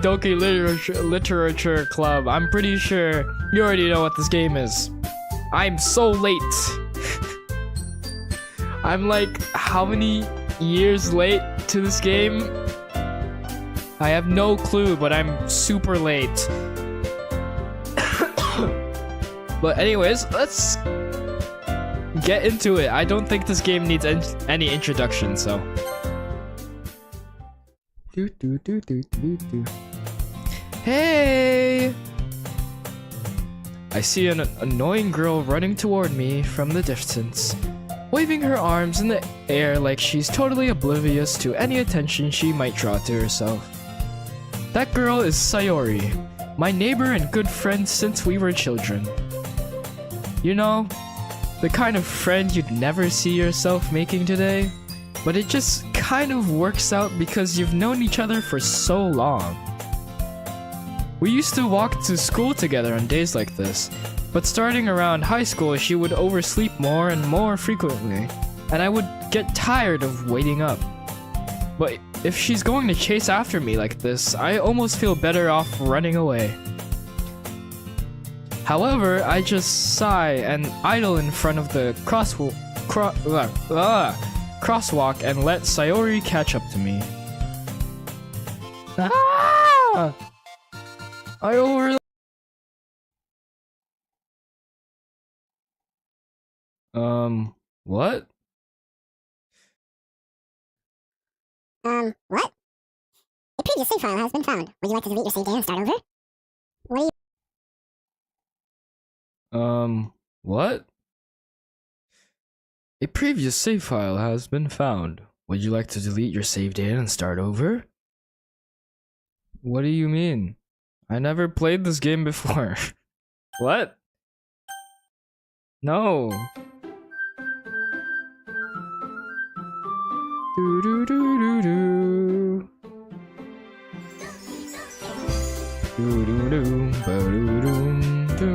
Doki Literature Club. I'm pretty sure you already know what this game is. I'm so late. I'm like, how many years late to this game? I have no clue, but I'm super late. But anyways, let's get into it. I don't think this game needs any introduction, so. Hey! I see an annoying girl running toward me from the distance, waving her arms in the air like she's totally oblivious to any attention she might draw to herself. That girl is Sayori, my neighbor and good friend since we were children. You know, the kind of friend you'd never see yourself making today, but it just kind of works out because you've known each other for so long. We used to walk to school together on days like this, but starting around high school she would oversleep more and more frequently, and I would get tired of waiting up. But if she's going to chase after me like this, I almost feel better off running away. However, I just sigh and idle in front of the crosswalk and let Sayori catch up to me. Ah! What? What? A previous save file has been found. Would you like to delete your save data and start over? What do you... What? A previous save file has been found. Would you like to delete your save data and start over? What do you mean? I never played this game before. What? No. Do do do do do. Do do do ba do do do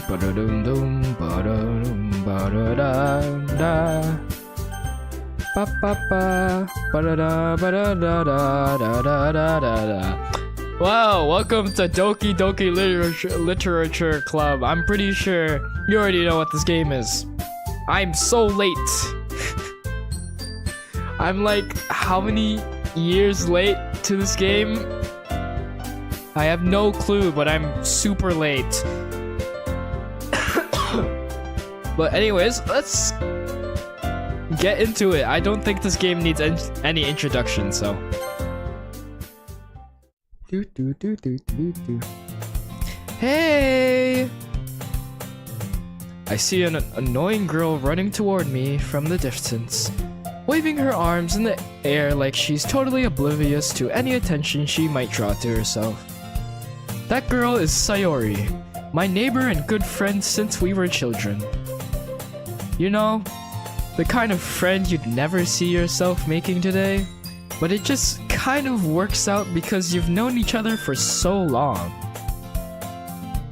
ba da dum dum ba da dum ba da da da ba ba ba ba da da ba da da da da da da da. Wow, welcome to Doki Literature Club. I'm pretty sure you already know what this game is. I'm so late. I'm like, how many years late to this game? I have no clue, but I'm super late. But anyways, let's get into it. I don't think this game needs any introduction, so. Hey! I see an annoying girl running toward me from the distance, waving her arms in the air like she's totally oblivious to any attention she might draw to herself. That girl is Sayori, my neighbor and good friend since we were children. You know, the kind of friend you'd never see yourself making today, but it just kind of works out because you've known each other for so long.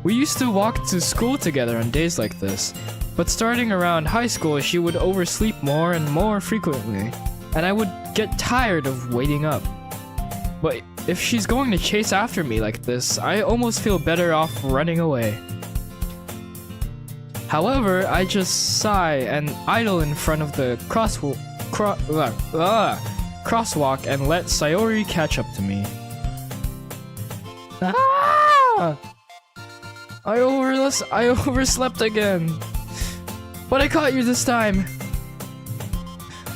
We used to walk to school together on days like this, but starting around high school she would oversleep more and more frequently, and I would get tired of waiting up. But if she's going to chase after me like this, I almost feel better off running away. However, I just sigh and idle in front of the crosswalk and let Sayori catch up to me. Ah! I overslept again. But I caught you this time.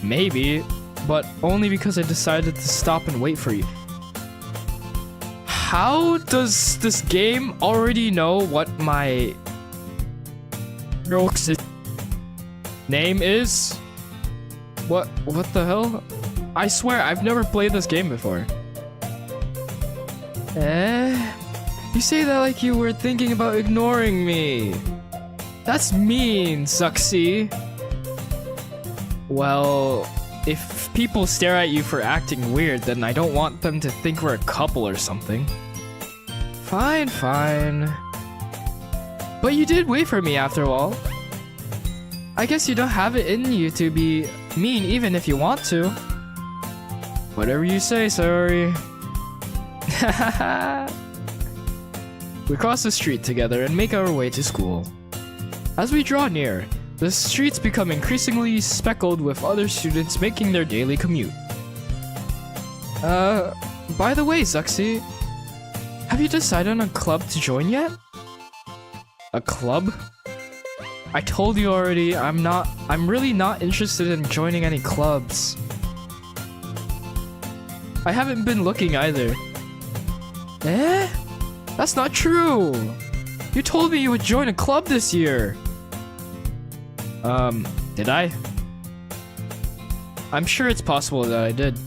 Maybe, but only because I decided to stop and wait for you. How does this game already know what my girl's name is? What the hell? I swear I've never played this game before. You say that like you were thinking about ignoring me. That's mean, Suxy. Well, if people stare at you for acting weird, then I don't want them to think we're a couple or something. Fine, fine. But you did wait for me after all. I guess you don't have it in you to be mean even if you want to. Whatever you say, Sayori. We cross the street together and make our way to school. As we draw near, the streets become increasingly speckled with other students making their daily commute. By the way, Zuxi, have you decided on a club to join yet? A club? I told you already, I'm really not interested in joining any clubs. I haven't been looking either. Eh? That's not true! You told me you would join a club this year! Did I? I'm sure it's possible that I did.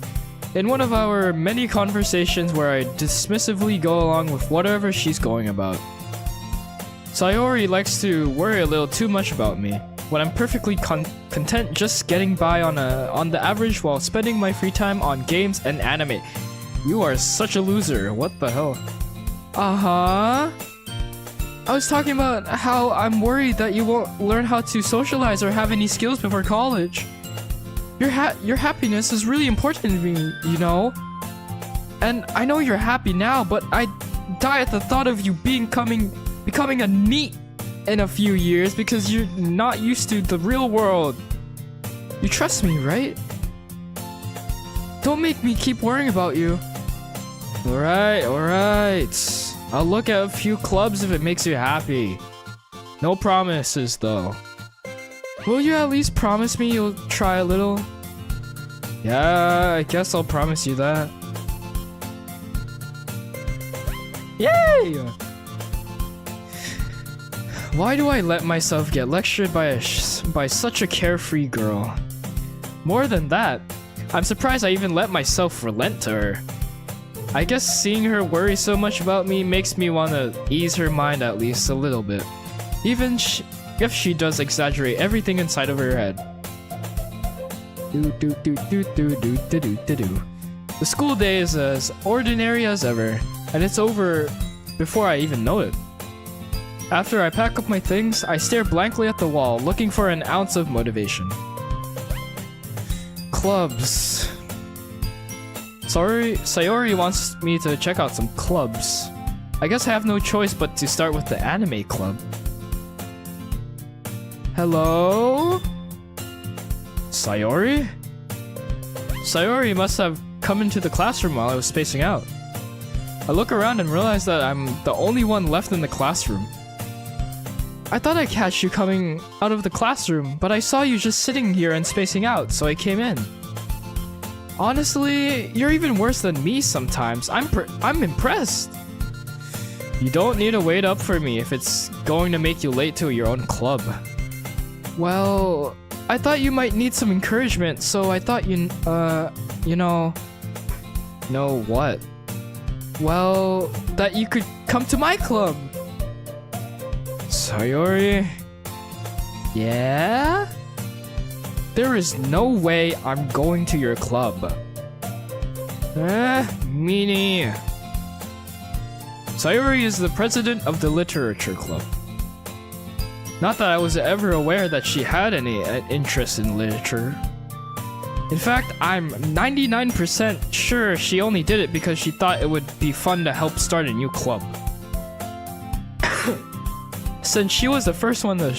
In one of our many conversations where I dismissively go along with whatever she's going about. Sayori likes to worry a little too much about me, when I'm perfectly content just getting by on the average while spending my free time on games and anime. You are such a loser, what the hell? Uh-huh. I was talking about how I'm worried that you won't learn how to socialize or have any skills before college. Your happiness is really important to me, you know? And I know you're happy now, but I die at the thought of you becoming a NEET in a few years because you're not used to the real world. You trust me, right? Don't make me keep worrying about you. Alright. I'll look at a few clubs if it makes you happy. No promises, though. Will you at least promise me you'll try a little? Yeah, I guess I'll promise you that. Yay! Why do I let myself get lectured by such a carefree girl? More than that, I'm surprised I even let myself relent to her. I guess seeing her worry so much about me makes me want to ease her mind at least a little bit. Even if she does exaggerate everything inside of her head. The school day is as ordinary as ever, and it's over before I even know it. After I pack up my things, I stare blankly at the wall, looking for an ounce of motivation. Clubs. Sayori wants me to check out some clubs. I guess I have no choice but to start with the anime club. Hello? Sayori? Sayori must have come into the classroom while I was spacing out. I look around and realize that I'm the only one left in the classroom. I thought I'd catch you coming out of the classroom, but I saw you just sitting here and spacing out, so I came in. Honestly, you're even worse than me sometimes. I'm impressed. You don't need to wait up for me if it's going to make you late to your own club. Well, I thought you might need some encouragement, so I thought you know... Know what? Well, that you could come to my club. Sayori? Yeah? There is no way I'm going to your club. Meanie. Sayori is the president of the literature club. Not that I was ever aware that she had any interest in literature. In fact, I'm 99% sure she only did it because she thought it would be fun to help start a new club. Since she was the first one to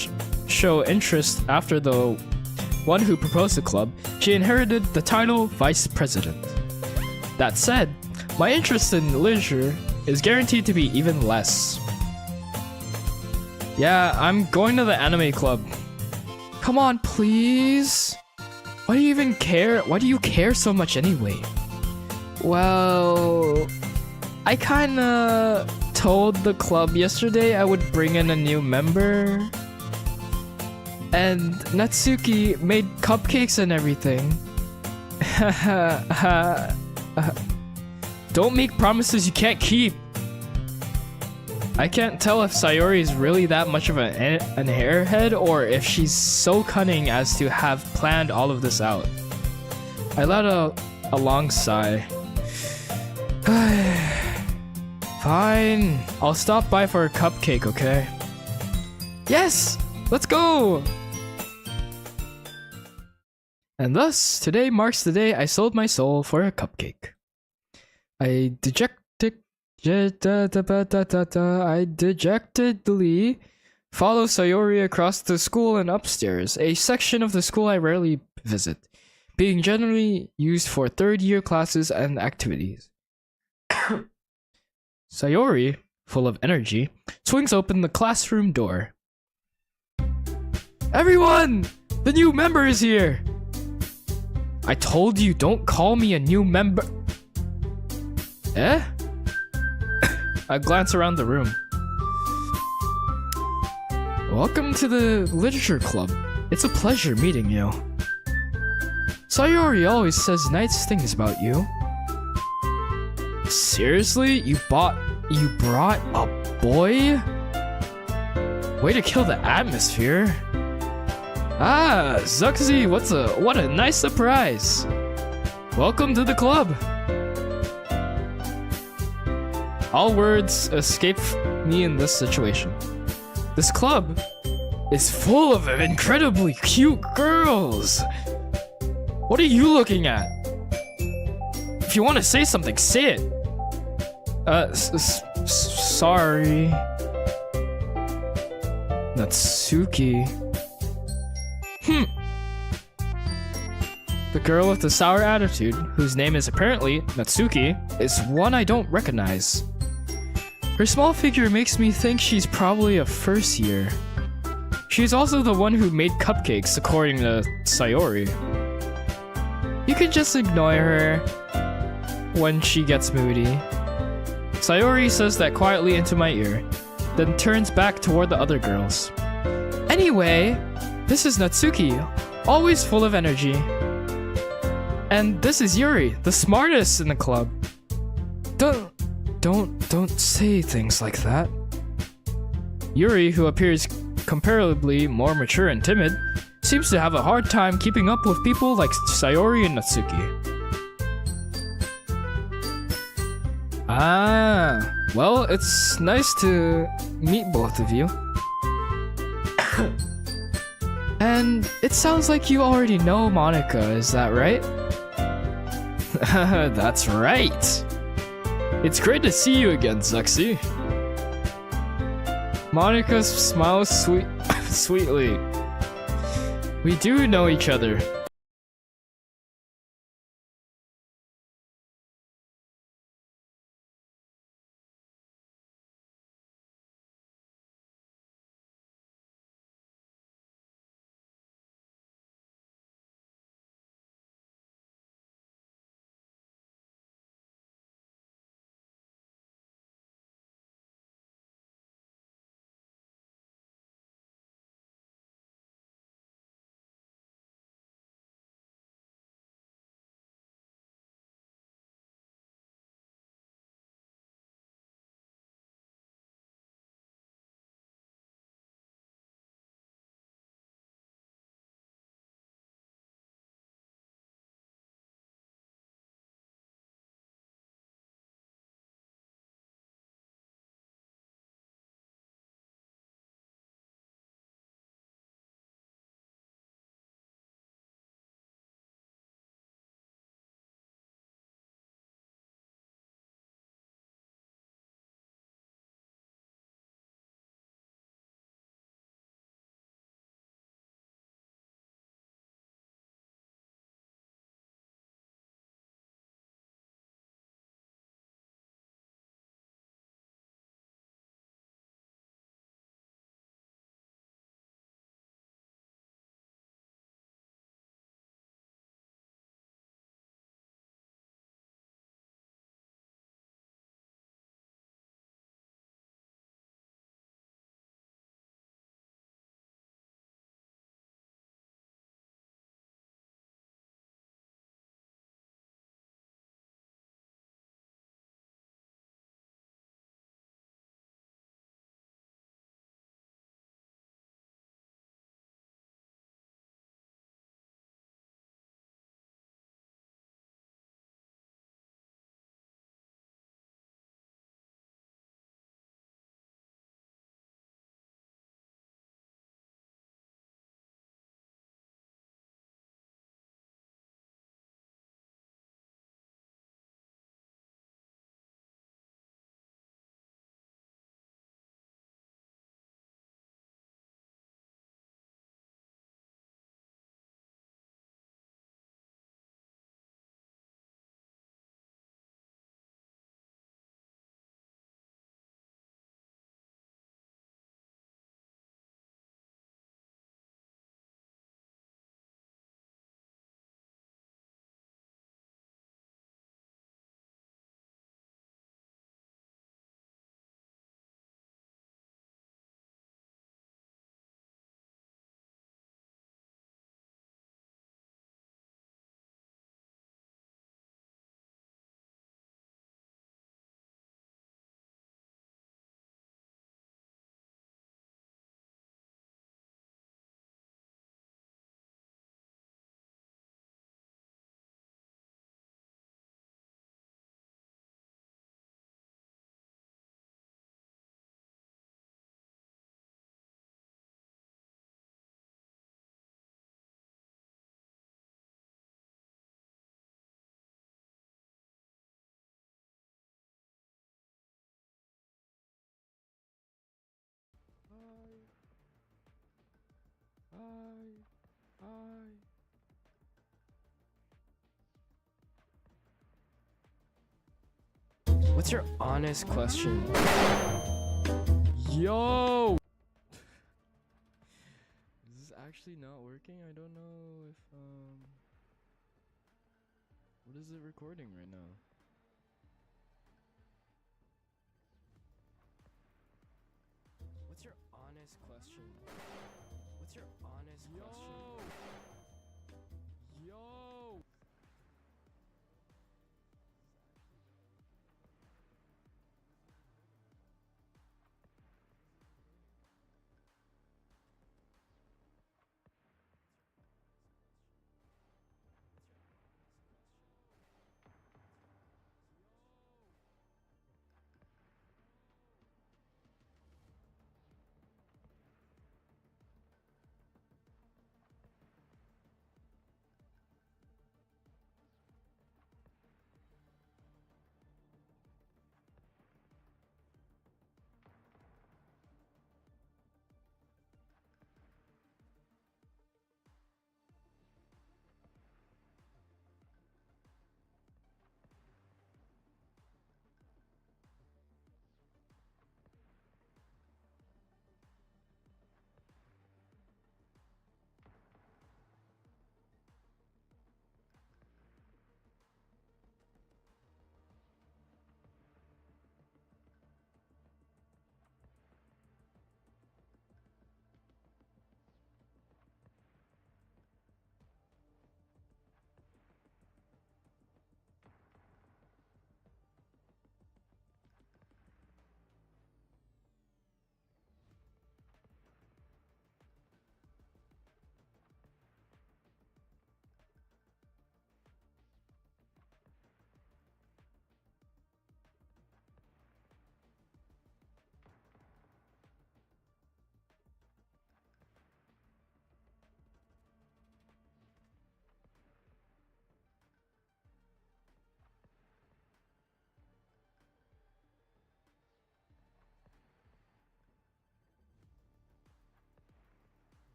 show interest after the one who proposed the club, she inherited the title Vice President. That said, my interest in literature is guaranteed to be even less. Yeah, I'm going to the anime club. Come on, please. Why do you even care? Why do you care so much anyway? Well, I kinda told the club yesterday I would bring in a new member. And Natsuki made cupcakes and everything. Don't make promises you can't keep. I can't tell if Sayori is really that much of an airhead or if she's so cunning as to have planned all of this out. I let a long sigh. Fine, I'll stop by for a cupcake, okay? Yes! Let's go! And thus, today marks the day I sold my soul for a cupcake. I I dejectedly follow Sayori across the school and upstairs, a section of the school I rarely visit, being generally used for third-year classes and activities. Sayori, full of energy, swings open the classroom door. Everyone! The new member is here! I told you, don't call me a new member. Eh? I glance around the room. Welcome to the literature club. It's a pleasure meeting you. Sayori always says nice things about you. Seriously? You brought a boy? Way to kill the atmosphere. Ah, Zuxi, what a nice surprise. Welcome to the club. All words escape me in this situation. This club is full of incredibly cute girls. What are you looking at? If you want to say something, say it. Sorry. Natsuki. The girl with the sour attitude, whose name is apparently Natsuki, is one I don't recognize. Her small figure makes me think she's probably a first year. She's also the one who made cupcakes, according to Sayori. You can just ignore her when she gets moody. Sayori says that quietly into my ear, then turns back toward the other girls. Anyway, this is Natsuki, always full of energy. And this is Yuri, the smartest in the club. Don't say things like that. Yuri, who appears comparably more mature and timid, seems to have a hard time keeping up with people like Sayori and Natsuki. Ah, well, it's nice to meet both of you. And it sounds like you already know Monica, is that right? That's right. It's great to see you again, Zuxi. Monica smiles sweetly. We do know each other. What's your honest question? Yo! This is actually not working. I don't know if what is it recording right now? What's your honest question? What's your honest question? Yo!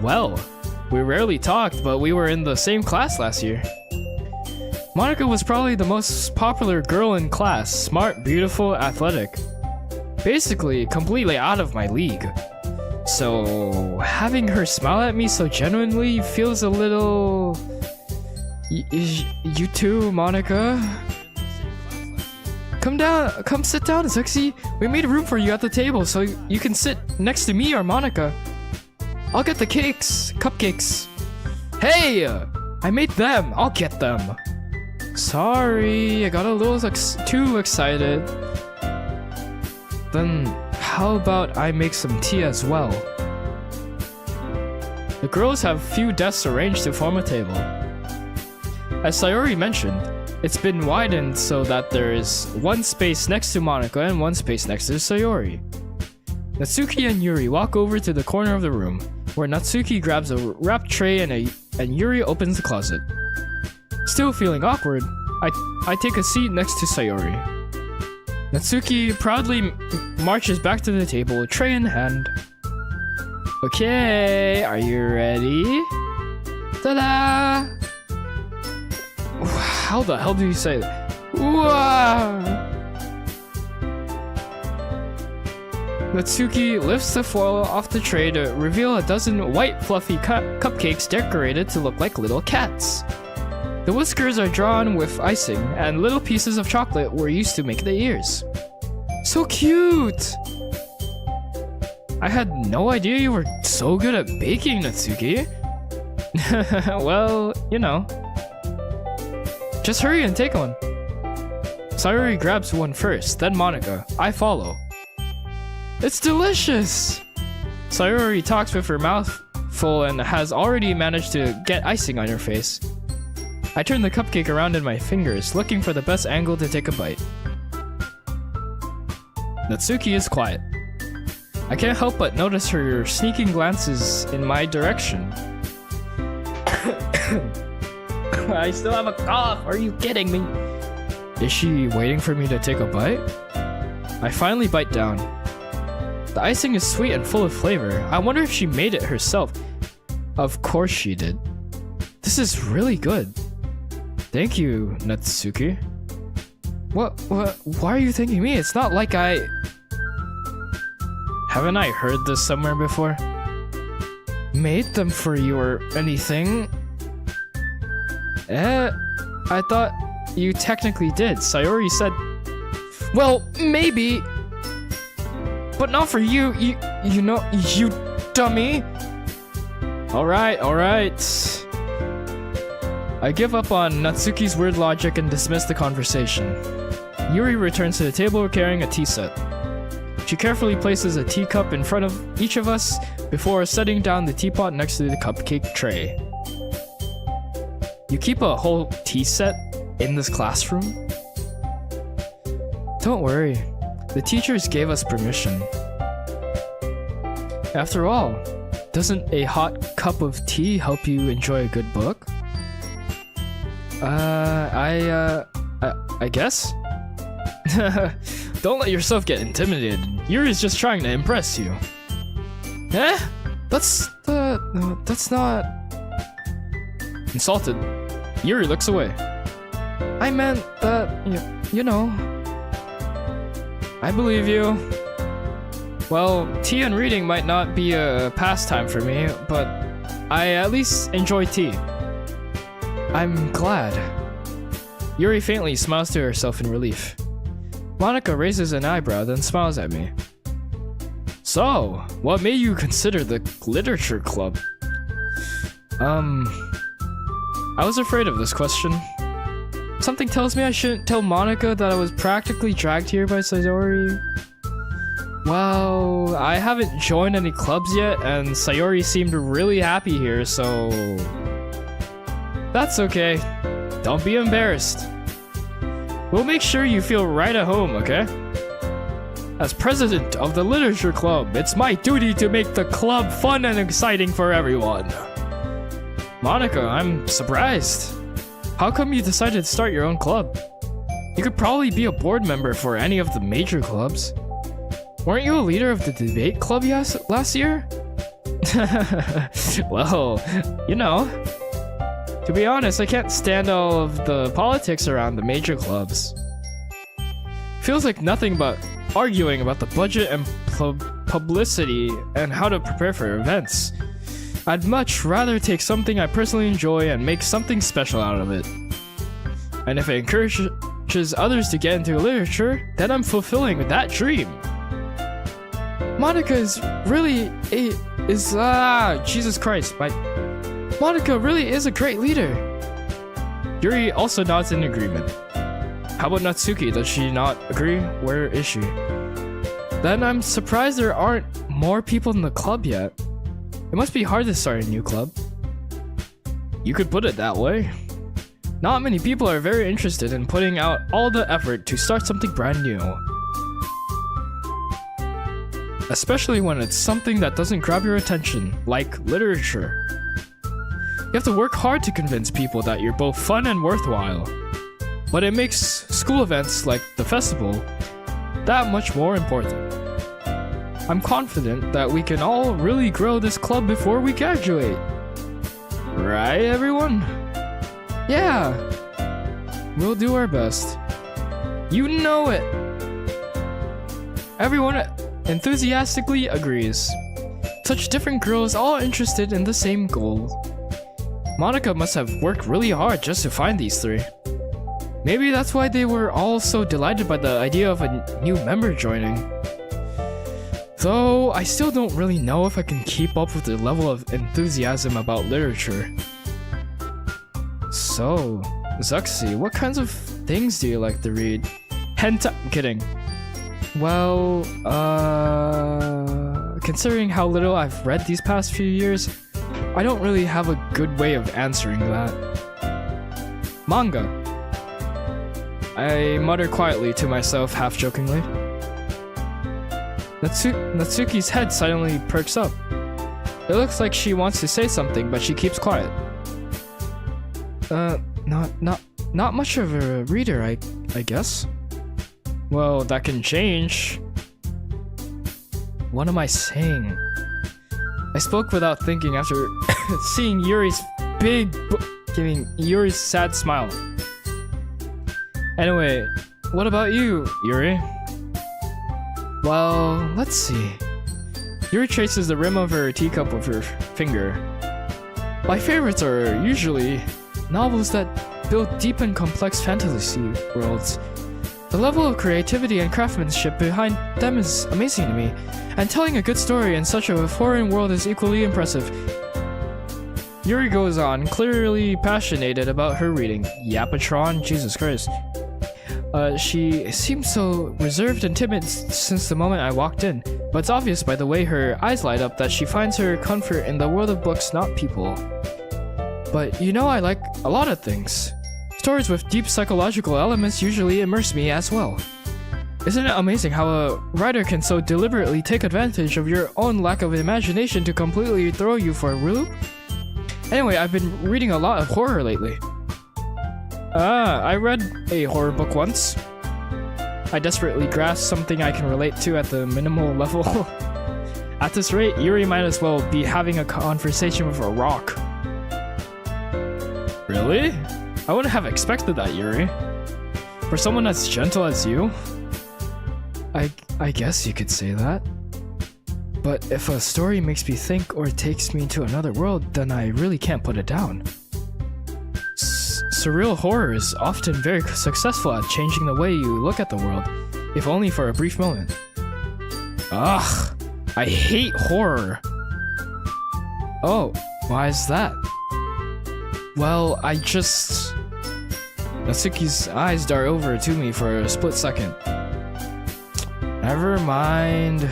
Well, we rarely talked, but we were in the same class last year. Monica was probably the most popular girl in class, smart, beautiful, athletic. Basically, completely out of my league. So, having her smile at me so genuinely feels a little... You too, Monica. Come sit down, sexy. We made room for you at the table so you can sit next to me or Monica. I'll get the cupcakes. Hey! I made them. I'll get them. Sorry, I got a little too excited. Then how about I make some tea as well? The girls have few desks arranged to form a table. As Sayori mentioned, it's been widened so that there is one space next to Monica and one space next to Sayori. Natsuki and Yuri walk over to the corner of the room, where Natsuki grabs a wrapped tray and Yuri opens the closet. Still feeling awkward, I take a seat next to Sayori. Natsuki proudly marches back to the table, tray in hand. Okay, are you ready? Ta-da! How the hell do you say that? Wow! Natsuki lifts the foil off the tray to reveal a dozen white fluffy cupcakes decorated to look like little cats. The whiskers are drawn with icing, and little pieces of chocolate were used to make the ears. So cute! I had no idea you were so good at baking, Natsuki. Well, you know. Just hurry and take one. Sayori grabs one first, then Monica. I follow. It's delicious! Sayori talks with her mouth full and has already managed to get icing on her face. I turn the cupcake around in my fingers, looking for the best angle to take a bite. Natsuki is quiet. I can't help but notice her sneaking glances in my direction. I still have a cough, are you kidding me? Is she waiting for me to take a bite? I finally bite down. The icing is sweet and full of flavor. I wonder if she made it herself. Of course she did. This is really good. Thank you, Natsuki. What, why are you thanking me? It's not like I... Haven't I heard this somewhere before? Made them for you or anything? I thought you technically did. Sayori said... Well, maybe... But not for you, you know, you dummy! Alright. I give up on Natsuki's weird logic and dismiss the conversation. Yuri returns to the table carrying a tea set. She carefully places a teacup in front of each of us before setting down the teapot next to the cupcake tray. You keep a whole tea set in this classroom? Don't worry, the teachers gave us permission. After all, doesn't a hot cup of tea help you enjoy a good book? I guess? Don't let yourself get intimidated. Yuri's just trying to impress you. Eh? That's not... Insulted, Yuri looks away. I meant that, you know... I believe you. Well, tea and reading might not be a pastime for me, but I at least enjoy tea. I'm glad. Yuri faintly smiles to herself in relief. Monika raises an eyebrow, then smiles at me. So, what made you consider the literature club? I was afraid of this question. Something tells me I shouldn't tell Monika that I was practically dragged here by Sayori. Well, I haven't joined any clubs yet, and Sayori seemed really happy here, so... That's okay. Don't be embarrassed. We'll make sure you feel right at home, okay? As president of the literature club, it's my duty to make the club fun and exciting for everyone. Monika, I'm surprised. How come you decided to start your own club? You could probably be a board member for any of the major clubs. Weren't you a leader of the debate club last year? Well, you know. To be honest, I can't stand all of the politics around the major clubs. Feels like nothing but arguing about the budget and publicity and how to prepare for events. I'd much rather take something I personally enjoy and make something special out of it. And if it encourages others to get into literature, then I'm fulfilling that dream. Monika Jesus Christ, Monika really is a great leader. Yuri also nods in agreement. How about Natsuki? Does she not agree? Where is she? Then I'm surprised there aren't more people in the club yet. It must be hard to start a new club. You could put it that way. Not many people are very interested in putting out all the effort to start something brand new. Especially when it's something that doesn't grab your attention, like literature. You have to work hard to convince people that you're both fun and worthwhile. But it makes school events like the festival that much more important. I'm confident that we can all really grow this club before we graduate. Right, everyone? Yeah. We'll do our best. You know it. Everyone enthusiastically agrees. Such different girls all interested in the same goal. Monika must have worked really hard just to find these three. Maybe that's why they were all so delighted by the idea of a new member joining. Though, I still don't really know if I can keep up with the level of enthusiasm about literature. So, Zuxi, what kinds of things do you like to read? Hentai- kidding. Well, considering how little I've read these past few years, I don't really have a good way of answering that. Manga. I mutter quietly to myself, half-jokingly. Natsuki's head suddenly perks up. It looks like she wants to say something, but she keeps quiet. Not much of a reader, I guess. Well, that can change. What am I saying? I spoke without thinking after seeing Yuri's giving Yuri's sad smile. Anyway, what about you, Yuri? Well, let's see. Yuri traces the rim of her teacup with her finger. My favorites are usually novels that build deep and complex fantasy worlds. The level of creativity and craftsmanship behind them is amazing to me, and telling a good story in such a foreign world is equally impressive. Yuri goes on, clearly passionate about her reading. Yapatron, Jesus Christ. She seems so reserved and timid since the moment I walked in, but it's obvious by the way her eyes light up that she finds her comfort in the world of books, not people. But you know, I like a lot of things. Stories with deep psychological elements usually immerse me as well. Isn't it amazing how a writer can so deliberately take advantage of your own lack of imagination to completely throw you for a loop? Anyway, I've been reading a lot of horror lately. I read a horror book once. I desperately grasped something I can relate to at the minimal level. At this rate, Yuri might as well be having a conversation with a rock. Really? I wouldn't have expected that, Yuri. For someone as gentle as you? I guess you could say that. But if a story makes me think or takes me to another world, then I really can't put it down. Surreal horror is often very successful at changing the way you look at the world, if only for a brief moment. Ugh, I hate horror. Oh, why is that? Well, Natsuki's eyes dart over to me for a split second. Never mind.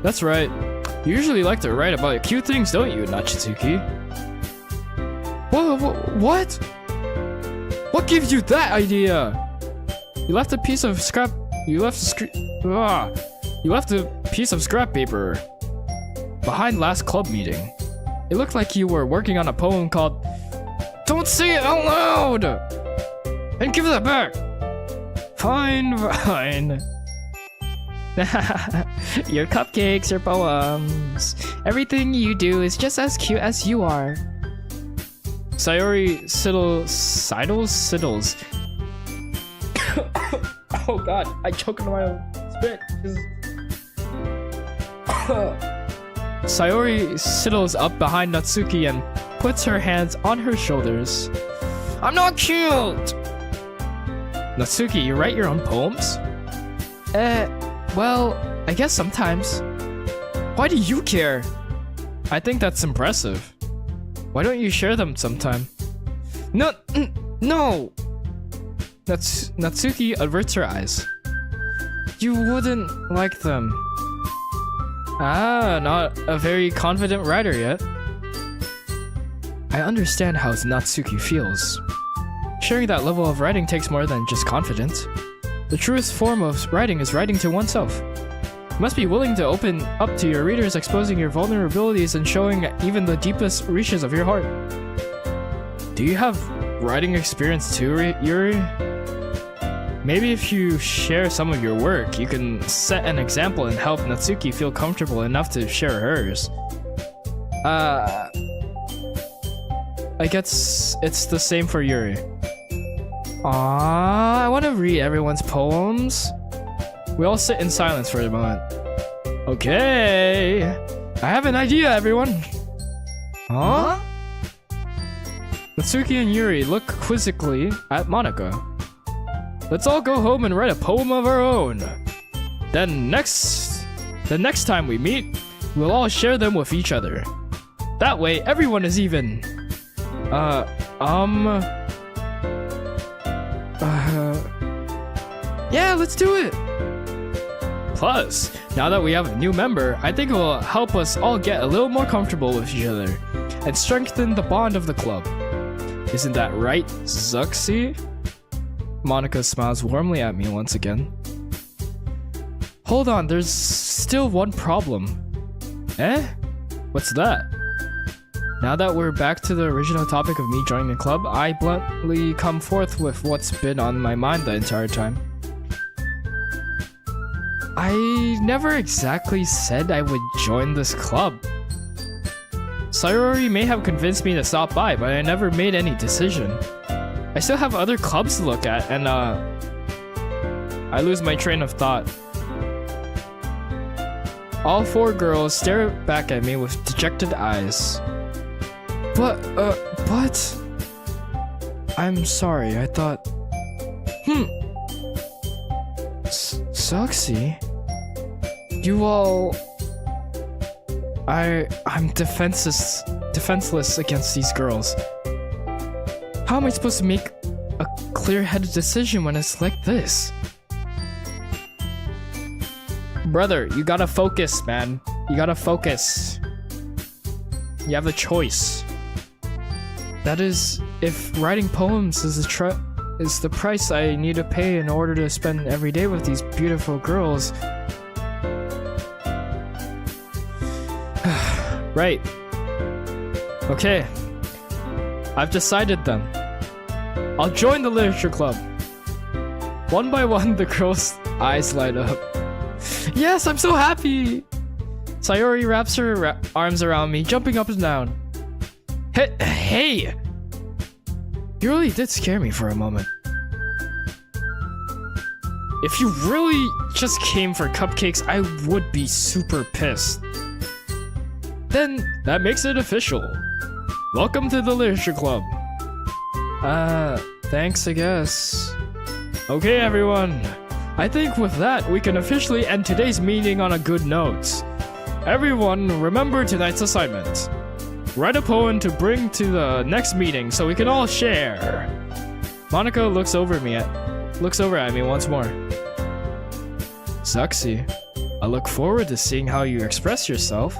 That's right. You usually like to write about cute things, don't you, Natsuki? What? What gives you that idea? You left a piece of scrap. You left a piece of scrap paper behind last club meeting. It looked like you were working on a poem called "Don't Say It Out Loud!" And give that back. Fine. Your cupcakes, your poems. Everything you do is just as cute as you are. Sayori Siddles. Oh god, I choked on my own spit. Sayori sidles up behind Natsuki and puts her hands on her shoulders. I'm not cute! Natsuki, you write your own poems? Well, I guess sometimes. Why do you care? I think that's impressive. Why don't you share them sometime? No! Natsuki averts her eyes. You wouldn't like them. Ah, not a very confident writer yet. I understand how Natsuki feels. Sharing that level of writing takes more than just confidence. The truest form of writing is writing to oneself. You must be willing to open up to your readers, exposing your vulnerabilities and showing even the deepest reaches of your heart. Do you have writing experience too, Yuri? Maybe if you share some of your work, you can set an example and help Natsuki feel comfortable enough to share hers. I guess it's the same for Yuri. I want to read everyone's poems. We all sit in silence for a moment. Okay, I have an idea, everyone. Huh? Natsuki and Yuri look quizzically at Monika. Let's all go home and write a poem of our own. Then the next time we meet, we'll all share them with each other. That way, everyone is even. Yeah, let's do it. Plus, now that we have a new member, I think it will help us all get a little more comfortable with each other and strengthen the bond of the club. Isn't that right, Zuxi? Monika smiles warmly at me once again. Hold on, there's still one problem. Eh? What's that? Now that we're back to the original topic of me joining the club, I bluntly come forth with what's been on my mind the entire time. I never exactly said I would join this club. Sayori may have convinced me to stop by, but I never made any decision. I still have other clubs to look at, and I lose my train of thought. All four girls stare back at me with dejected eyes. But... I'm sorry, I thought... Suxy? You all... I'm defenseless against these girls. How am I supposed to make a clear-headed decision when it's like this? Brother, you gotta focus, man. You gotta focus. You have a choice. That is, if writing poems is the price I need to pay in order to spend every day with these beautiful girls. Right. Okay. I've decided then. I'll join the literature club. One by one, the girls' eyes light up. Yes, I'm so happy! Sayori wraps her arms around me, jumping up and down. Hey! You really did scare me for a moment. If you really just came for cupcakes, I would be super pissed. Then, that makes it official. Welcome to the literature club. Thanks, I guess. Okay, everyone. I think with that, we can officially end today's meeting on a good note. Everyone, remember tonight's assignment. Write a poem to bring to the next meeting so we can all share. Monica looks over at me once more. Suxy, I look forward to seeing how you express yourself.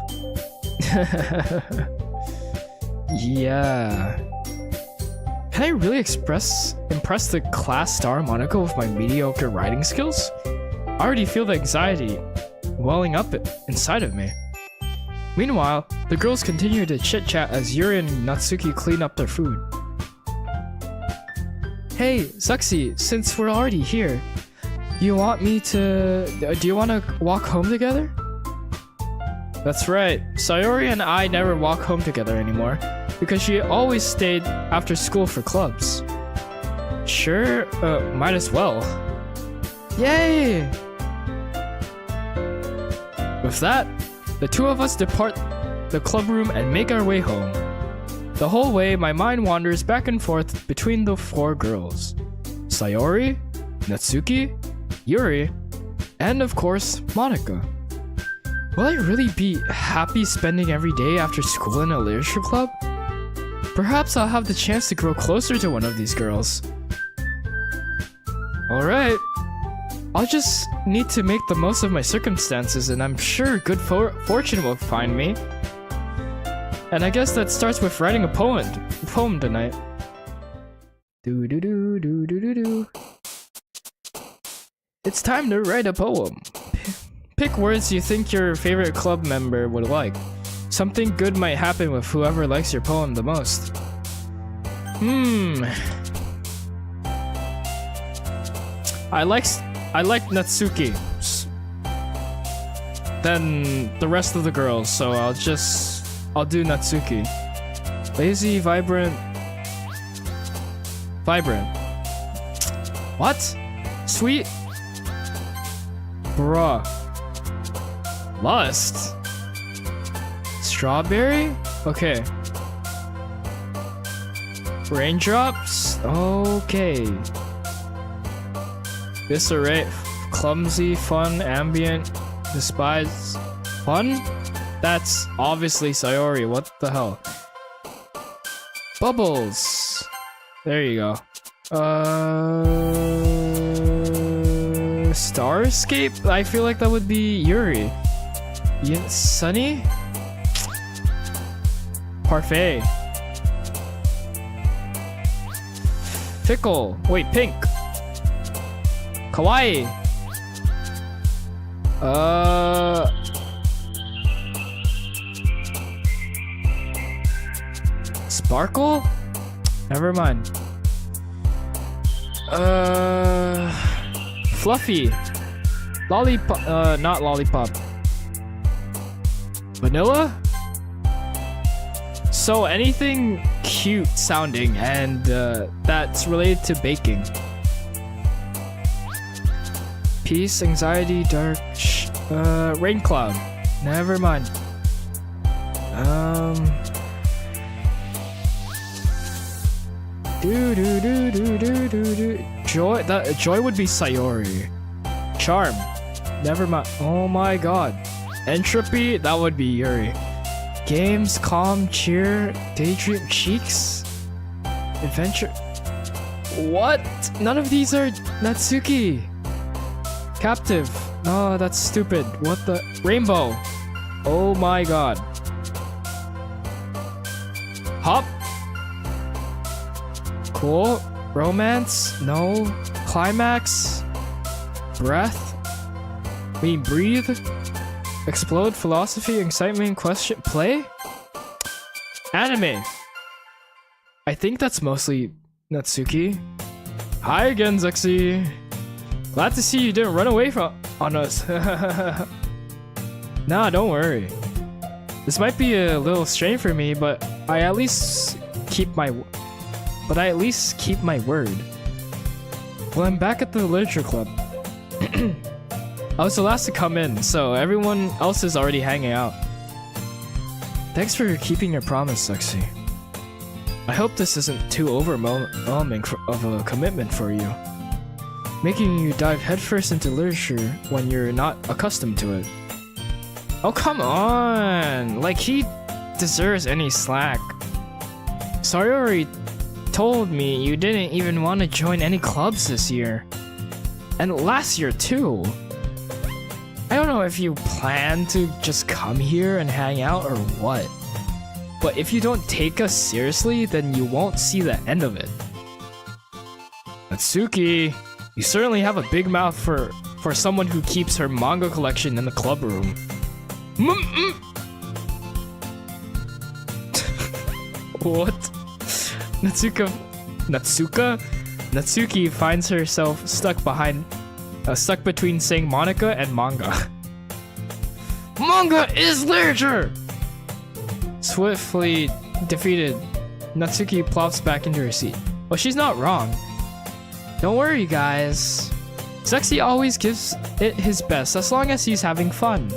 Yeah. Can I really impress the class star Monica with my mediocre writing skills? I already feel the anxiety welling up inside of me. Meanwhile, the girls continue to chit-chat as Yuri and Natsuki clean up their food. Hey, Suxy, since we're already here, do you want to walk home together? That's right, Sayori and I never walk home together anymore, because she always stayed after school for clubs. Sure, might as well. Yay! With that, the two of us depart the club room and make our way home. The whole way, my mind wanders back and forth between the four girls. Sayori, Natsuki, Yuri, and of course, Monica. Will I really be happy spending every day after school in a literature club? Perhaps I'll have the chance to grow closer to one of these girls. Alright. I'll just need to make the most of my circumstances, and I'm sure good fortune will find me. And I guess that starts with writing a poem tonight. Do do do do do do do. It's time to write a poem. Pick words you think your favorite club member would like. Something good might happen with whoever likes your poem the most. I like Natsuki. Then the rest of the girls, so I'll do Natsuki. Lazy, vibrant. What? Sweet? Bruh. Lust? Strawberry? Okay. Raindrops? Okay. Disarray. Clumsy, fun, ambient, despise. Fun? That's obviously Sayori. What the hell? Bubbles. There you go. Starscape? I feel like that would be Yuri. Sunny? Parfait. Fickle. Wait, pink. Kawaii. Sparkle? Never mind. Fluffy. Lollipop, not lollipop. Vanilla? So anything cute sounding and that's related to baking. Peace, anxiety, dark, rain cloud. Never mind. Joy. That joy would be Sayori. Charm. Never mind. Oh my god. Entropy. That would be Yuri. Games, calm, cheer, daydream, cheeks, adventure. What? None of these are Natsuki. Captive. No, that's stupid. What the? Rainbow. Oh my god. Hop. Cool. Romance. No. Climax. Breath. Breathe. Explode. Philosophy. Excitement. Question. Play. Anime. I think that's mostly Natsuki. Hi again, Zexy. Glad to see you didn't run away on us. Nah, don't worry. This might be a little strange for me, but I at least keep my word. Well, I'm back at the literature club. I was the last to come in, so everyone else is already hanging out. Thanks for keeping your promise, Sexy. I hope this isn't too overwhelming of a commitment for you. Making you dive headfirst into literature when you're not accustomed to it. Oh, come on! Like, he deserves any slack. Sayori told me you didn't even want to join any clubs this year. And last year, too. I don't know if you plan to just come here and hang out or what. But if you don't take us seriously, then you won't see the end of it. Natsuki, you certainly have a big mouth for someone who keeps her manga collection in the club room. What? Natsuki finds herself stuck between saying Monica and manga. Manga is literature! Swiftly defeated, Natsuki plops back into her seat. Well, she's not wrong. Don't worry, guys. Sexy always gives it his best as long as he's having fun.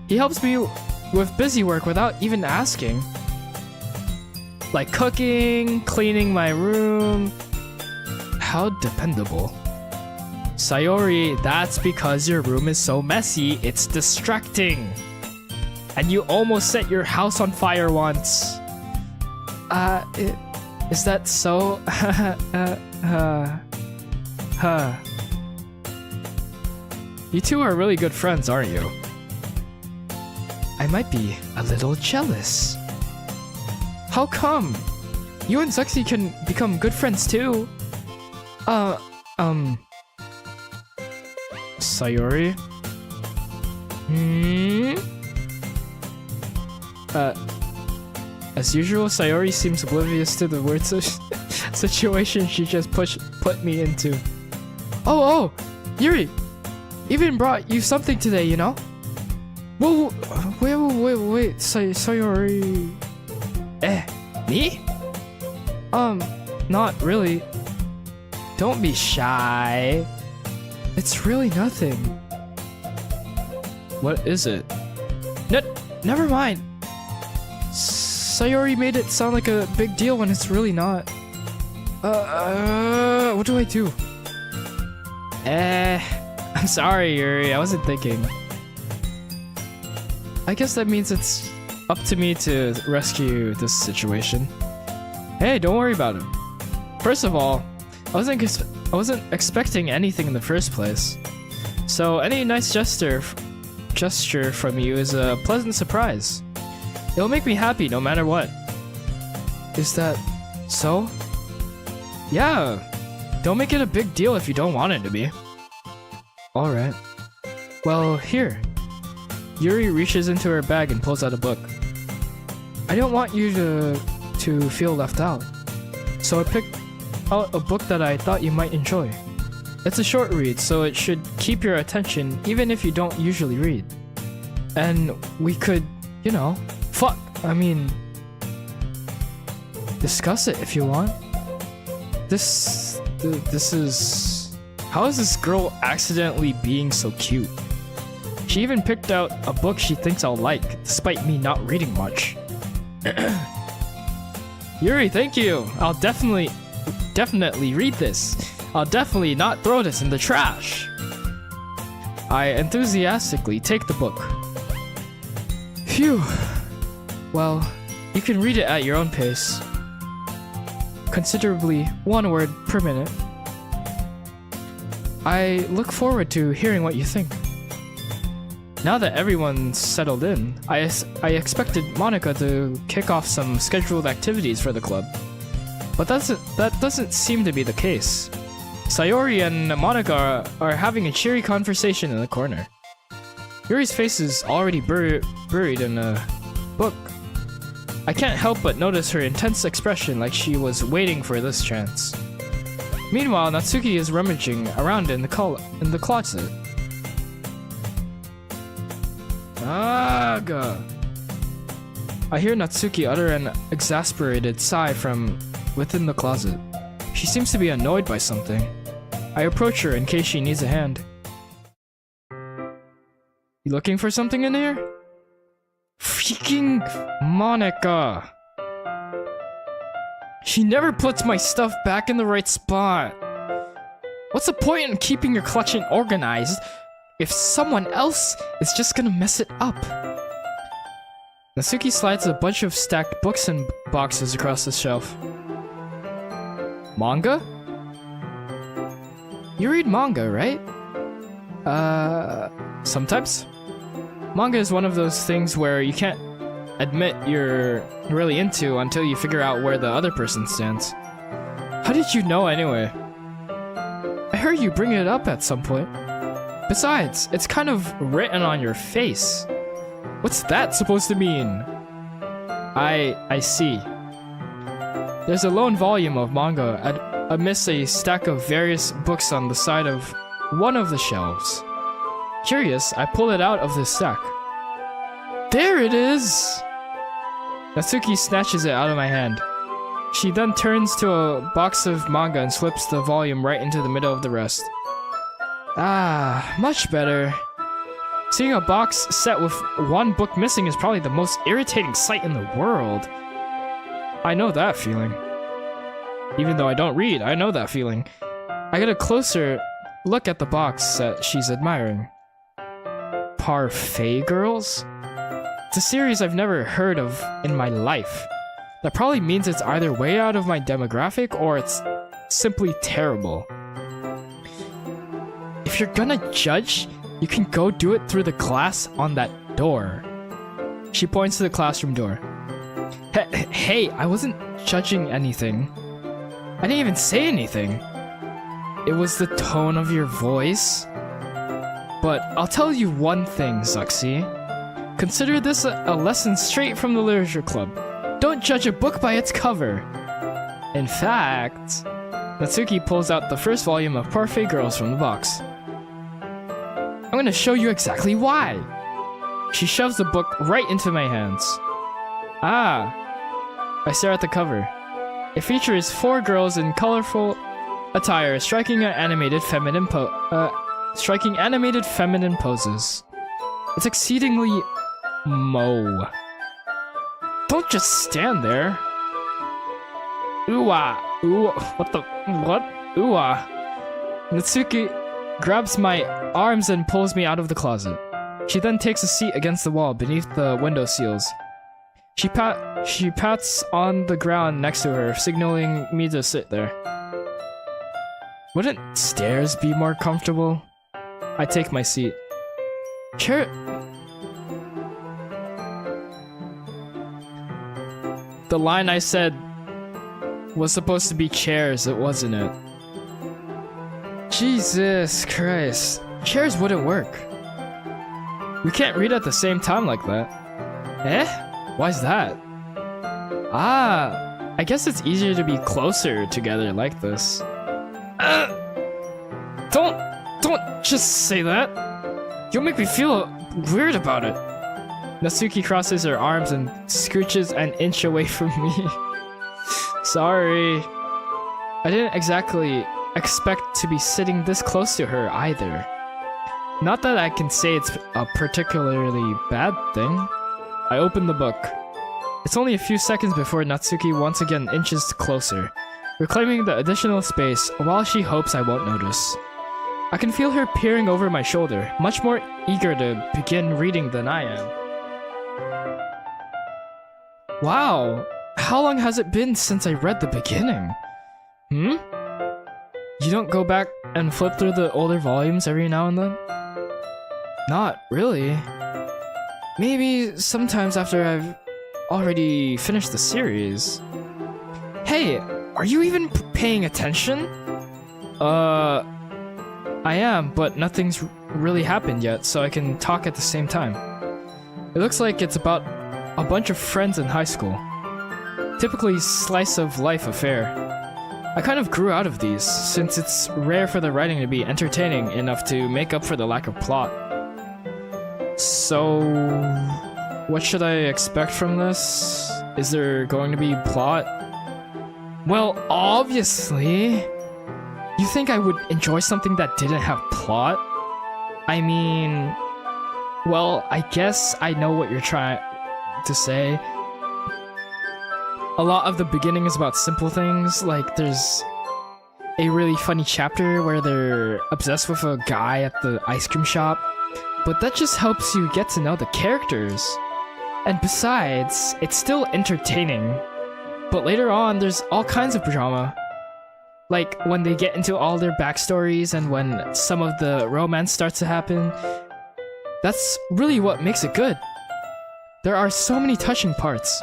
He helps me with busy work without even asking. Like cooking, cleaning my room. How dependable. Sayori, that's because your room is so messy, it's distracting. And you almost set your house on fire once. Is that so? You two are really good friends, aren't you? I might be a little jealous. How come? You and Sexy can become good friends too. Sayori? As usual, Sayori seems oblivious to the word situation she just put me into. Oh, Yuri! Even brought you something today, you know? Whoa, wait, Sayori... Me? Not really. Don't be shy. It's really nothing. What is it? Never mind. Sayori made it sound like a big deal when it's really not. What do I do? I'm sorry, Yuri. I wasn't thinking. I guess that means it's up to me to rescue this situation. Hey, don't worry about it. First of all, I wasn't expecting anything in the first place. So any nice gesture from you is a pleasant surprise. It'll make me happy no matter what. Is that so? Yeah. Don't make it a big deal if you don't want it to be. Alright. Well, here. Yuri reaches into her bag and pulls out a book. I don't want you to feel left out, so I picked out a book that I thought you might enjoy. It's a short read, so it should keep your attention even if you don't usually read. And we could, discuss it if you want. This is... How is this girl accidentally being so cute? She even picked out a book she thinks I'll like, despite me not reading much. Yuri, thank you! I'll definitely read this. I'll definitely not throw this in the trash. I enthusiastically take the book. Phew. Well, you can read it at your own pace. Considerably 1 word per minute. I look forward to hearing what you think. Now that everyone's settled in, I expected Monika to kick off some scheduled activities for the club. But that doesn't seem to be the case. Sayori and Monika are having a cheery conversation in the corner. Yuri's face is already buried in a book. I can't help but notice her intense expression, like she was waiting for this chance. Meanwhile, Natsuki is rummaging around in the closet. Aga! I hear Natsuki utter an exasperated sigh from within the closet. She seems to be annoyed by something. I approach her in case she needs a hand. You looking for something in here? Freaking Monika! She never puts my stuff back in the right spot. What's the point in keeping your collection organized if someone else is just gonna mess it up? Natsuki slides a bunch of stacked books and boxes across the shelf. Manga? You read manga, right? Sometimes. Manga is one of those things where you can't admit you're really into until you figure out where the other person stands. How did you know anyway? I heard you bring it up at some point. Besides, it's kind of written on your face. What's that supposed to mean? I see. There's a lone volume of manga amidst a stack of various books on the side of one of the shelves. Curious, I pull it out of the stack. There it is! Natsuki snatches it out of my hand. She then turns to a box of manga and slips the volume right into the middle of the rest. Ah, much better. Seeing a box set with one book missing is probably the most irritating sight in the world. I know that feeling. Even though I don't read, I know that feeling. I get a closer look at the box set she's admiring. Parfait Girls? It's a series I've never heard of in my life. That probably means it's either way out of my demographic or it's simply terrible. If you're gonna judge, you can go do it through the glass on that door. She points to the classroom door. Hey, I wasn't judging anything. I didn't even say anything. It was the tone of your voice. But I'll tell you one thing, Zuxi. Consider this a lesson straight from the literature club. Don't judge a book by its cover. In fact, Natsuki pulls out the first volume of Parfait Girls from the box. I'm gonna show you exactly why. She shoves the book right into my hands. Ah. I stare at the cover. It features 4 girls in colorful attire striking animated feminine poses. It's exceedingly Don't just stand there. What? Natsuki grabs my arms and pulls me out of the closet. She then takes a seat against the wall beneath the window sills. She pats on the ground next to her, signaling me to sit there. Wouldn't stairs be more comfortable? I take my seat. Chair... The line I said was supposed to be chairs, it wasn't it? Jesus Christ. Chairs wouldn't work. We can't read at the same time like that. Eh? Why's that? Ah, I guess it's easier to be closer together like this. Don't just say that. You'll make me feel weird about it. Natsuki crosses her arms and scooches an inch away from me. Sorry. I didn't exactly expect to be sitting this close to her either. Not that I can say it's a particularly bad thing. I open the book. It's only a few seconds before Natsuki once again inches closer, reclaiming the additional space while she hopes I won't notice. I can feel her peering over my shoulder, much more eager to begin reading than I am. Wow, how long has it been since I read the beginning? You don't go back and flip through the older volumes every now and then? Not really. Maybe sometimes after I've already finished the series. Hey, are you even paying attention? I am, but nothing's really happened yet, so I can talk at the same time. It looks like it's about a bunch of friends in high school. Typically slice of life affair. I kind of grew out of these, since it's rare for the writing to be entertaining enough to make up for the lack of plot. So, what should I expect from this? Is there going to be plot? Well, obviously. You think I would enjoy something that didn't have plot? I mean, well, I guess I know what you're trying to say. A lot of the beginning is about simple things, like there's a really funny chapter where they're obsessed with a guy at the ice cream shop, but that just helps you get to know the characters. And besides, it's still entertaining. But later on, there's all kinds of drama. Like when they get into all their backstories and when some of the romance starts to happen. That's really what makes it good. There are so many touching parts.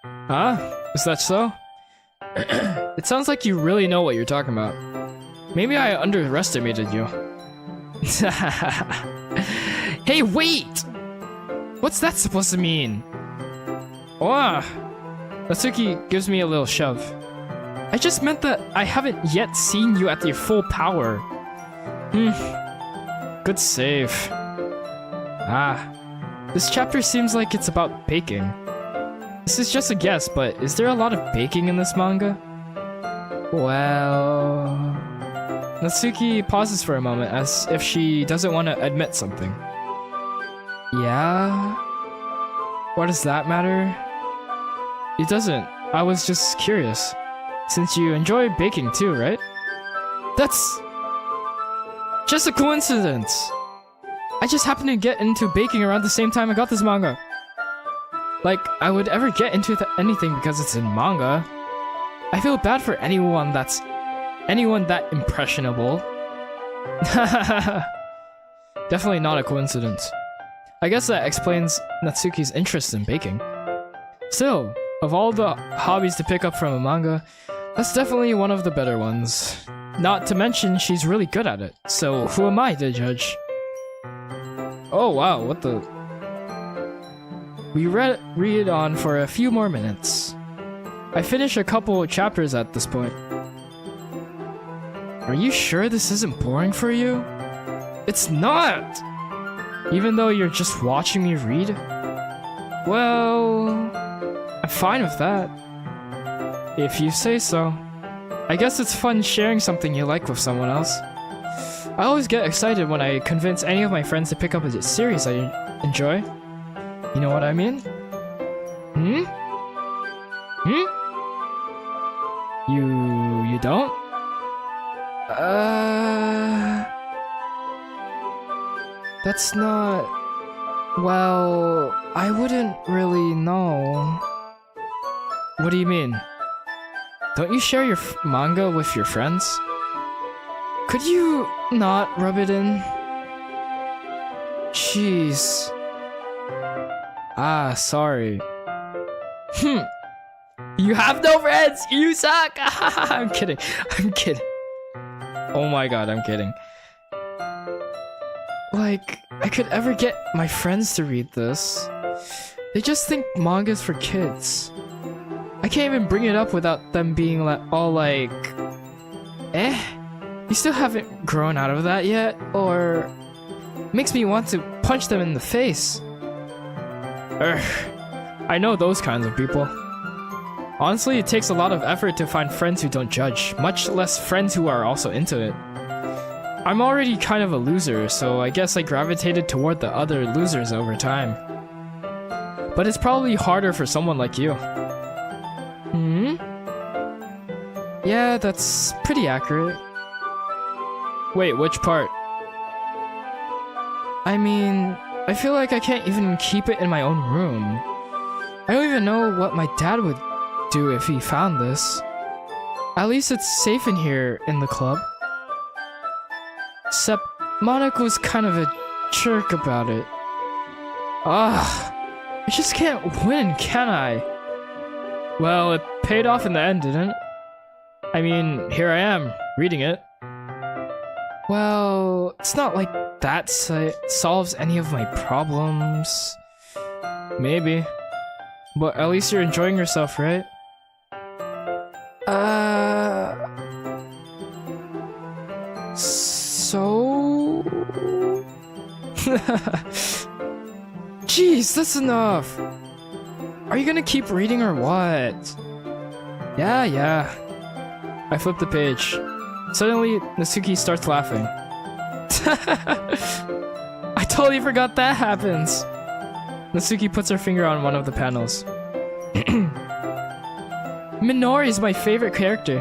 Huh? Is that so? It sounds like you really know what you're talking about. Maybe I underestimated you. Hey, wait! What's that supposed to mean? Oh, Natsuki gives me a little shove. I just meant that I haven't yet seen you at your full power. Good save. This chapter seems like it's about baking. This is just a guess, but is there a lot of baking in this manga? Well... Natsuki pauses for a moment as if she doesn't want to admit something. Yeah? What does that matter? It doesn't. I was just curious. Since you enjoy baking too, right? That's just a coincidence. I just happened to get into baking around the same time I got this manga. Like, I would ever get into anything because it's in manga. I feel bad for anyone that impressionable. Definitely not a coincidence. I guess that explains Natsuki's interest in baking. Still, of all the hobbies to pick up from a manga, that's definitely one of the better ones. Not to mention, she's really good at it, so who am I to judge? Oh wow, what the... We read on for a few more minutes. I finished a couple of chapters at this point. Are you sure this isn't boring for you? It's not! Even though you're just watching me read? Well... I'm fine with that. If you say so. I guess it's fun sharing something you like with someone else. I always get excited when I convince any of my friends to pick up a series I enjoy. You know what I mean? You don't? That's not... Well, I wouldn't really know. What do you mean? Don't you share your manga with your friends? Could you not rub it in? Jeez. Sorry. You have no friends! You suck! I'm kidding. I'm kidding. Oh my god, I'm kidding. Like, I could ever get my friends to read this. They just think manga's for kids. I can't even bring it up without them being all like, eh? You still haven't grown out of that yet? Or makes me want to punch them in the face. Urgh. I know those kinds of people. Honestly, it takes a lot of effort to find friends who don't judge, much less friends who are also into it. I'm already kind of a loser, so I guess I gravitated toward the other losers over time. But it's probably harder for someone like you. Hmm? Yeah, that's pretty accurate. Wait, which part? I mean, I feel like I can't even keep it in my own room. I don't even know what my dad would do if he found this. At least it's safe in here in the club. Except Monica was kind of a jerk about it. Ah, I just can't win, can I? Well, it paid off in the end, didn't it? I mean, here I am, reading it. Well, it's not like that solves any of my problems. Maybe. But at least you're enjoying yourself, right? So... Jeez, that's enough! Are you gonna keep reading or what? Yeah. I flip the page. Suddenly, Natsuki starts laughing. I totally forgot that happens! Natsuki puts her finger on one of the panels. Minori is my favorite character.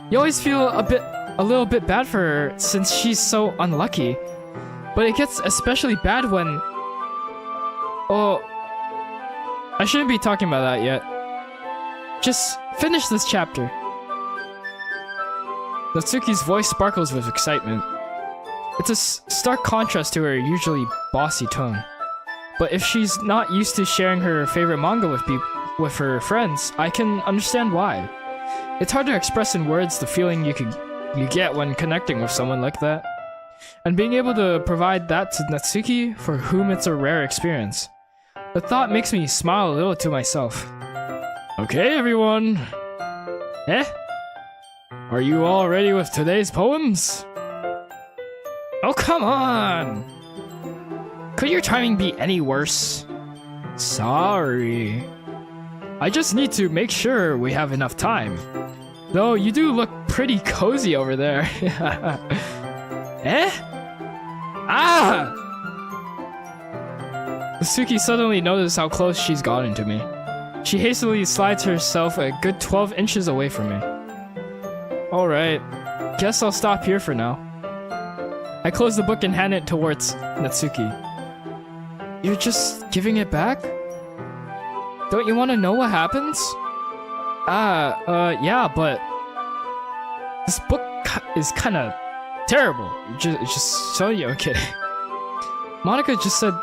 You always feel a little bit bad for her since she's so unlucky. But it gets especially bad when... Oh... I shouldn't be talking about that yet. Just finish this chapter. Natsuki's voice sparkles with excitement. It's a stark contrast to her usually bossy tone. But if she's not used to sharing her favorite manga with her friends, I can understand why. It's hard to express in words the feeling you get when connecting with someone like that. And being able to provide that to Natsuki, for whom it's a rare experience. The thought makes me smile a little to myself. Okay, everyone. Eh? Are you all ready with today's poems? Oh, come on! Could your timing be any worse? Sorry. I just need to make sure we have enough time. Though you do look pretty cozy over there. Eh? Ah! Natsuki suddenly notices how close she's gotten to me. She hastily slides herself a good 12 inches away from me. Alright, guess I'll stop here for now. I close the book and hand it towards Natsuki. You're just giving it back? Don't you want to know what happens? Yeah, but... This book is kinda terrible. Just so you, I'm kidding. Monica just said,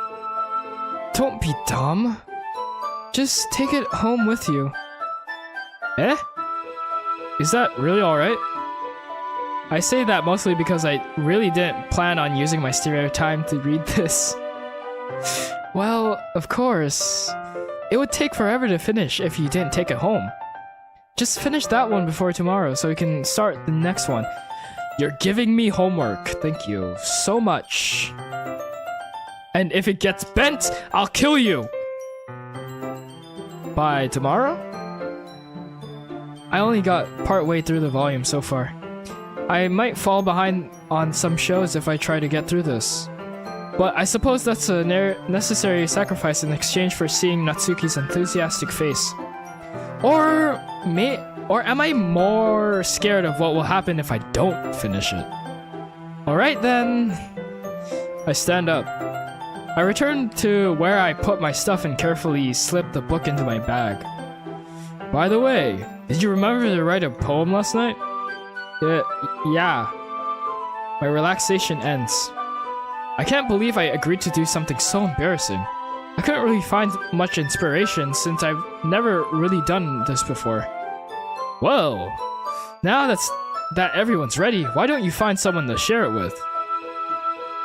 don't be dumb. Just take it home with you. Eh? Is that really alright? I say that mostly because I really didn't plan on using my stereo time to read this. Well, of course. It would take forever to finish if you didn't take it home. Just finish that one before tomorrow so we can start the next one. You're giving me homework. Thank you so much. And if it gets bent, I'll kill you! By tomorrow? I only got part way through the volume so far. I might fall behind on some shows if I try to get through this. But I suppose that's a necessary sacrifice in exchange for seeing Natsuki's enthusiastic face. Or am I more scared of what will happen if I don't finish it? Alright then. I stand up. I return to where I put my stuff and carefully slip the book into my bag. By the way, did you remember to write a poem last night? Yeah. My relaxation ends. I can't believe I agreed to do something so embarrassing. I couldn't really find much inspiration since I've never really done this before. Well, now that everyone's ready, why don't you find someone to share it with?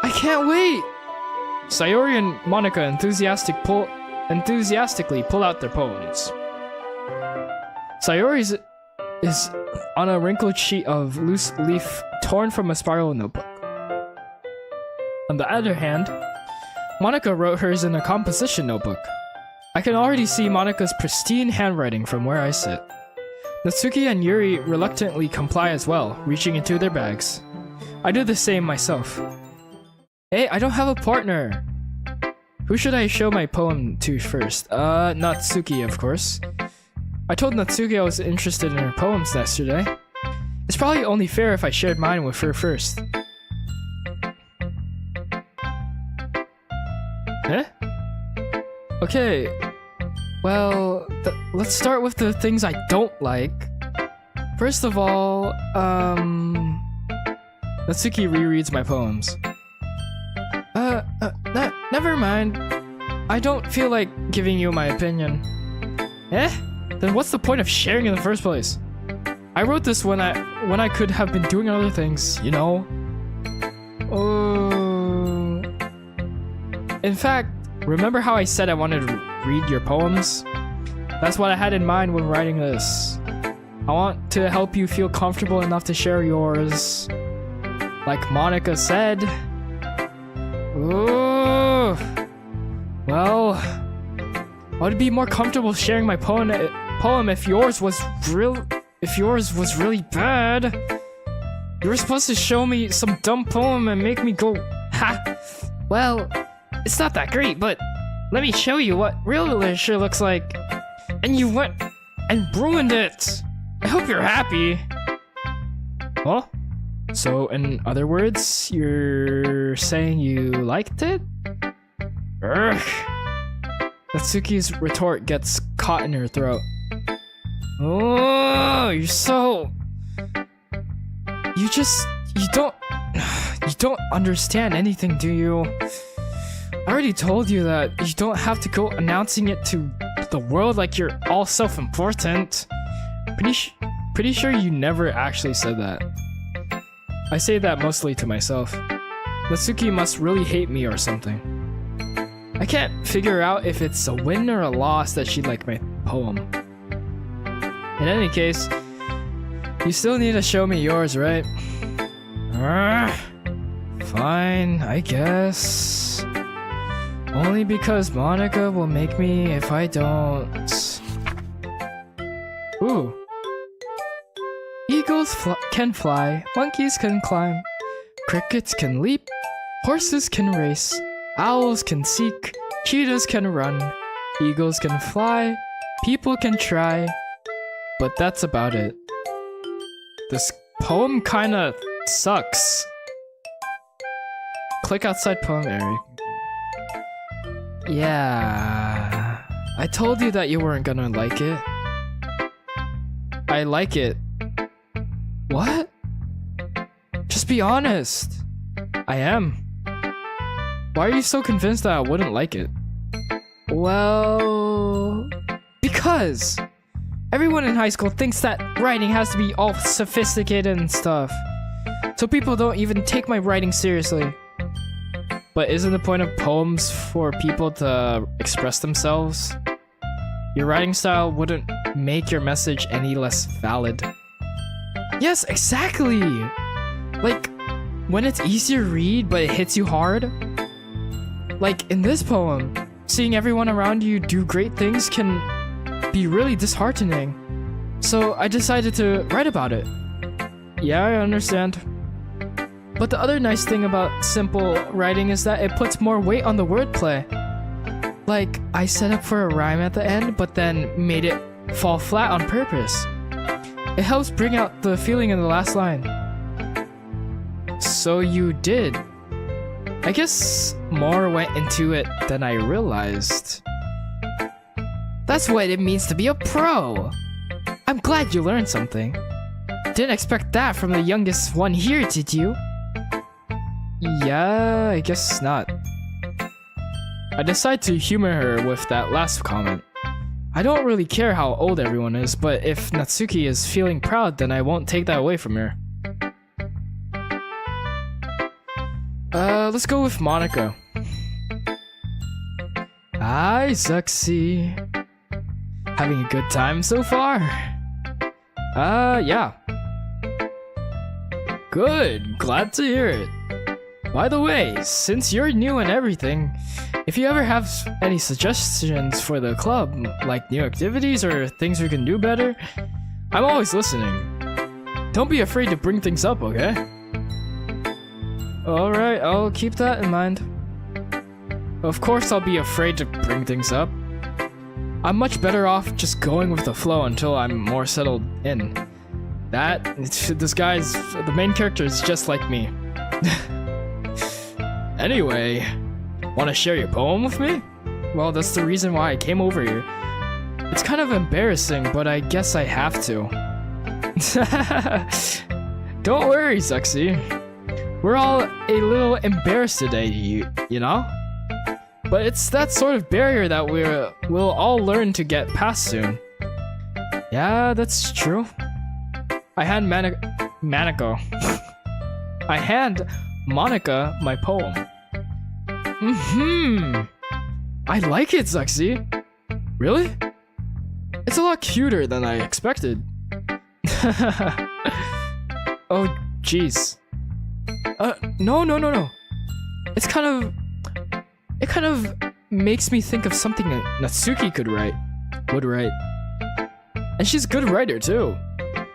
I can't wait! Sayori and Monica enthusiastically pull out their poems. Sayori's is on a wrinkled sheet of loose leaf torn from a spiral notebook. On the other hand, Monica wrote hers in a composition notebook. I can already see Monica's pristine handwriting from where I sit. Natsuki and Yuri reluctantly comply as well, reaching into their bags. I do the same myself. Hey, I don't have a partner! Who should I show my poem to first? Natsuki, of course. I told Natsuki I was interested in her poems yesterday. It's probably only fair if I shared mine with her first. Eh? Okay. Well, let's start with the things I don't like. First of all, Natsuki rereads my poems. Never mind. I don't feel like giving you my opinion. Eh? Then what's the point of sharing in the first place? I wrote this when I could have been doing other things, you know? In fact, remember how I said I wanted to read your poems? That's what I had in mind when writing this. I want to help you feel comfortable enough to share yours. Like Monica said. Ooh. Well, I would be more comfortable sharing my poem if yours was really bad. You were supposed to show me some dumb poem and make me go, ha! Well, it's not that great, but let me show you what real literature looks like. And you went and ruined it! I hope you're happy. Huh? So, in other words, you're saying you liked it? Urgh. Natsuki's retort gets caught in her throat. Oh, you're so... You don't understand anything, do you? I already told you that you don't have to go announcing it to the world like you're all self-important. Pretty sure you never actually said that. I say that mostly to myself. Natsuki must really hate me or something. I can't figure out if it's a win or a loss that she liked my poem. In any case, you still need to show me yours, right? Fine, I guess. Only because Monica will make me if I don't. Ooh. Eagles can fly, monkeys can climb, crickets can leap, horses can race, owls can seek, cheetahs can run, eagles can fly, people can try, but that's about it. This poem kinda sucks. Click outside poem area. Yeah, I told you that you weren't gonna like it. I like it. What? Just be honest. I am. Why are you so convinced that I wouldn't like it? Well... because! Everyone in high school thinks that writing has to be all sophisticated and stuff. So people don't even take my writing seriously. But isn't the point of poems for people to express themselves? Your writing style wouldn't make your message any less valid. Yes, exactly! Like, when it's easy to read but it hits you hard. Like in this poem, seeing everyone around you do great things can be really disheartening. So I decided to write about it. Yeah, I understand. But the other nice thing about simple writing is that it puts more weight on the wordplay. Like, I set up for a rhyme at the end, but then made it fall flat on purpose. It helps bring out the feeling in the last line. So you did. I guess more went into it than I realized. That's what it means to be a pro! I'm glad you learned something. Didn't expect that from the youngest one here, did you? Yeah, I guess not. I decide to humor her with that last comment. I don't really care how old everyone is, but if Natsuki is feeling proud, then I won't take that away from her. Let's go with Monica. Hi, Zuxi. Having a good time so far? Yeah. Good, glad to hear it. By the way, since you're new and everything, if you ever have any suggestions for the club, like new activities or things we can do better, I'm always listening. Don't be afraid to bring things up, okay? Alright, I'll keep that in mind. Of course I'll be afraid to bring things up. I'm much better off just going with the flow until I'm more settled in. The main character is just like me. Anyway, wanna share your poem with me? Well, that's the reason why I came over here. It's kind of embarrassing, but I guess I have to. Don't worry, Zuxi. We're all a little embarrassed today, you know? But it's that sort of barrier that we'll all learn to get past soon. Yeah, that's true. I hand Monica my poem. I like it, Zuxi. Really? It's a lot cuter than I expected. Oh, jeez. No. It kind of makes me think of something that Natsuki would write. And she's a good writer too.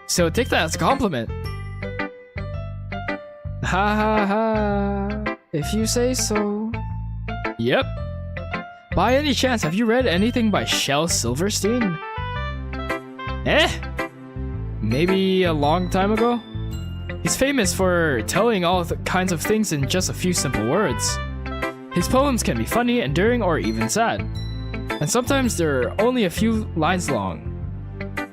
So take that as a compliment. Ha ha ha. If you say so. Yep. By any chance, have you read anything by Shel Silverstein? Maybe a long time ago? He's famous for telling all kinds of things in just a few simple words. His poems can be funny, endearing, or even sad. And sometimes they're only a few lines long.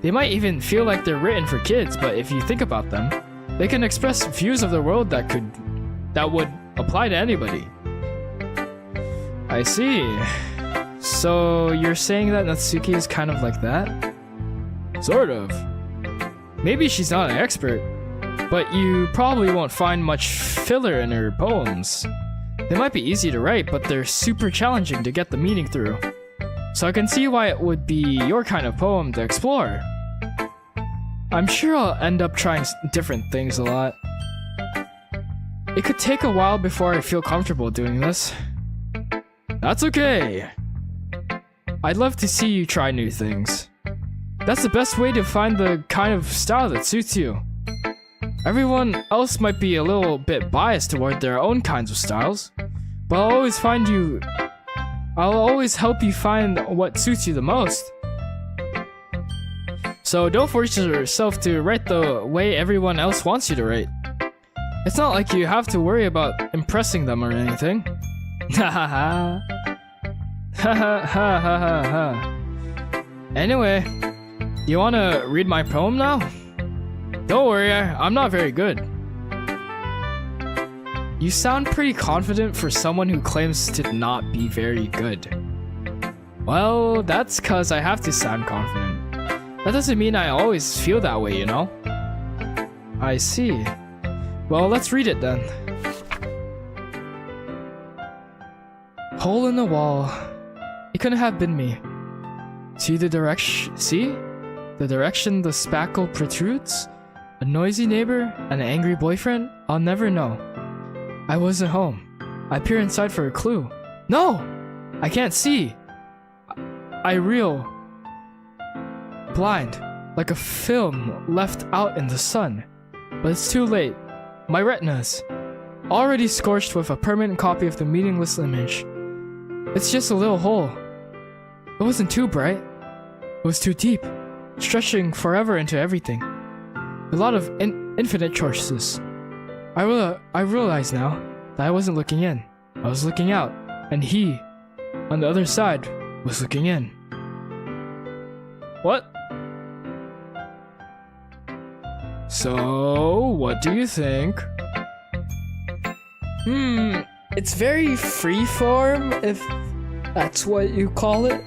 They might even feel like they're written for kids, but if you think about them, they can express views of the world that would apply to anybody. I see. So you're saying that Natsuki is kind of like that? Sort of. Maybe she's not an expert, but you probably won't find much filler in her poems. They might be easy to write, but they're super challenging to get the meaning through. So I can see why it would be your kind of poem to explore. I'm sure I'll end up trying different things a lot. It could take a while before I feel comfortable doing this. That's okay. I'd love to see you try new things. That's the best way to find the kind of style that suits you. Everyone else might be a little bit biased toward their own kinds of styles, but I'll always help you find what suits you the most. So don't force yourself to write the way everyone else wants you to write. It's not like you have to worry about impressing them or anything. Ha ha ha. Ha ha ha ha ha. Anyway, you wanna read my poem now? Don't worry, I'm not very good. You sound pretty confident for someone who claims to not be very good. Well, that's cause I have to sound confident. That doesn't mean I always feel that way, you know? I see. Well, let's read it then. Hole in the wall. It couldn't have been me. See the direction the spackle protrudes? A noisy neighbor? An angry boyfriend? I'll never know. I wasn't home. I peer inside for a clue. No! I can't see. I reel. Blind. Like a film left out in the sun. But it's too late. My retinas. Already scorched with a permanent copy of the meaningless image. It's just a little hole. It wasn't too bright. It was too deep. Stretching forever into everything. A lot of infinite choices. I realize now that I wasn't looking in. I was looking out. And he, on the other side, was looking in. What? So, what do you think? It's very freeform, if that's what you call it.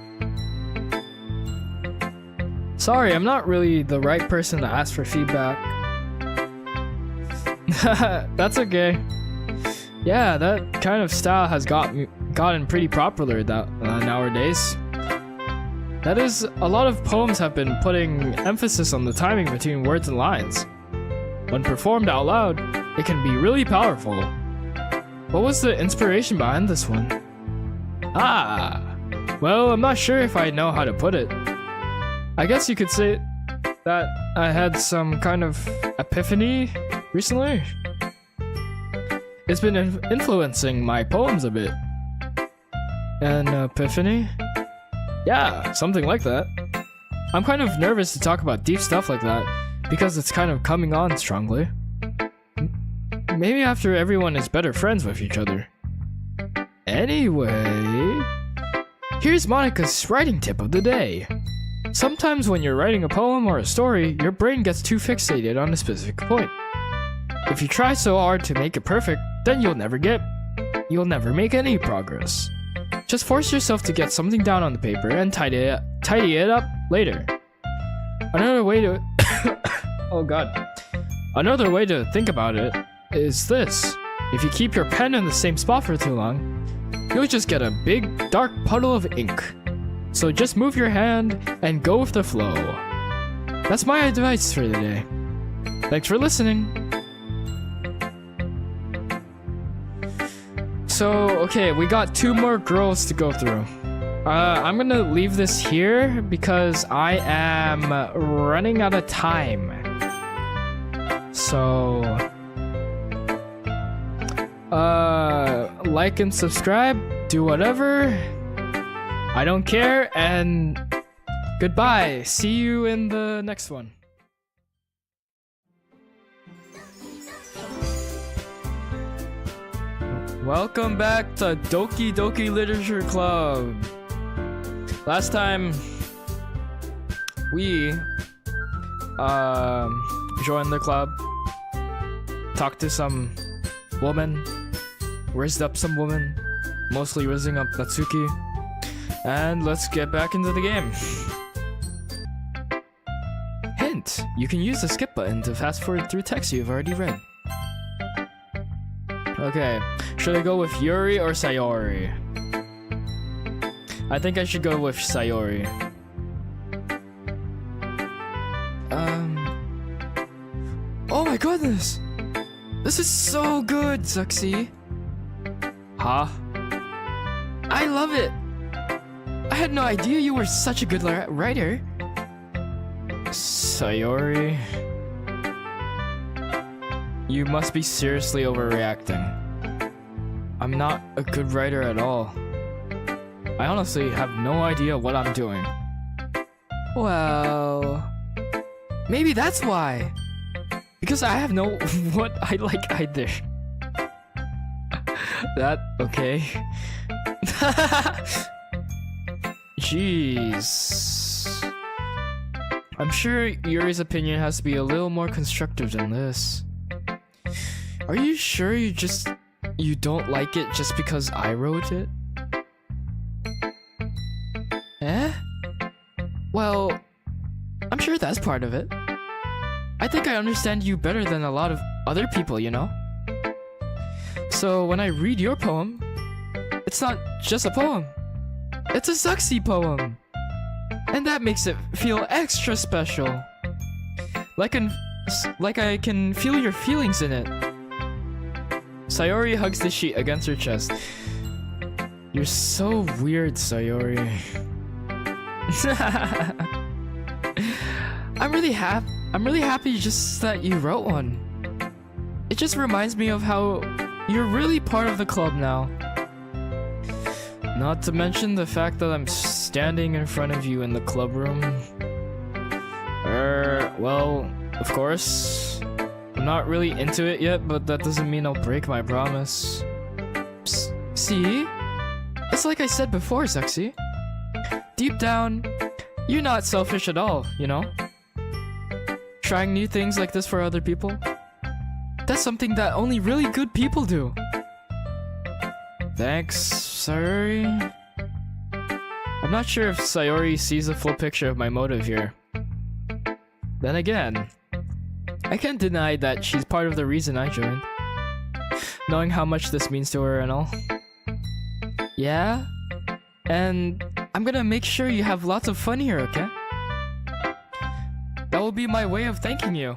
Sorry, I'm not really the right person to ask for feedback. That's okay. Yeah, that kind of style has got gotten pretty popular nowadays. That is, a lot of poems have been putting emphasis on the timing between words and lines. When performed out loud, it can be really powerful. What was the inspiration behind this one? Well, I'm not sure if I know how to put it. I guess you could say that I had some kind of epiphany recently. It's been influencing my poems a bit. An epiphany? Yeah, something like that. I'm kind of nervous to talk about deep stuff like that, because it's kind of coming on strongly. Maybe after everyone is better friends with each other. Anyway, here's Monica's writing tip of the day. Sometimes when you're writing a poem or a story, your brain gets too fixated on a specific point. If you try so hard to make it perfect, then you'll never make any progress. Just force yourself to get something down on the paper and tidy it up later. Another way to Another way to think about it is this. If you keep your pen in the same spot for too long, you'll just get a big dark puddle of ink. So just move your hand and go with the flow. That's my advice for the day. Thanks for listening. So, okay, we got 2 more girls to go through. I'm gonna leave this here because I am running out of time. So, like and subscribe, do whatever. I don't care, and goodbye. See you in the next one. Welcome back to Doki Doki Literature Club. Last time we joined the club, talked to some woman, raised up some woman, mostly raising up Natsuki, and let's get back into the game. Hint: you can use the skip button to fast forward through text you've already read. Okay, should I go with Yuri or Sayori? I think I should go with Sayori. Oh my goodness! This is so good, Zuxi! Huh? I love it! I had no idea you were such a good writer. Sayori... You must be seriously overreacting. I'm not a good writer at all. I honestly have no idea what I'm doing. Well... maybe that's why. Because I have no what I like either. That okay. Jeez. I'm sure Yuri's opinion has to be a little more constructive than this. Are you sure you don't like it just because I wrote it? Eh? Well, I'm sure that's part of it. I think I understand you better than a lot of other people, you know? So when I read your poem, it's not just a poem. It's a Zuxi poem. And that makes it feel extra special. Like I can feel your feelings in it. Sayori hugs the sheet against her chest. You're so weird, Sayori. I'm really happy just that you wrote one. It just reminds me of how you're really part of the club now. Not to mention the fact that I'm standing in front of you in the club room. Well, of course. I'm not really into it yet, but that doesn't mean I'll break my promise. Psst, see? It's like I said before, Zuxi. Deep down, you're not selfish at all, you know? Trying new things like this for other people? That's something that only really good people do. Thanks, Sayori. I'm not sure if Sayori sees a full picture of my motive here. Then again, I can't deny that she's part of the reason I joined. Knowing how much this means to her and all. Yeah? And I'm gonna make sure you have lots of fun here, okay? That will be my way of thanking you.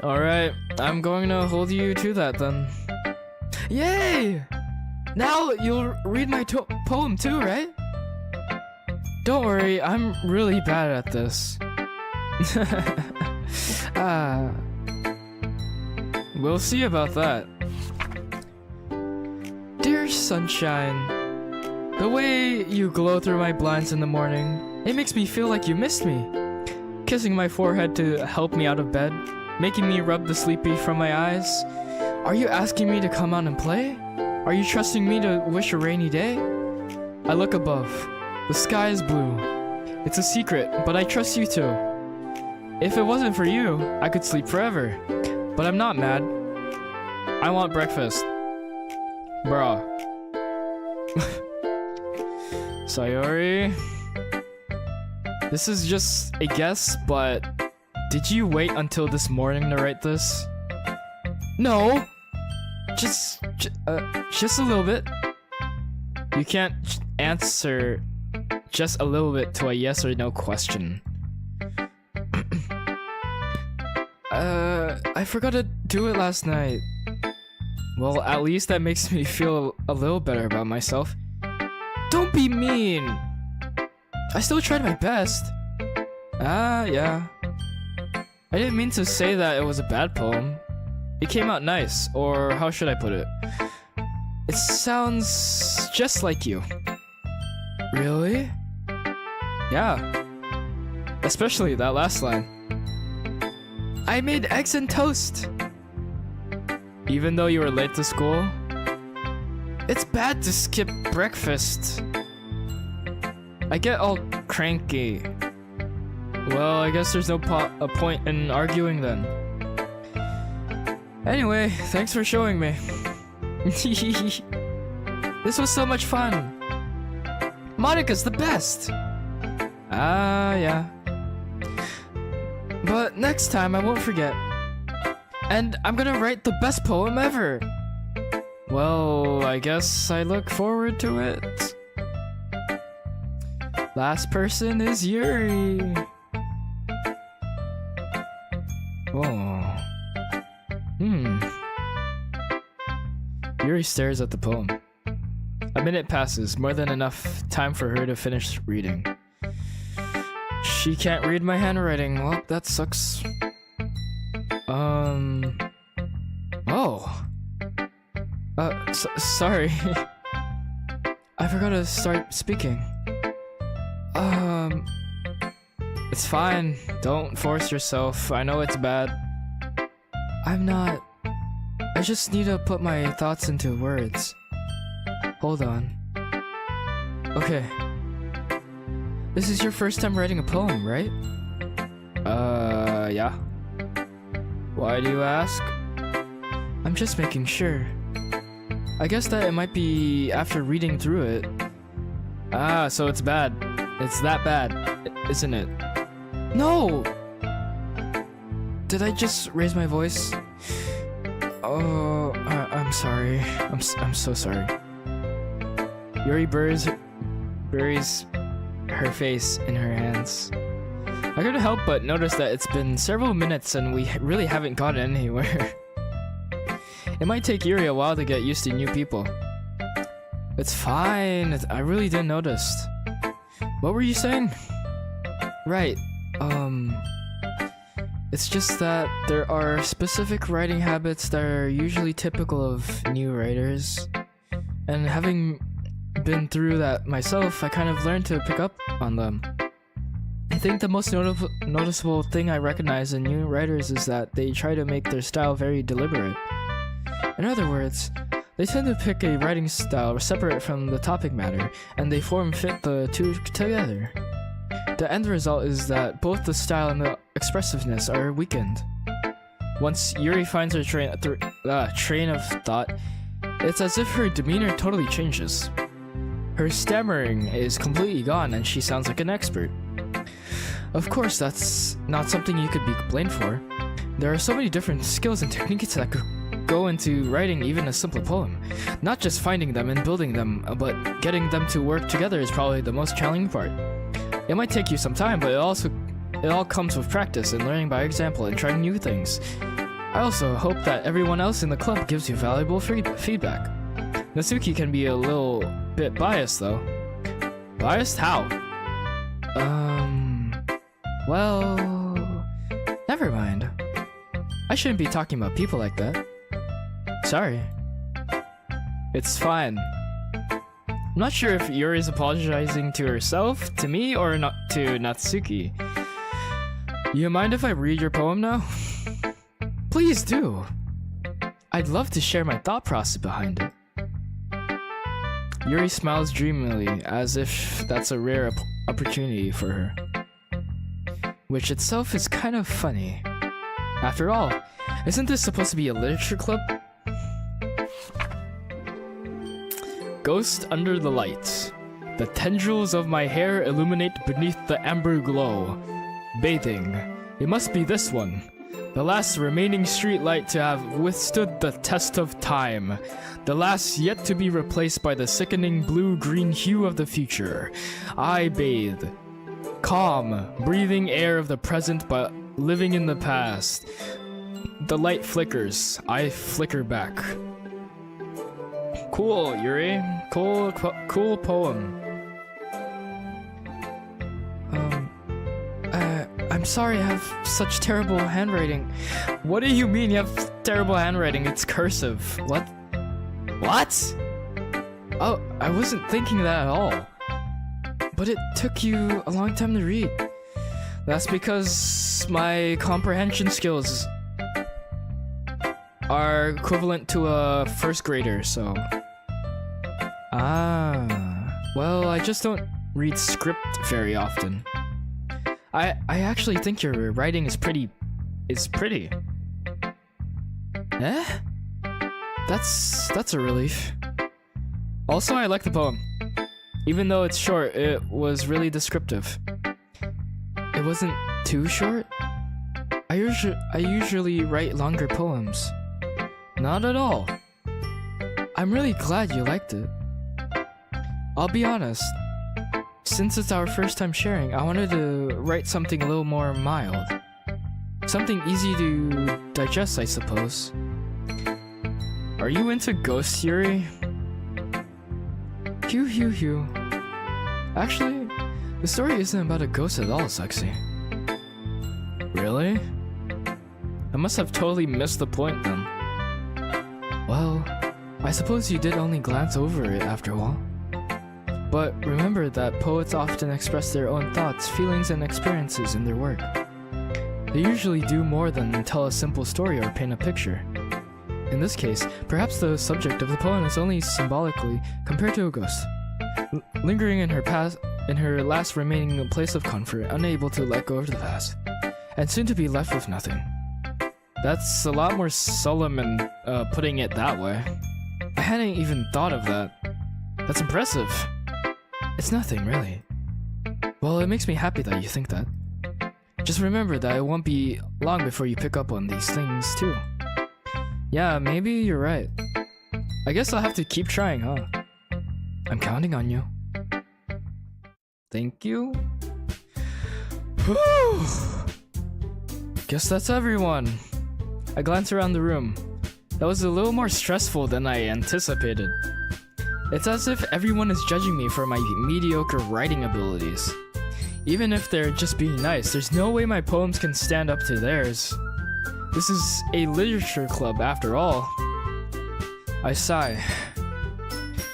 Alright, I'm going to hold you to that then. Yay! Now you'll read my poem too, right? Don't worry, I'm really bad at this. We'll see about that. Dear sunshine, the way you glow through my blinds in the morning, it makes me feel like you missed me. Kissing my forehead to help me out of bed, making me rub the sleepy from my eyes. Are you asking me to come out and play? Are you trusting me to wish a rainy day? I look above. The sky is blue. It's a secret, but I trust you too. If it wasn't for you, I could sleep forever. But I'm not mad. I want breakfast. Bruh. Sayori. This is just a guess, but did you wait until this morning to write this? No. Just a little bit. You can't answer just a little bit to a yes or no question. I forgot to do it last night. Well, at least that makes me feel a little better about myself. Don't be mean! I still tried my best. Yeah. I didn't mean to say that it was a bad poem. It came out nice, or how should I put it? It sounds just like you. Really? Yeah. Especially that last line. I made eggs and toast! Even though you were late to school? It's bad to skip breakfast. I get all cranky. Well, I guess there's no a point in arguing then. Anyway, thanks for showing me. This was so much fun. Monica's the best. Yeah. But next time I won't forget. And I'm gonna write the best poem ever. Well, I guess I look forward to it. Last person is Yuri. Oh. Yuri stares at the poem. A minute passes, more than enough time for her to finish reading. She can't read my handwriting. Well, that sucks. Oh. Sorry. I forgot to start speaking. It's fine. Don't force yourself. I know it's bad. I'm not. I just need to put my thoughts into words. Hold on. Okay. This is your first time writing a poem, right? Yeah. Why do you ask? I'm just making sure. I guess that it might be after reading through it. So it's bad. It's that bad, isn't it? No! Did I just raise my voice? Oh, I'm sorry. I'm so sorry. Yuri buries her face in her hands. I couldn't help but notice that it's been several minutes and we really haven't gotten anywhere. It might take Yuri a while to get used to new people. It's fine. I really didn't notice. What were you saying? Right. It's just that there are specific writing habits that are usually typical of new writers. And having been through that myself, I kind of learned to pick up on them. I think the most noticeable thing I recognize in new writers is that they try to make their style very deliberate. In other words, they tend to pick a writing style separate from the topic matter, and they form-fit the two together. The end result is that both the style and the expressiveness are weakened. Once Yuri finds her train of thought, it's as if her demeanor totally changes. Her stammering is completely gone and she sounds like an expert. Of course, that's not something you could be blamed for. There are so many different skills and techniques that go into writing even a simple poem. Not just finding them and building them, but getting them to work together is probably the most challenging part. It might take you some time, but it all comes with practice and learning by example and trying new things. I also hope that everyone else in the club gives you valuable feedback. Natsuki can be a little bit biased though. Biased? How? Well... Never mind. I shouldn't be talking about people like that. Sorry. It's fine. I'm not sure if Yuri's apologizing to herself, to me, or not to Natsuki. You mind if I read your poem now? Please do. I'd love to share my thought process behind it. Yuri smiles dreamily, as if that's a rare opportunity for her. Which itself is kind of funny. After all, isn't this supposed to be a literature club? Ghost under the lights. The tendrils of my hair illuminate beneath the amber glow. Bathing. It must be this one. The last remaining streetlight to have withstood the test of time. The last yet to be replaced by the sickening blue-green hue of the future. I bathe. Calm, breathing air of the present but living in the past. The light flickers. I flicker back. Cool, Yuri. Cool poem. I'm sorry I have such terrible handwriting. What do you mean you have terrible handwriting? It's cursive. What? What? Oh, I wasn't thinking that at all. But it took you a long time to read. That's because my comprehension skills are equivalent to a first grader, so... Well, I just don't read script very often. I actually think your writing is pretty. Eh? That's a relief. Also, I like the poem. Even though it's short, it was really descriptive. It wasn't too short? I usually write longer poems. Not at all. I'm really glad you liked it. I'll be honest. Since it's our first time sharing, I wanted to write something a little more mild. Something easy to digest, I suppose. Are you into ghost Yuri? Hugh. Actually, the story isn't about a ghost at all, Sexy. Really? I must have totally missed the point then. Well, I suppose you did only glance over it after a while. But remember that poets often express their own thoughts, feelings, and experiences in their work. They usually do more than tell a simple story or paint a picture. In this case, perhaps the subject of the poem is only symbolically compared to a ghost, lingering in her last remaining place of comfort, unable to let go of the past, and soon to be left with nothing. That's a lot more solemn and putting it that way. I hadn't even thought of that. That's impressive. It's nothing, really. Well, it makes me happy that you think that. Just remember that it won't be long before you pick up on these things, too. Yeah, maybe you're right. I guess I'll have to keep trying, huh? I'm counting on you. Thank you. Whew. Guess that's everyone. I glanced around the room. That was a little more stressful than I anticipated. It's as if everyone is judging me for my mediocre writing abilities. Even if they're just being nice, there's no way my poems can stand up to theirs. This is a literature club after all. I sigh.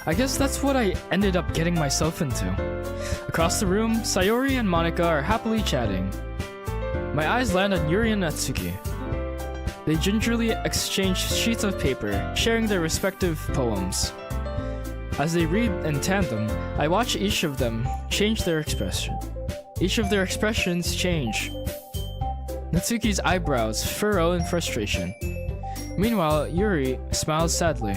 I guess that's what I ended up getting myself into. Across the room, Sayori and Monika are happily chatting. My eyes land on Yuri and Natsuki. They gingerly exchange sheets of paper, sharing their respective poems. As they read in tandem, I watch each of them change their expression. Each of their expressions change. Natsuki's eyebrows furrow in frustration. Meanwhile, Yuri smiles sadly.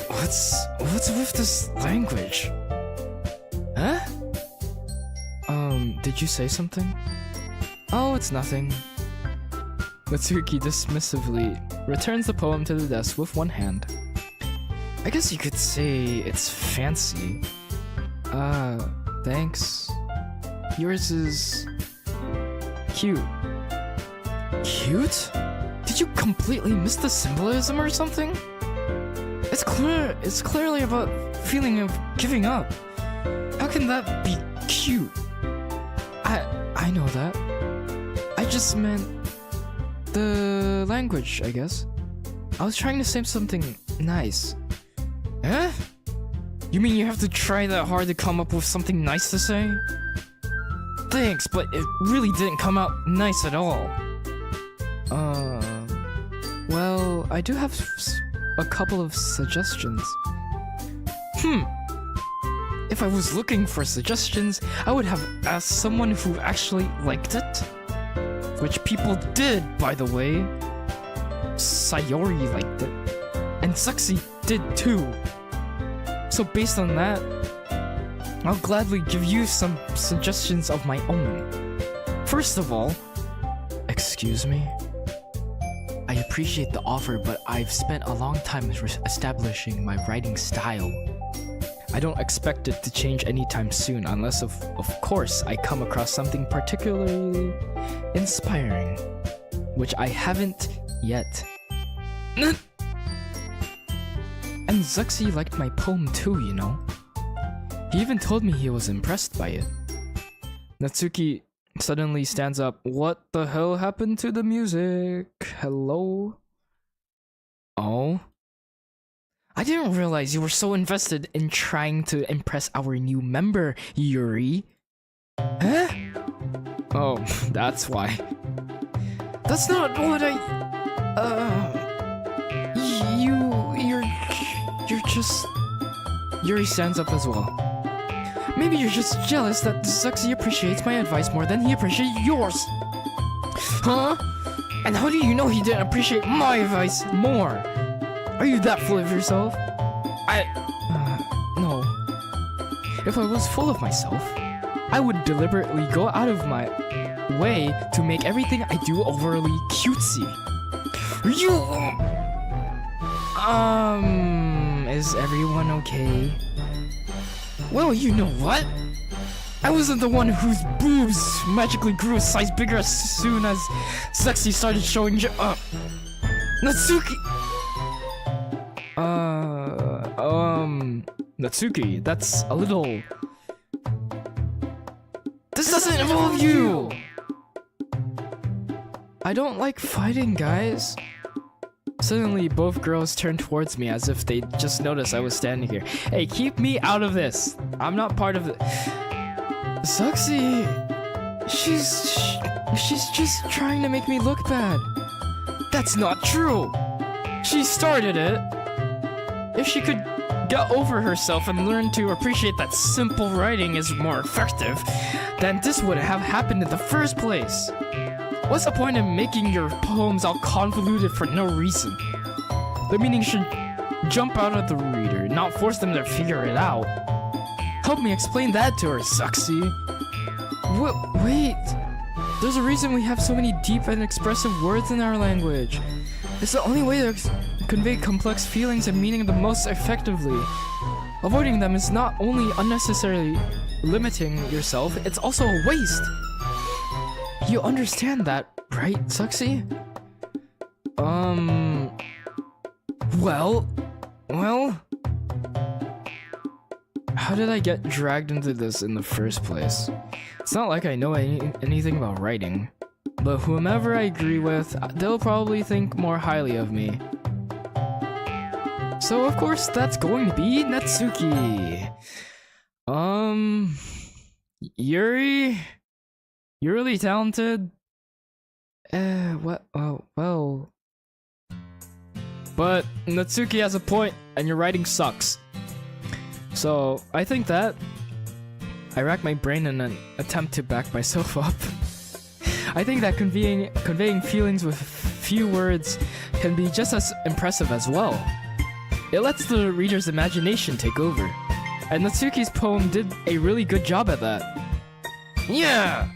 What's with this language? Huh? Did you say something? Oh, it's nothing. Natsuki dismissively returns the poem to the desk with one hand. I guess you could say it's fancy. Thanks. Yours is... cute. Cute? Did you completely miss the symbolism or something? It's clearly about feeling of giving up. How can that be cute? I know that. I just meant the language, I guess. I was trying to say something nice. Eh? You mean you have to try that hard to come up with something nice to say? Thanks, but it really didn't come out nice at all. Well, I do have a couple of suggestions. If I was looking for suggestions, I would have asked someone who actually liked it. Which people did, by the way. Sayori liked it. And Saxi did too. So based on that, I'll gladly give you some suggestions of my own. First of all, excuse me? I appreciate the offer, but I've spent a long time establishing my writing style. I don't expect it to change anytime soon unless of course I come across something particularly inspiring, which I haven't yet. And Zuxi liked my poem too, you know. He even told me he was impressed by it. Natsuki suddenly stands up. What the hell happened to the music? Hello? Oh? I didn't realize you were so invested in trying to impress our new member, Yuri. Huh? Oh, that's why. That's not what You're just... Yuri stands up as well. Maybe you're just jealous that Zuxi appreciates my advice more than he appreciates yours. Huh? And how do you know he didn't appreciate my advice more? Are you that full of yourself? No. If I was full of myself, I would deliberately go out of my way to make everything I do overly cutesy. Is everyone okay? Well, you know what? I wasn't the one whose boobs magically grew a size bigger as soon as Sexy started showing up. Natsuki! Natsuki, that's a little... This doesn't involve you! I don't like fighting, guys. Suddenly, both girls turned towards me as if they just noticed I was standing here. Hey, keep me out of this! I'm not part of the... Zuxi... She's just trying to make me look bad. That's not true! She started it! If she could get over herself and learn to appreciate that simple writing is more effective, then this wouldn't have happened in the first place. What's the point of making your poems all convoluted for no reason? The meaning should jump out at the reader, not force them to figure it out. Help me explain that to her, Zuxi. Wait, there's a reason we have so many deep and expressive words in our language. It's the only way to convey complex feelings and meaning the most effectively. Avoiding them is not only unnecessarily limiting yourself, it's also a waste. You understand that, right, Zuxi? Well... How did I get dragged into this in the first place? It's not like I know anything about writing. But whomever I agree with, they'll probably think more highly of me. So of course, that's going to be Natsuki. Yuri? You're really talented? Well... But Natsuki has a point, and your writing sucks. So, I think that... I rack my brain in an attempt to back myself up. I think that conveying feelings with few words can be just as impressive as well. It lets the reader's imagination take over. And Natsuki's poem did a really good job at that. Yeah!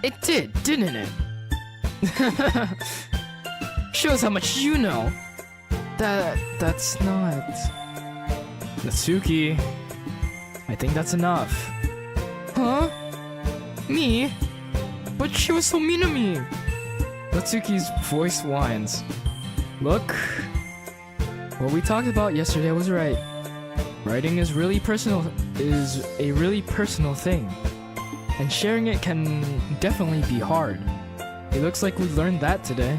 It did, didn't it? Shows how much you know. That's not... Natsuki, I think that's enough. Huh? Me? But she was so mean to me. Natsuki's voice whines. Look, what we talked about yesterday was right. Writing is a really personal thing, and sharing it can definitely be hard. It looks like we learned that today.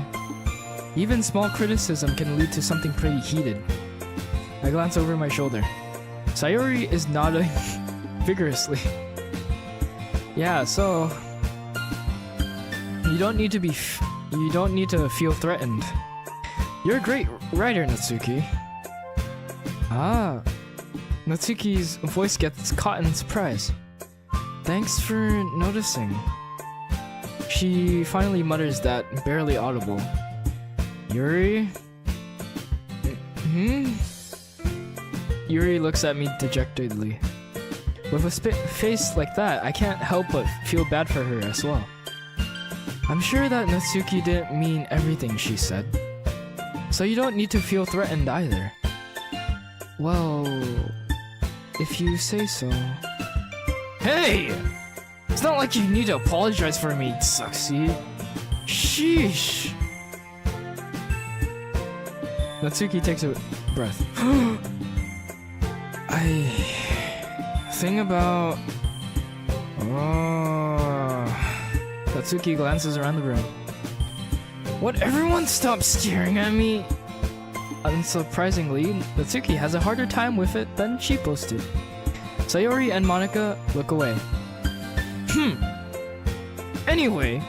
Even small criticism can lead to something pretty heated. I glance over my shoulder. Sayori is nodding vigorously. Yeah, so you don't need to feel threatened. You're a great writer, Natsuki. Ah, Natsuki's voice gets caught in surprise. Thanks for noticing. She finally mutters that barely audible. Yuri? Yuri looks at me dejectedly. With a face like that, I can't help but feel bad for her as well. I'm sure that Natsuki didn't mean everything she said. So you don't need to feel threatened either. Well, if you say so. Hey! It's not like you need to apologize for me, Suxy. Sheesh! Natsuki takes a breath. Natsuki glances around the room. Would everyone stop staring at me? Unsurprisingly, Natsuki has a harder time with it than she posted. Sayori and Monica look away. Anyway,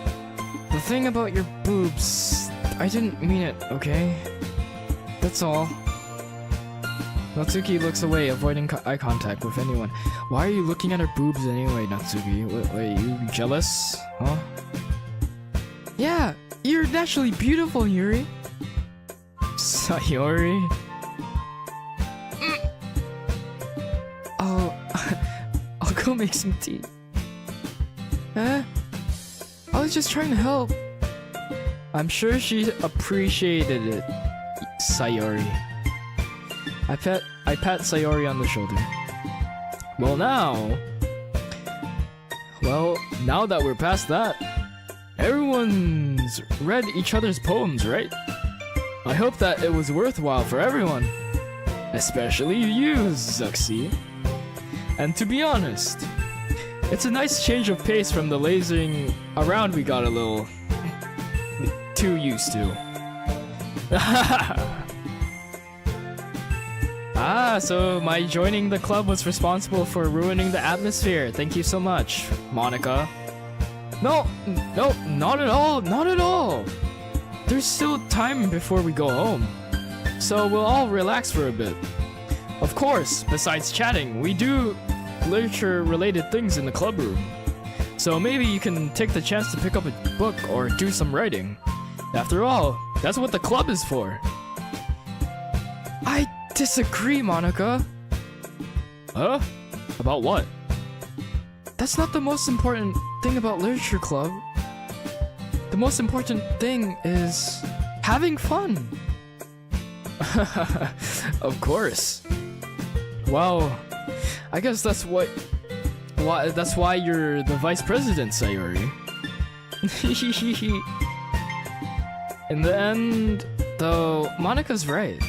the thing about your boobs, I didn't mean it, okay? That's all. Natsuki looks away, avoiding eye contact with anyone. Why are you looking at her boobs anyway, Natsuki? Wait, you jealous? Huh? Yeah, you're naturally beautiful, Yuri. Sayori? I'll go make some tea. Huh? I was just trying to help. I'm sure she appreciated it, Sayori. I pat Sayori on the shoulder. Now that we're past that, everyone's read each other's poems, right? I hope that it was worthwhile for everyone. Especially you, Zuxi. And to be honest, it's a nice change of pace from the lazing around we got a little too used to. So my joining the club was responsible for ruining the atmosphere. Thank you so much, Monica. No, not at all. There's still time before we go home, so we'll all relax for a bit. Of course, besides chatting, we do literature-related things in the club room. So maybe you can take the chance to pick up a book or do some writing. After all, that's what the club is for. I disagree, Monica. Huh? About what? That's not the most important thing about Literature Club. The most important thing is having fun. Of course. Well, I guess that's why you're the vice president, Sayori. In the end, though, Monica's right.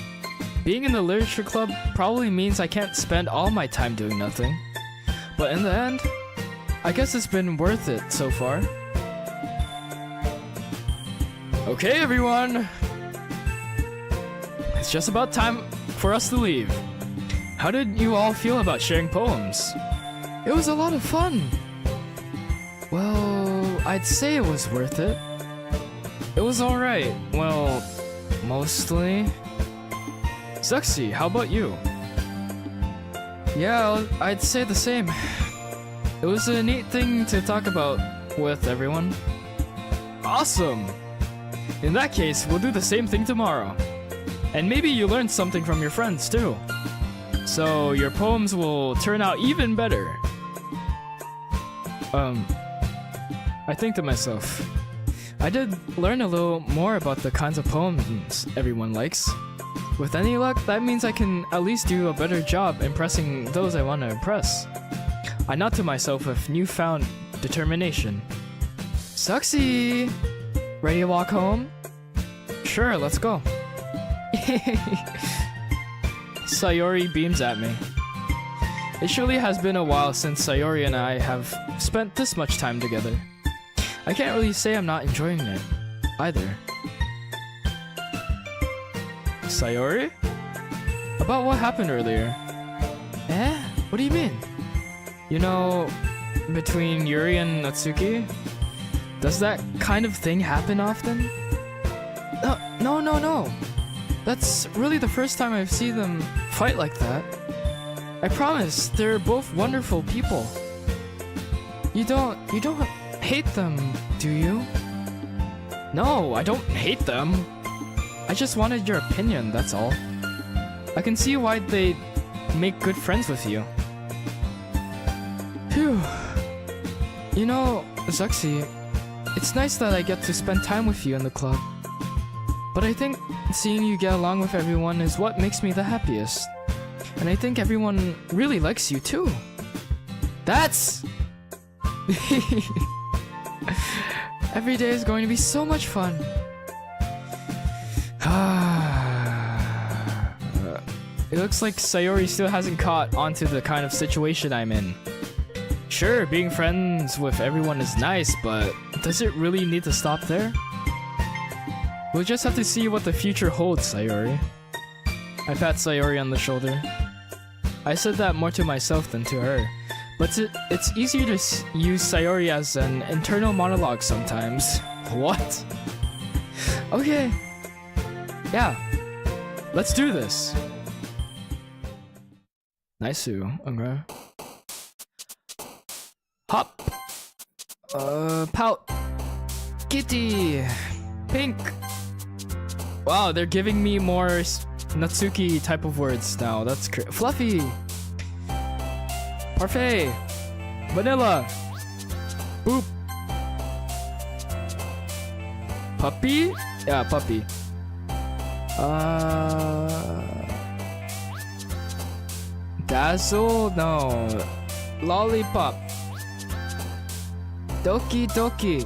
Being in the literature club probably means I can't spend all my time doing nothing. But in the end, I guess it's been worth it so far. Okay, everyone. It's just about time for us to leave. How did you all feel about sharing poems? It was a lot of fun. Well, I'd say it was worth it. It was alright. Well, mostly. Zuxi, how about you? Yeah, I'd say the same. It was a neat thing to talk about with everyone. Awesome! In that case, we'll do the same thing tomorrow. And maybe you learned something from your friends too. So your poems will turn out even better. I think to myself, I did learn a little more about the kinds of poems everyone likes. With any luck, that means I can at least do a better job impressing those I want to impress. I nod to myself with newfound determination. Suxy! Ready to walk home? Sure, let's go. Sayori beams at me. It surely has been a while since Sayori and I have spent this much time together. I can't really say I'm not enjoying it, either. Sayori? About what happened earlier? Eh? What do you mean? You know, between Yuri and Natsuki? Does that kind of thing happen often? No. That's really the first time I've seen them fight like that. I promise, they're both wonderful people. You don't hate them, do you? No, I don't hate them. I just wanted your opinion, that's all. I can see why they make good friends with you. Phew. You know, Zuxi, it's nice that I get to spend time with you in the club. But I think seeing you get along with everyone is what makes me the happiest. And I think everyone really likes you too. That's... Every day is going to be so much fun. It looks like Sayori still hasn't caught onto the kind of situation I'm in. Sure, being friends with everyone is nice, but does it really need to stop there? We'll just have to see what the future holds, Sayori. I pat Sayori on the shoulder. I said that more to myself than to her, but it's easier to use Sayori as an internal monologue sometimes. What? Okay. Yeah. Let's do this. Nice-u. Okay. Hop. Pout. Kitty. Pink. Wow, they're giving me more Natsuki type of words now. That's fluffy. Parfait. Vanilla. Boop. Puppy? Yeah, puppy. Dazzle? No. Lollipop. Doki Doki.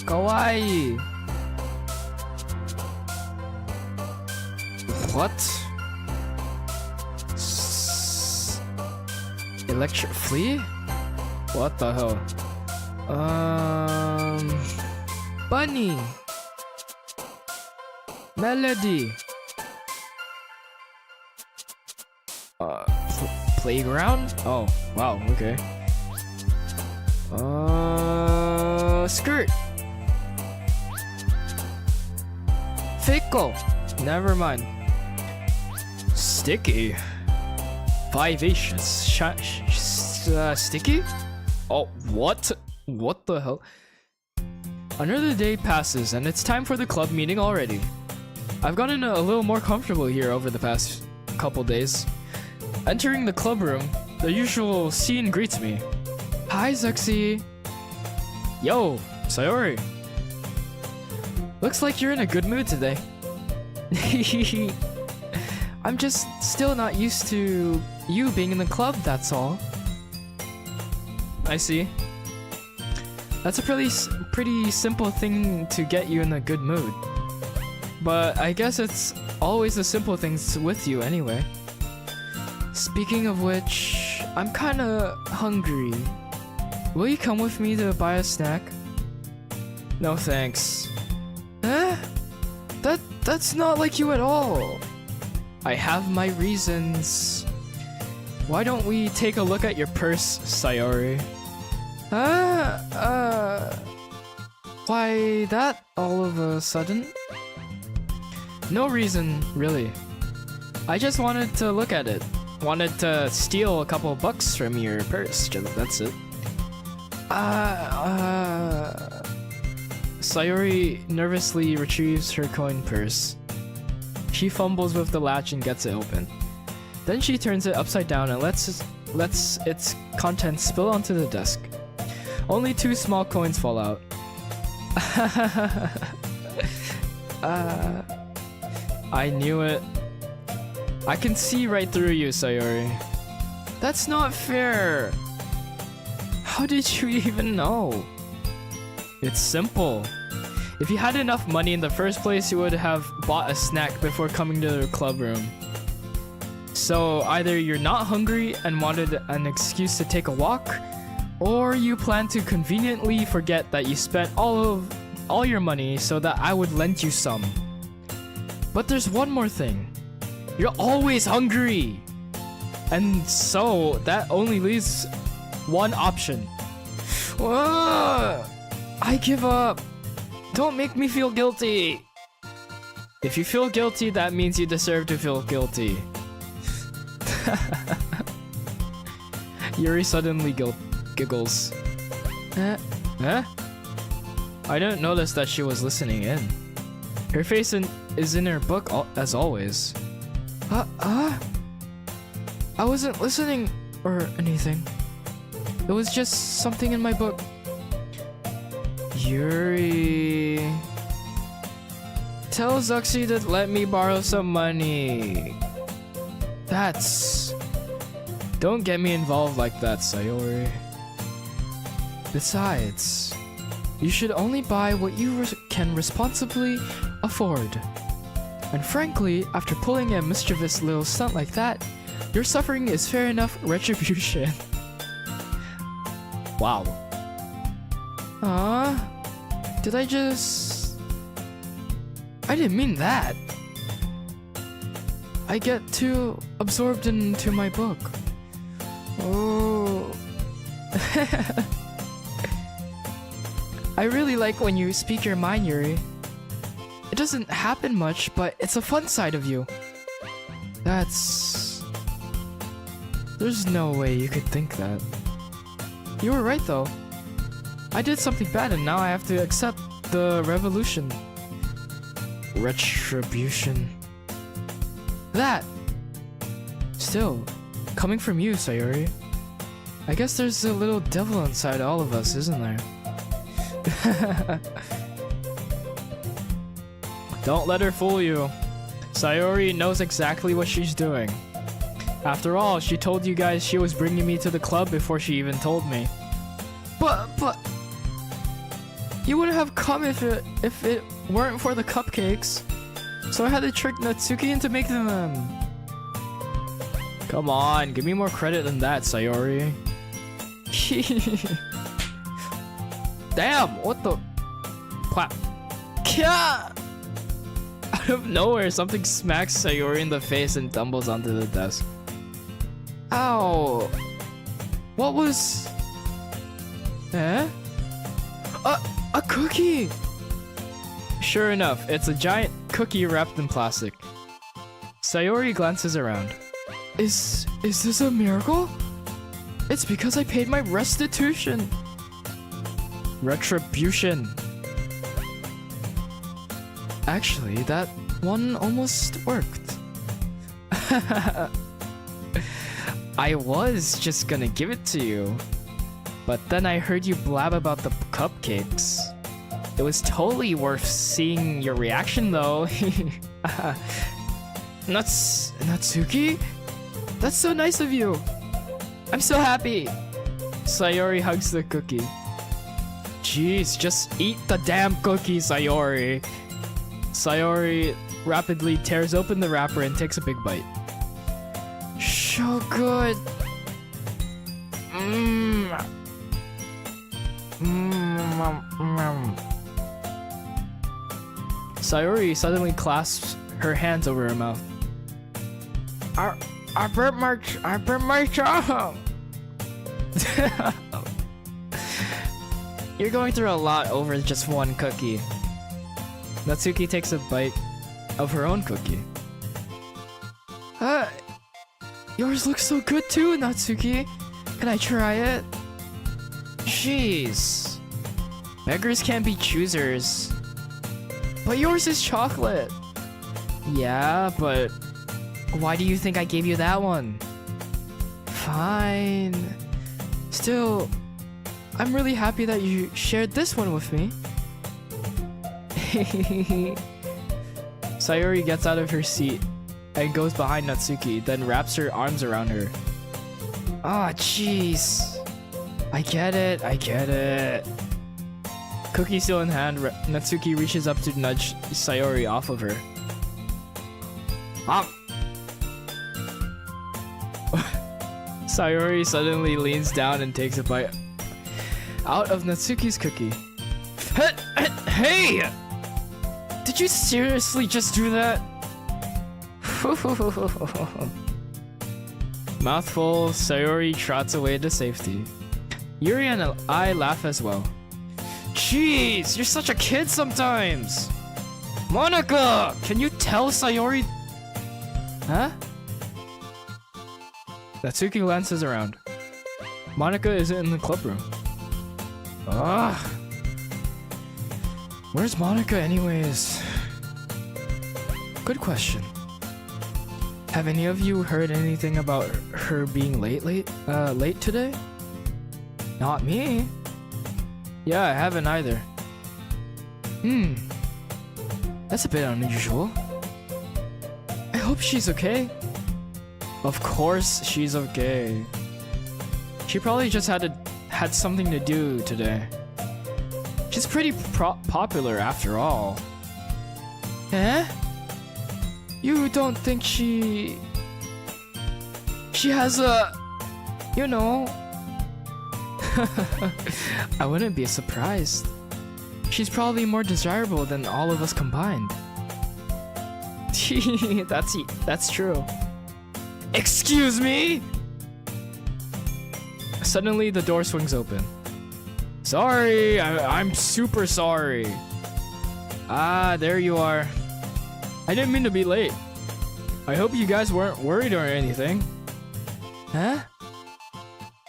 Kawaii. What? Electric flea? What the hell? Bunny. Melody. Playground? Oh, wow, okay. Skirt. Fickle. Never mind. Sticky. Vivacious. Sticky? Oh, what? What the hell? Another day passes and it's time for the club meeting already. I've gotten a little more comfortable here over the past couple days. Entering the club room, the usual scene greets me. Hi, Zuxi. Yo, Sayori. Looks like you're in a good mood today. I'm just still not used to you being in the club, that's all. I see. That's a pretty simple thing to get you in a good mood. But I guess it's always the simple things with you anyway. Speaking of which, I'm kinda hungry. Will you come with me to buy a snack? No thanks. Eh? That's not like you at all. I have my reasons. Why don't we take a look at your purse, Sayori? Why that all of a sudden? No reason, really. I just wanted to look at it. Wanted to steal a couple bucks from your purse, that's it. Sayori nervously retrieves her coin purse. She fumbles with the latch and gets it open. Then she turns it upside down and lets its contents spill onto the desk. Only 2 small coins fall out. I knew it. I can see right through you, Sayori. That's not fair. How did you even know? It's simple. If you had enough money in the first place, you would have bought a snack before coming to the club room. So either you're not hungry and wanted an excuse to take a walk, or you plan to conveniently forget that you spent all your money so that I would lend you some. But there's one more thing. You're always hungry! And so that only leaves one option. I give up. Don't make me feel guilty. If you feel guilty, that means you deserve to feel guilty. Yuri suddenly giggles. I didn't notice that she was listening in. Her face is in her book as always. I wasn't listening or anything. It was just something in my book. Yuri... Tell Zuxi to let me borrow some money. Don't get me involved like that, Sayori. Besides, you should only buy what you can responsibly afford. And frankly, after pulling a mischievous little stunt like that, your suffering is fair enough retribution. Wow. Did I didn't mean that. I get too absorbed into my book. Oh. I really like when you speak your mind, Yuri. It doesn't happen much, but it's a fun side of you. There's no way you could think that. You were right though. I did something bad and now I have to accept the retribution. That! Still, coming from you, Sayori. I guess there's a little devil inside all of us, isn't there? Don't let her fool you. Sayori knows exactly what she's doing. After all, she told you guys she was bringing me to the club before she even told me. But... You wouldn't have come if it weren't for the cupcakes. So I had to trick Natsuki into making them. Come on, give me more credit than that, Sayori. Damn, what the... Kya! Out of nowhere, something smacks Sayori in the face and tumbles onto the desk. Ow! What was... Eh? A cookie! Sure enough, it's a giant cookie wrapped in plastic. Sayori glances around. Is this a miracle? It's because I paid my restitution. Retribution. Actually, that one almost worked. I was just gonna give it to you. But then I heard you blab about the cupcakes. It was totally worth seeing your reaction though. Natsuki? That's so nice of you. I'm so happy. Sayori hugs the cookie. Jeez, just eat the damn cookie, Sayori. Sayori rapidly tears open the wrapper and takes a big bite. So good. Sayori suddenly clasps her hands over her mouth. I burnt my tongue. You're going through a lot over just one cookie. Natsuki takes a bite of her own cookie. Yours looks so good too, Natsuki. Can I try it? Jeez. Beggars can't be choosers. But yours is chocolate. Yeah, but why do you think I gave you that one? Fine. Still, I'm really happy that you shared this one with me. Sayori gets out of her seat and goes behind Natsuki, then wraps her arms around her. Ah, jeez. I get it. Cookie still in hand, Natsuki reaches up to nudge Sayori off of her. Sayori suddenly leans down and takes a bite out of Natsuki's cookie. Hey! Did you seriously just do that? Mouthful, Sayori trots away to safety. Yuri and I laugh as well. Jeez, you're such a kid sometimes! Monica! Can you tell Sayori? Huh? Natsuki glances around. Monica isn't in the club room. Ugh. Where's Monica anyways? Good question. Have any of you heard anything about her being late today? Not me. Yeah, I haven't either. That's a bit unusual. I hope she's okay. Of course she's okay. She probably just had something to do today. She's pretty popular after all. Eh? You don't think she has a... You know... I wouldn't be surprised. She's probably more desirable than all of us combined. That's true. Excuse me? Suddenly the door swings open. Sorry, I'm super sorry. Ah, there you are. I didn't mean to be late. I hope you guys weren't worried or anything. Huh?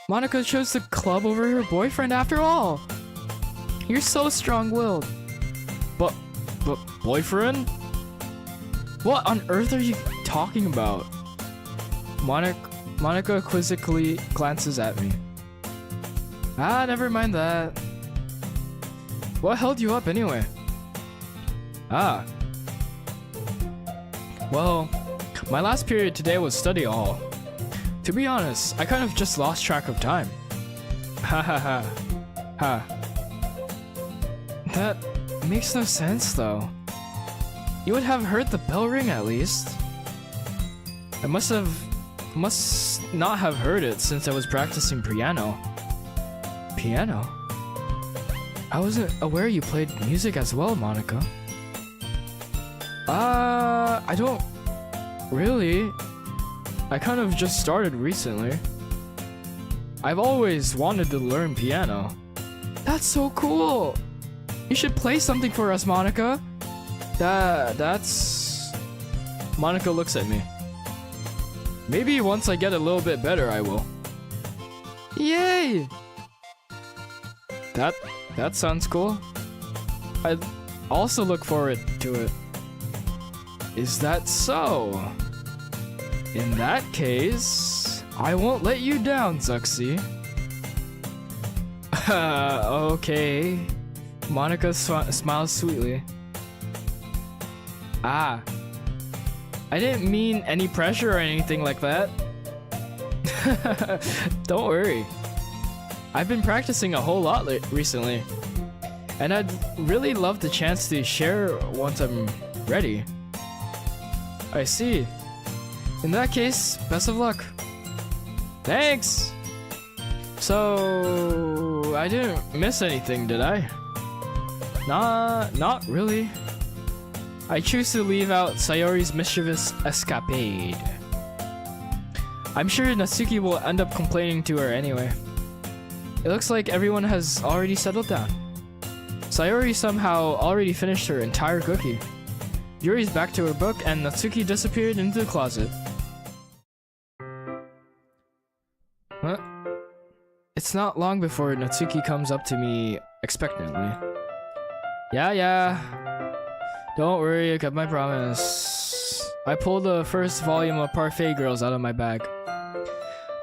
Monica chose the club over her boyfriend after all. You're so strong-willed. But boyfriend? What on earth are you talking about? Monica quizzically glances at me. Ah, never mind that. What held you up anyway? Ah. Well, my last period today was study hall. To be honest, I kind of just lost track of time. Ha ha ha. Ha. That makes no sense though. You would have heard the bell ring at least. I must not have heard it since I was practicing piano. Piano? I wasn't aware you played music as well, Monica. I don't really. I kind of just started recently. I've always wanted to learn piano. That's so cool! You should play something for us, Monica. That's... Monica looks at me. Maybe once I get a little bit better, I will. Yay! That sounds cool. I also look forward to it. Is that so? In that case, I won't let you down, Zuxi. Okay. Monica smiles sweetly. Ah. I didn't mean any pressure or anything like that. Don't worry. I've been practicing a whole lot recently. And I'd really love the chance to share once I'm ready. I see. In that case, best of luck. Thanks! So... I didn't miss anything, did I? Not really. I choose to leave out Sayori's mischievous escapade. I'm sure Natsuki will end up complaining to her anyway. It looks like everyone has already settled down. Sayori somehow already finished her entire cookie. Yuri's back to her book and Natsuki disappeared into the closet. Huh? It's not long before Natsuki comes up to me expectantly. Yeah. Don't worry, I kept my promise. I pulled the first volume of Parfait Girls out of my bag.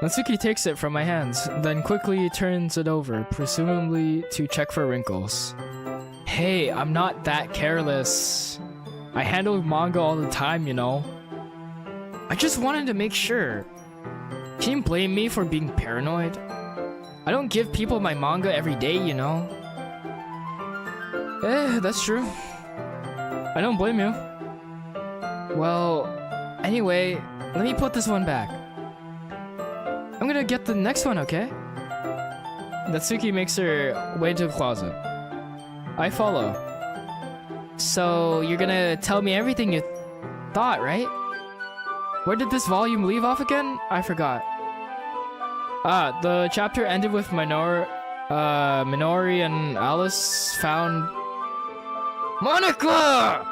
Natsuki takes it from my hands, then quickly turns it over, presumably to check for wrinkles. Hey, I'm not that careless. I handle manga all the time, you know. I just wanted to make sure. Can you blame me for being paranoid? I don't give people my manga every day, you know. That's true. I don't blame you. Well, anyway, let me put this one back. I'm gonna get the next one, okay? Natsuki makes her way to the closet. I follow. So, you're gonna tell me everything you thought, right? Where did this volume leave off again? I forgot. Ah, the chapter ended with Minori and Alice found... Monica!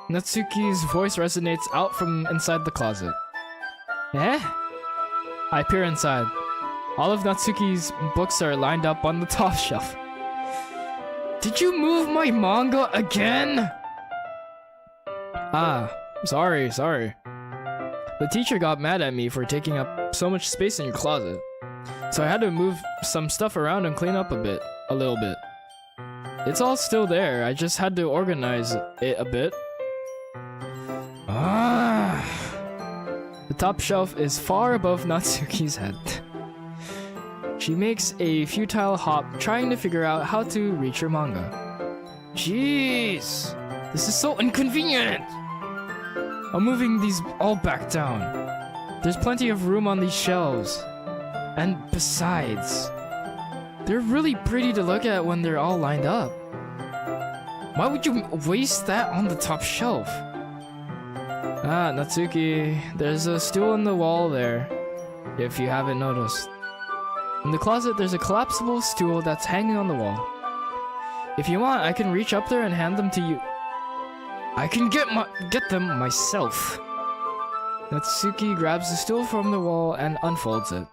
Natsuki's voice resonates out from inside the closet. Eh? I peer inside. All of Natsuki's books are lined up on the top shelf. Did you move my manga again? Ah, sorry. The teacher got mad at me for taking up so much space in your closet. So I had to move some stuff around and clean up a little bit. It's all still there, I just had to organize it a bit. Ah. The top shelf is far above Natsuki's head. She makes a futile hop trying to figure out how to reach her manga. Jeez, this is so inconvenient. I'm moving these all back down. There's plenty of room on these shelves. And besides, they're really pretty to look at when they're all lined up. Why would you waste that on the top shelf? Ah, Natsuki, there's a stool in the wall there, if you haven't noticed. In the closet, there's a collapsible stool that's hanging on the wall. If you want, I can reach up there and hand them to you. I can get them myself. Natsuki grabs the stool from the wall and unfolds it.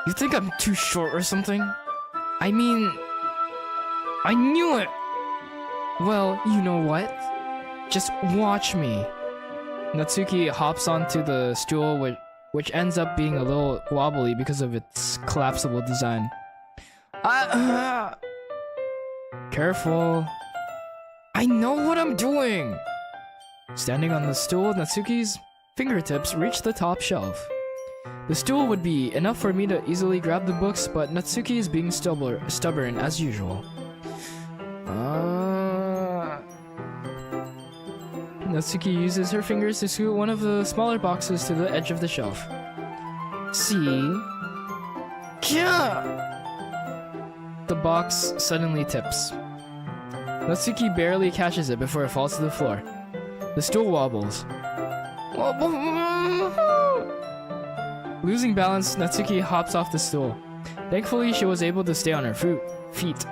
You think I'm too short or something? I mean... I knew it! Well, you know what? Just watch me. Natsuki hops onto the stool, which ends up being a little wobbly because of its collapsible design. Careful. I know what I'm doing! Standing on the stool, Natsuki's fingertips reach the top shelf. The stool would be enough for me to easily grab the books, but Natsuki is being stubborn as usual. Natsuki uses her fingers to scoot one of the smaller boxes to the edge of the shelf. See? Kya! The box suddenly tips. Natsuki barely catches it before it falls to the floor. The stool wobbles. Losing balance, Natsuki hops off the stool. Thankfully, she was able to stay on her feet.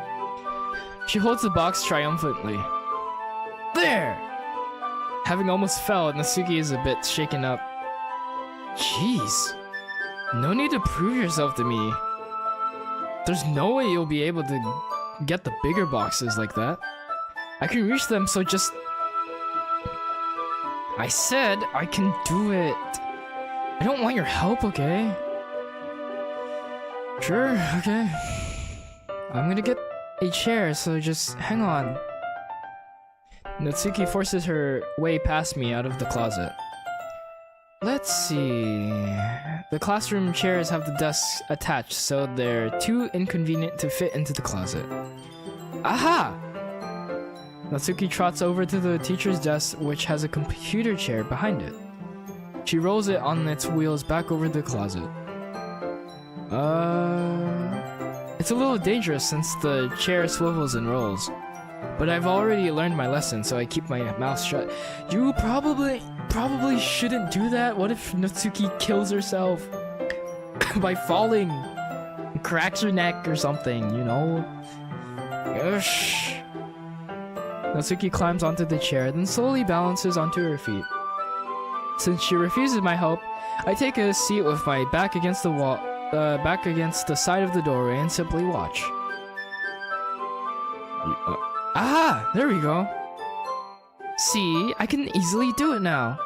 She holds the box triumphantly. There! Having almost fell, Natsuki is a bit shaken up. Jeez. No need to prove yourself to me. There's no way you'll be able to get the bigger boxes like that. I can reach them, so just... I said I can do it. I don't want your help, okay? Sure, okay. I'm gonna get a chair, so just hang on. Natsuki forces her way past me out of the closet. Let's see... The classroom chairs have the desks attached, so they're too inconvenient to fit into the closet. Aha! Natsuki trots over to the teacher's desk, which has a computer chair behind it. She rolls it on its wheels back over the closet. It's a little dangerous since the chair swivels and rolls. But I've already learned my lesson, so I keep my mouth shut. You probably shouldn't do that. What if Natsuki kills herself by falling? Cracks her neck or something, you know? Shh. Natsuki climbs onto the chair, then slowly balances onto her feet. Since she refuses my help, I take a seat with my back against the wall, back against the side of the doorway, and simply watch. Ah, there we go. See, I can easily do it now.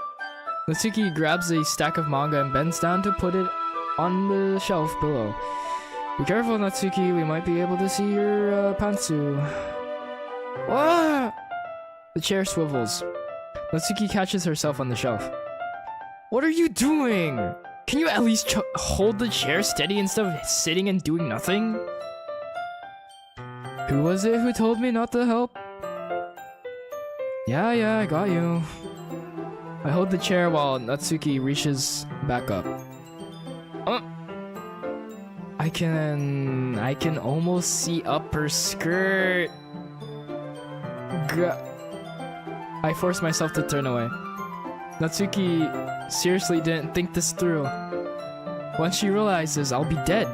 Natsuki grabs a stack of manga and bends down to put it on the shelf below. Be careful, Natsuki, we might be able to see your pantsu. Ah! The chair swivels. Natsuki catches herself on the shelf. What are you doing? Can you at least hold the chair steady instead of sitting and doing nothing? Who was it who told me not to help? Yeah, I got you. I hold the chair while Natsuki reaches back up. I can almost see up her skirt. I force myself to turn away. Natsuki seriously didn't think this through. Once she realizes I'll be dead.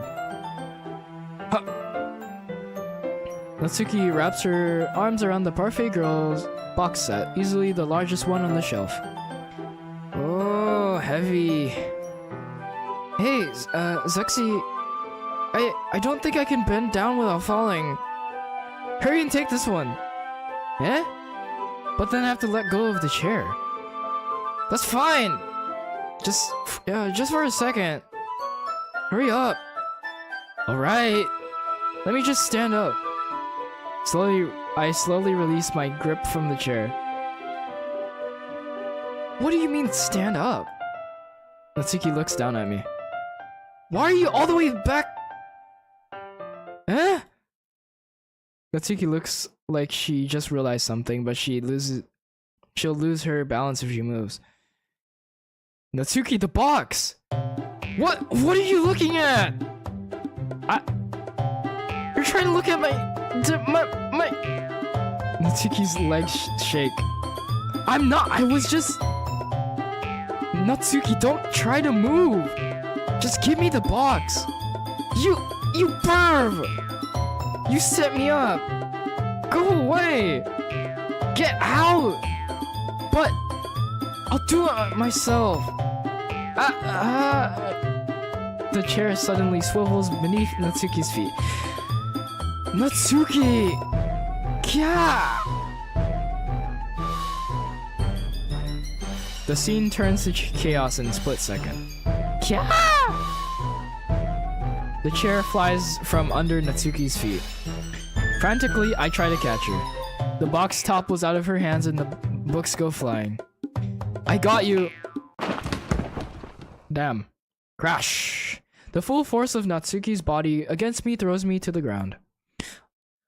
Huh. Natsuki wraps her arms around the Parfait Girls box set, easily the largest one on the shelf. Oh, heavy. Hey, Zexy, I don't think I can bend down without falling. Hurry and take this one. Eh? But then I have to let go of the chair. That's fine. Just for a second. Hurry up. Alright. Let me just stand up. I slowly release my grip from the chair. What do you mean stand up? Natsuki looks down at me. Why are you all the way back? Eh? Natsuki looks like she just realized something, but she'll lose her balance if she moves. Natsuki, the box! What are you looking at? You're trying to look at my... Natsuki's legs shake. I'm not, I was just... Natsuki, don't try to move! Just give me the box! You perv! You set me up! Go away! Get out! But I'll do it myself. The chair suddenly swivels beneath Natsuki's feet. Natsuki! Kya! The scene turns to chaos in a split second. Kya! The chair flies from under Natsuki's feet. Frantically, I try to catch her. The box topples out of her hands and the books go flying. I got you! Damn. Crash! The full force of Natsuki's body against me throws me to the ground.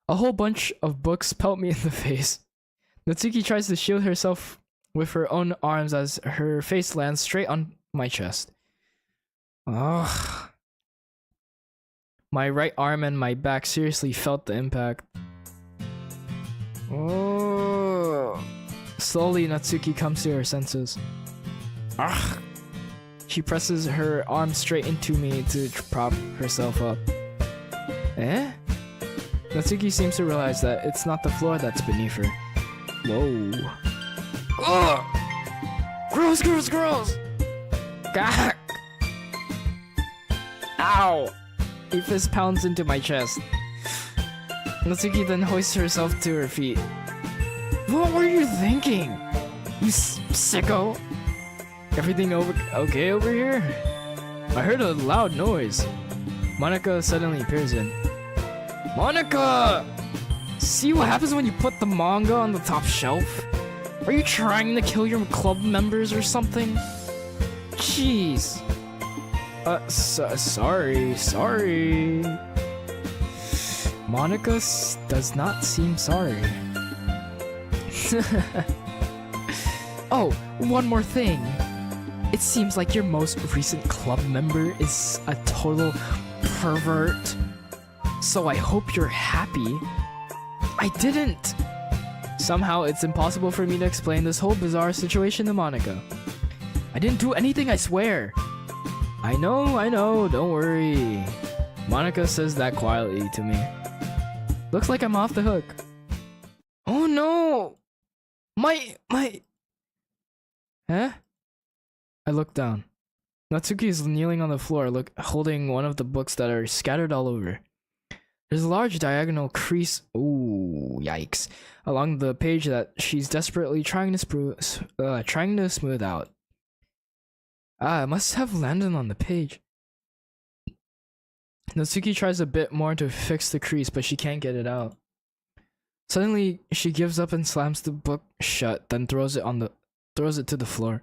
A whole bunch of books pelt me in the face. Natsuki tries to shield herself with her own arms as her face lands straight on my chest. Ugh. My right arm and my back seriously felt the impact. Oh. Slowly, Natsuki comes to her senses. Ugh. She presses her arm straight into me to prop herself up. Eh? Natsuki seems to realize that it's not the floor that's beneath her. Whoa. Ugh! Gross! Gah! Ow! A fist pounds into my chest. Natsuki then hoists herself to her feet. What were you thinking? You sicko? Everything okay over here? I heard a loud noise. Monica suddenly appears in. Monica! See what happens when you put the manga on the top shelf? Are you trying to kill your club members or something? Jeez. Sorry. Monica does not seem sorry. Oh, one more thing. It seems like your most recent club member is a total pervert. So I hope you're happy. I didn't. Somehow it's impossible for me to explain this whole bizarre situation to Monica. I didn't do anything, I swear. I know, don't worry. Monica says that quietly to me. Looks like I'm off the hook. Oh no! My... Huh? I look down. Natsuki is kneeling on the floor, holding one of the books that are scattered all over. There's a large diagonal crease, ooh, yikes, along the page that she's desperately trying to smooth out. It must have landed on the page. Natsuki tries a bit more to fix the crease, but she can't get it out. Suddenly, she gives up and slams the book shut, then throws it to the floor.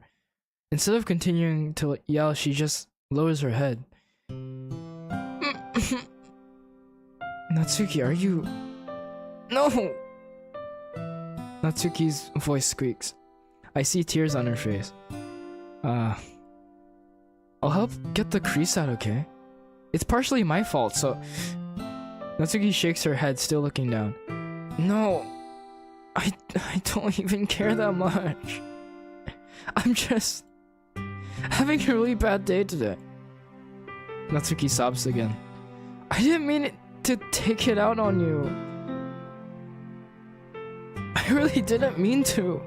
Instead of continuing to yell, she just lowers her head. Natsuki, are you... No! Natsuki's voice squeaks. I see tears on her face. I'll help get the crease out, okay? It's partially my fault, so... Natsuki shakes her head, still looking down. No, I don't even care that much. I'm just having a really bad day today. Natsuki sobs again. I didn't mean to take it out on you. I really didn't mean to.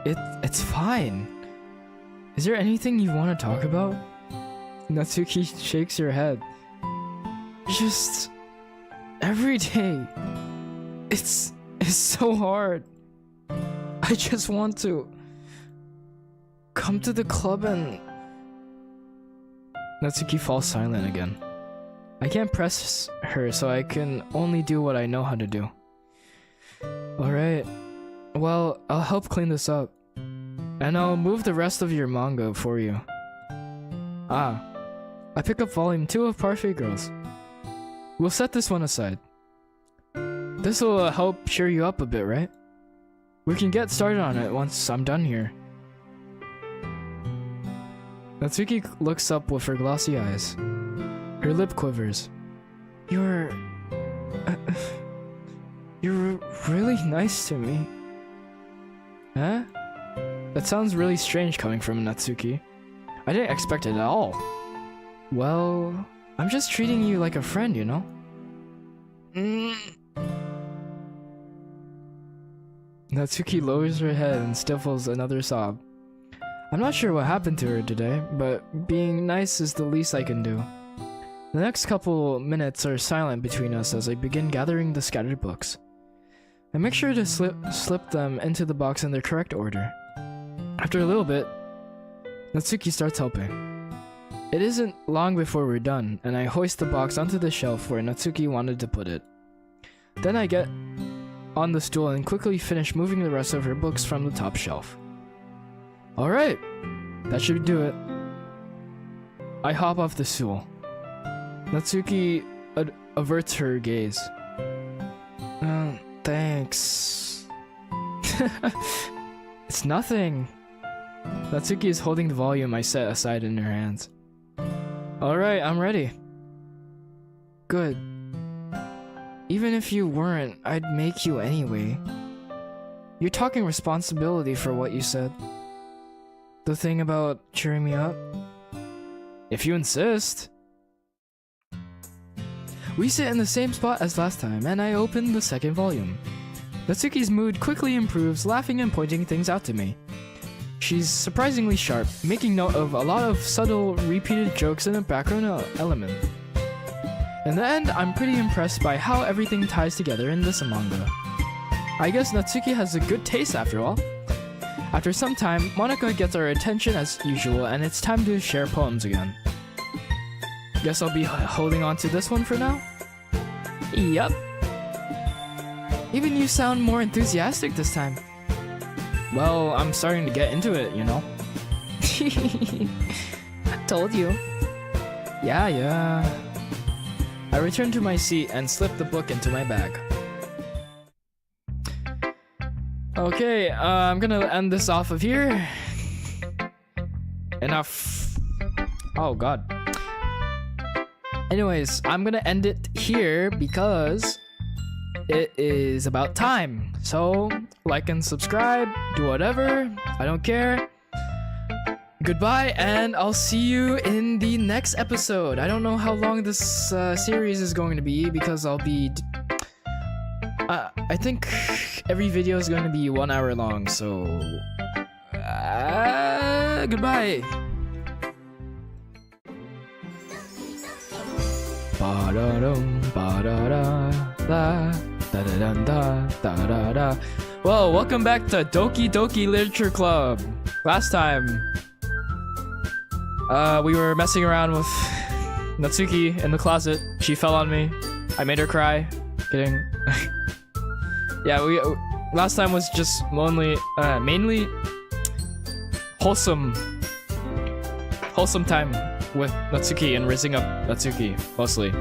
It's fine. Is there anything you want to talk about? Natsuki shakes her head. Just every day. It's so hard. I just want to come to the club and... Natsuki falls silent again. I can't press her, so I can only do what I know how to do. Alright. Well, I'll help clean this up. And I'll move the rest of your manga for you. I pick up volume 2 of Parfait Girls. We'll set this one aside. This'll help cheer you up a bit, right? We can get started on it once I'm done here. Natsuki looks up with her glossy eyes. Her lip quivers. You're really nice to me. Huh? That sounds really strange coming from Natsuki. I didn't expect it at all. Well, I'm just treating you like a friend, you know? Natsuki lowers her head and stifles another sob. I'm not sure what happened to her today, but being nice is the least I can do. The next couple minutes are silent between us as I begin gathering the scattered books. I make sure to slip them into the box in their correct order. After a little bit, Natsuki starts helping. It isn't long before we're done, and I hoist the box onto the shelf where Natsuki wanted to put it. Then I get on the stool and quickly finish moving the rest of her books from the top shelf. Alright, that should do it. I hop off the stool. Natsuki averts her gaze. Thanks. It's nothing. Natsuki is holding the volume I set aside in her hands. Alright, I'm ready. Good. Even if you weren't, I'd make you anyway. You're talking responsibility for what you said. The thing about cheering me up? If you insist. We sit in the same spot as last time, and I open the second volume. Natsuki's mood quickly improves, laughing and pointing things out to me. She's surprisingly sharp, making note of a lot of subtle, repeated jokes and a background element. In the end, I'm pretty impressed by how everything ties together in this manga. I guess Natsuki has a good taste after all. After some time, Monika gets our attention as usual, and it's time to share poems again. Guess I'll be holding on to this one for now? Yup. Even you sound more enthusiastic this time. Well, I'm starting to get into it, you know? Told you. Yeah. I return to my seat and slip the book into my bag. Okay, I'm gonna end this off of here. Enough. Oh god. Anyways, I'm gonna end it here because it is about time. So, like and subscribe, do whatever, I don't care. Goodbye, and I'll see you in the next episode. I don't know how long this series is going to be because I'll be... I think every video is going to be 1 hour long, so... goodbye! Well, welcome back to Doki Doki Literature Club. Last time, we were messing around with Natsuki in the closet. She fell on me. I made her cry. Kidding. Yeah, we last time was just mainly wholesome time with Natsuki and raising up Natsuki mostly.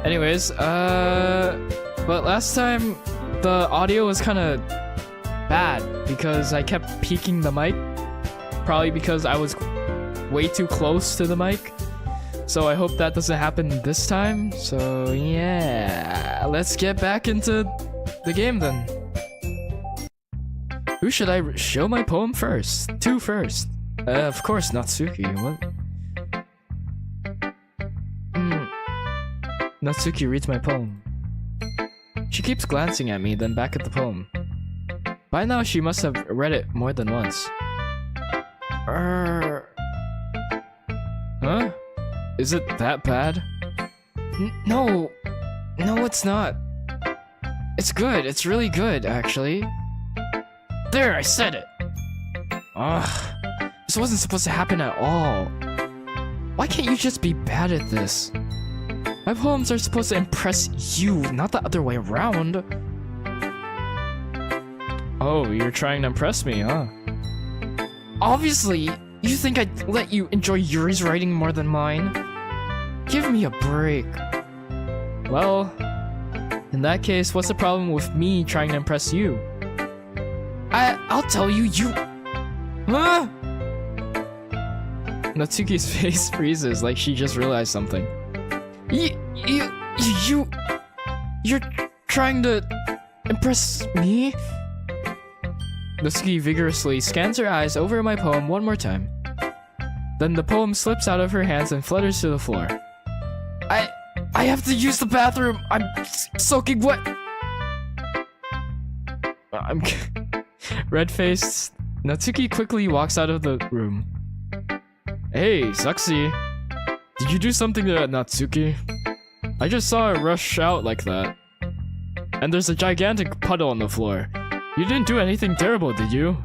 Anyways, but last time the audio was kind of bad because I kept peeking the mic, probably because I was way too close to the mic. So I hope that doesn't happen this time. So yeah, let's get back into the game then. Who should I show my poem first? To first. Of course, Natsuki. What? Natsuki reads my poem. She keeps glancing at me, then back at the poem. By now, she must have read it more than once. Huh? Is it that bad? No, it's not. It's good. It's really good, actually. There, I said it. Ugh, this wasn't supposed to happen at all. Why can't you just be bad at this? My poems are supposed to impress you, not the other way around. Oh, you're trying to impress me, huh? Obviously, you think I'd let you enjoy Yuri's writing more than mine? Give me a break. Well, in that case, what's the problem with me trying to impress you? I'll tell you, Huh? Natsuki's face freezes like she just realized something. You're trying to impress me? Natsuki vigorously scans her eyes over my poem one more time. Then the poem slips out of her hands and flutters to the floor. I have to use the bathroom. I'm soaking wet. I'm red-faced. Natsuki quickly walks out of the room. Hey, Zuxi. Did you do something to Natsuki? I just saw her rush out like that. And there's a gigantic puddle on the floor. You didn't do anything terrible, did you?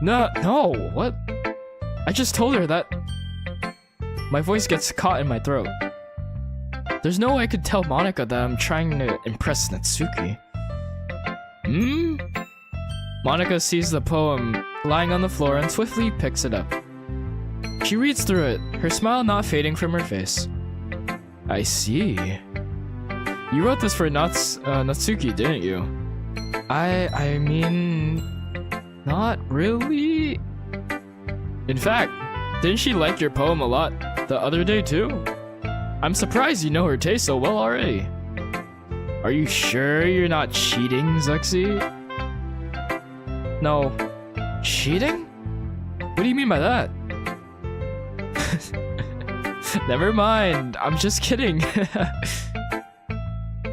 No, what? I just told her that... My voice gets caught in my throat. There's no way I could tell Monika that I'm trying to impress Natsuki. Monika sees the poem lying on the floor and swiftly picks it up. She reads through it, her smile not fading from her face. I see. You wrote this for Natsuki, didn't you? I mean... Not really? In fact, didn't she like your poem a lot the other day too? I'm surprised you know her taste so well already. Are you sure you're not cheating, Zuxi? No. Cheating? What do you mean by that? Never mind, I'm just kidding.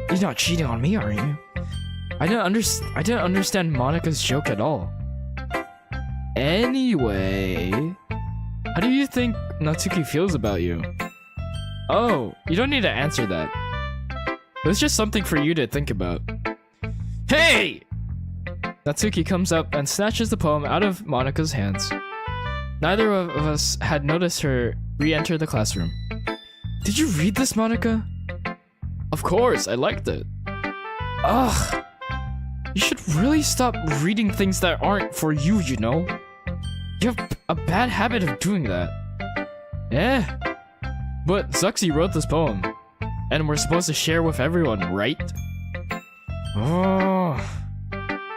You're not cheating on me, are you? I didn't understand Monika's joke at all. Anyway, how do you think Natsuki feels about you? Oh, you don't need to answer that. It's just something for you to think about. Hey! Natsuki comes up and snatches the poem out of Monika's hands. Neither of us had noticed her re-enter the classroom. Did you read this, Monika? Of course, I liked it. Ugh. You should really stop reading things that aren't for you, you know? You have a bad habit of doing that. Yeah. But Zuxi wrote this poem. And we're supposed to share with everyone, right? Oh.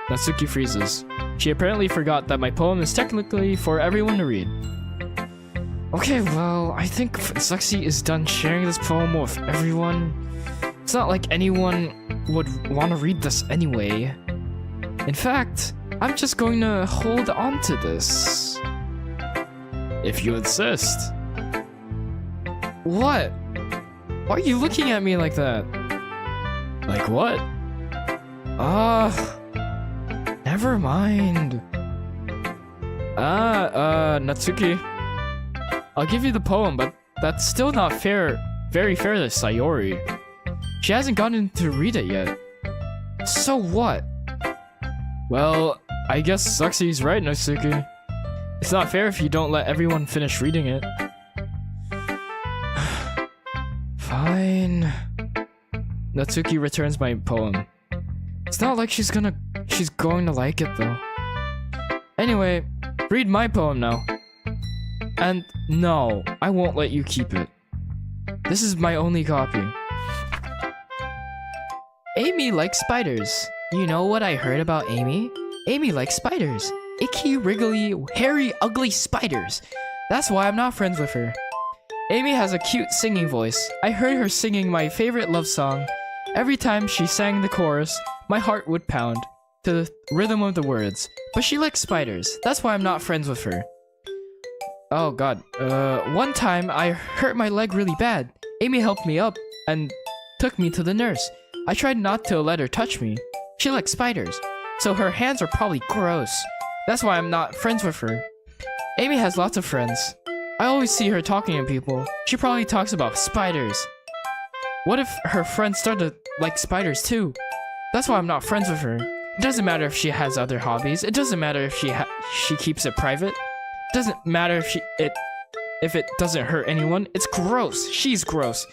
Natsuki freezes. She apparently forgot that my poem is technically for everyone to read. Okay, well, I think Zuxi is done sharing this poem with everyone. It's not like anyone would want to read this anyway. In fact, I'm just going to hold on to this. If you insist. What? Why are you looking at me like that? Like what? Never mind. Natsuki. I'll give you the poem, but that's still not fair. Very fair to Sayori. She hasn't gotten to read it yet. So what? Well, I guess Zuxi's right, Natsuki. It's not fair if you don't let everyone finish reading it. Fine. Natsuki returns my poem. It's not like she's going to like it though. Anyway, read my poem now. And no, I won't let you keep it. This is my only copy. Amy likes spiders. You know what I heard about Amy? Amy likes spiders. Icky, wriggly, hairy, ugly spiders. That's why I'm not friends with her. Amy has a cute singing voice. I heard her singing my favorite love song. Every time she sang the chorus, my heart would pound to the rhythm of the words. But she likes spiders. That's why I'm not friends with her. Oh god. One time I hurt my leg really bad. Amy helped me up and took me to the nurse. I tried not to let her touch me. She likes spiders, so her hands are probably gross. That's why I'm not friends with her. Amy has lots of friends. I always see her talking to people. She probably talks about spiders. What if her friends start to like spiders too? That's why I'm not friends with her. It doesn't matter if she has other hobbies. It doesn't matter if she keeps it private. It doesn't matter if it doesn't hurt anyone. It's gross. She's gross.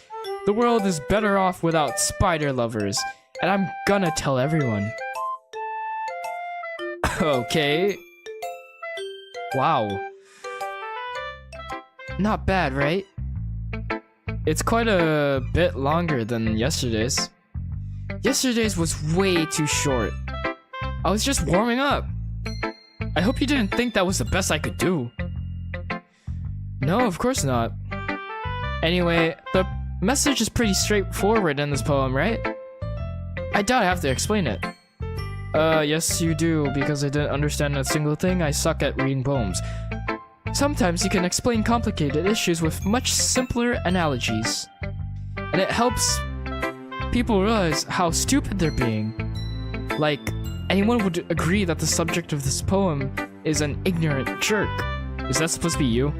The world is better off without spider lovers. And I'm gonna tell everyone. Okay. Wow. Not bad, right? It's quite a bit longer than yesterday's. Yesterday's was way too short. I was just warming up. I hope you didn't think that was the best I could do. No, of course not. Anyway, the message is pretty straightforward in this poem, right? I doubt I have to explain it. Yes you do, because I didn't understand a single thing. I suck at reading poems. Sometimes you can explain complicated issues with much simpler analogies. And it helps people realize how stupid they're being. Like, anyone would agree that the subject of this poem is an ignorant jerk. Is that supposed to be you?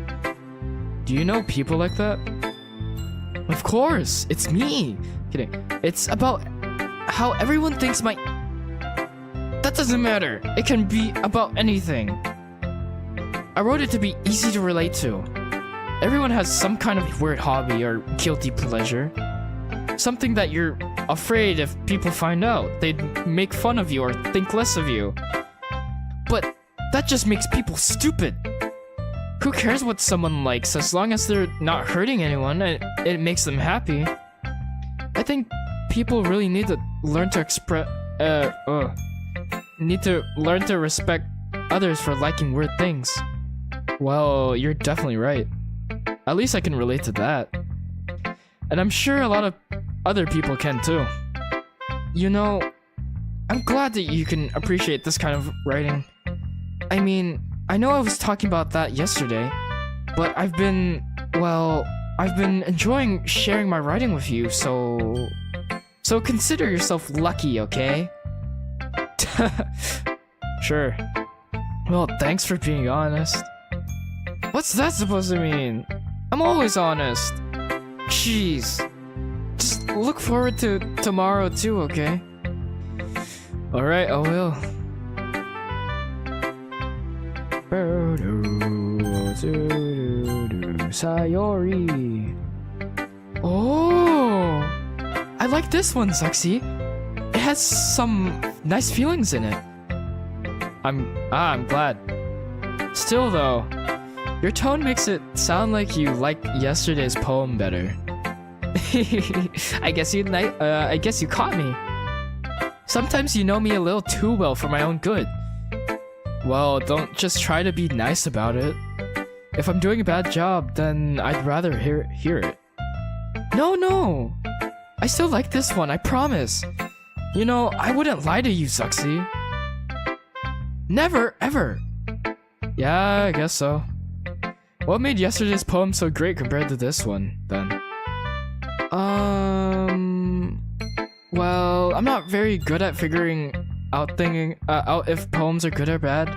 Do you know people like that? Of course, it's me. Kidding. It's about how everyone thinks my... That doesn't matter. It can be about anything. I wrote it to be easy to relate to. Everyone has some kind of weird hobby or guilty pleasure. Something that you're afraid if people find out, they'd make fun of you or think less of you. But that just makes people stupid. Who cares what someone likes as long as they're not hurting anyone and it makes them happy? I think people really need to learn to learn to respect others for liking weird things. Well, you're definitely right. At least I can relate to that. And I'm sure a lot of other people can too. You know, I'm glad that you can appreciate this kind of writing. I mean, I know I was talking about that yesterday, but I've been enjoying sharing my writing with you, so consider yourself lucky, okay? Sure. Well, thanks for being honest. What's that supposed to mean? I'm always honest. Jeez. Just look forward to tomorrow too, okay? Alright, I will. Sayori. Oh, I like this one, Sexy. It has some nice feelings in it. I'm glad. Still though, your tone makes it sound like you like yesterday's poem better. I guess you caught me. Sometimes you know me a little too well for my own good. Well, don't just try to be nice about it. If I'm doing a bad job, then I'd rather hear it. No. I still like this one, I promise. You know, I wouldn't lie to you, Suxy. Never, ever. Yeah, I guess so. What made yesterday's poem so great compared to this one, then? Well, I'm not very good at figuring out if poems are good or bad,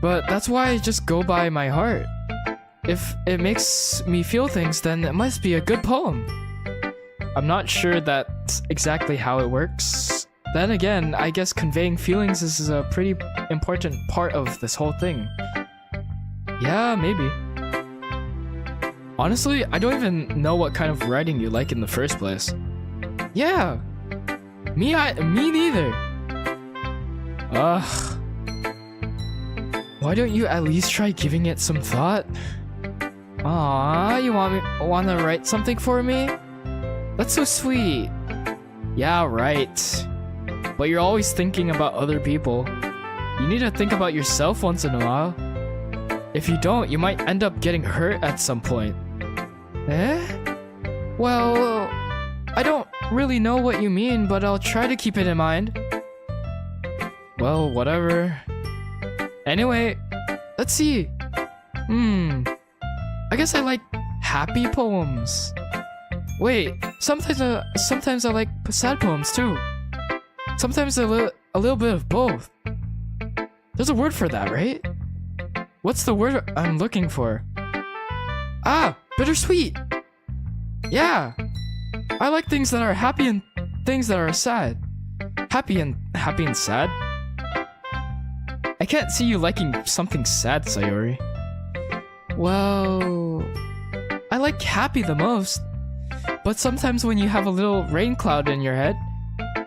but that's why I just go by my heart. If it makes me feel things, then it must be a good poem. I'm not sure that's exactly how it works. Then again, I guess conveying feelings is a pretty important part of this whole thing. Yeah, maybe. Honestly, I don't even know what kind of writing you like in the first place. Yeah, me neither. Ugh. Why don't you at least try giving it some thought? Aw, you wanna write something for me? That's so sweet. Yeah, right. But you're always thinking about other people. You need to think about yourself once in a while. If you don't, you might end up getting hurt at some point. Eh? Well, I don't really know what you mean, but I'll try to keep it in mind. Well, whatever. Anyway, let's see. I guess I like happy poems. Wait, sometimes I like sad poems too. Sometimes a little bit of both. There's a word for that, right? What's the word I'm looking for? Ah, bittersweet. Yeah. I like things that are happy and things that are sad. Happy and sad? I can't see you liking something sad, Sayori. Well, I like happy the most. But sometimes when you have a little rain cloud in your head,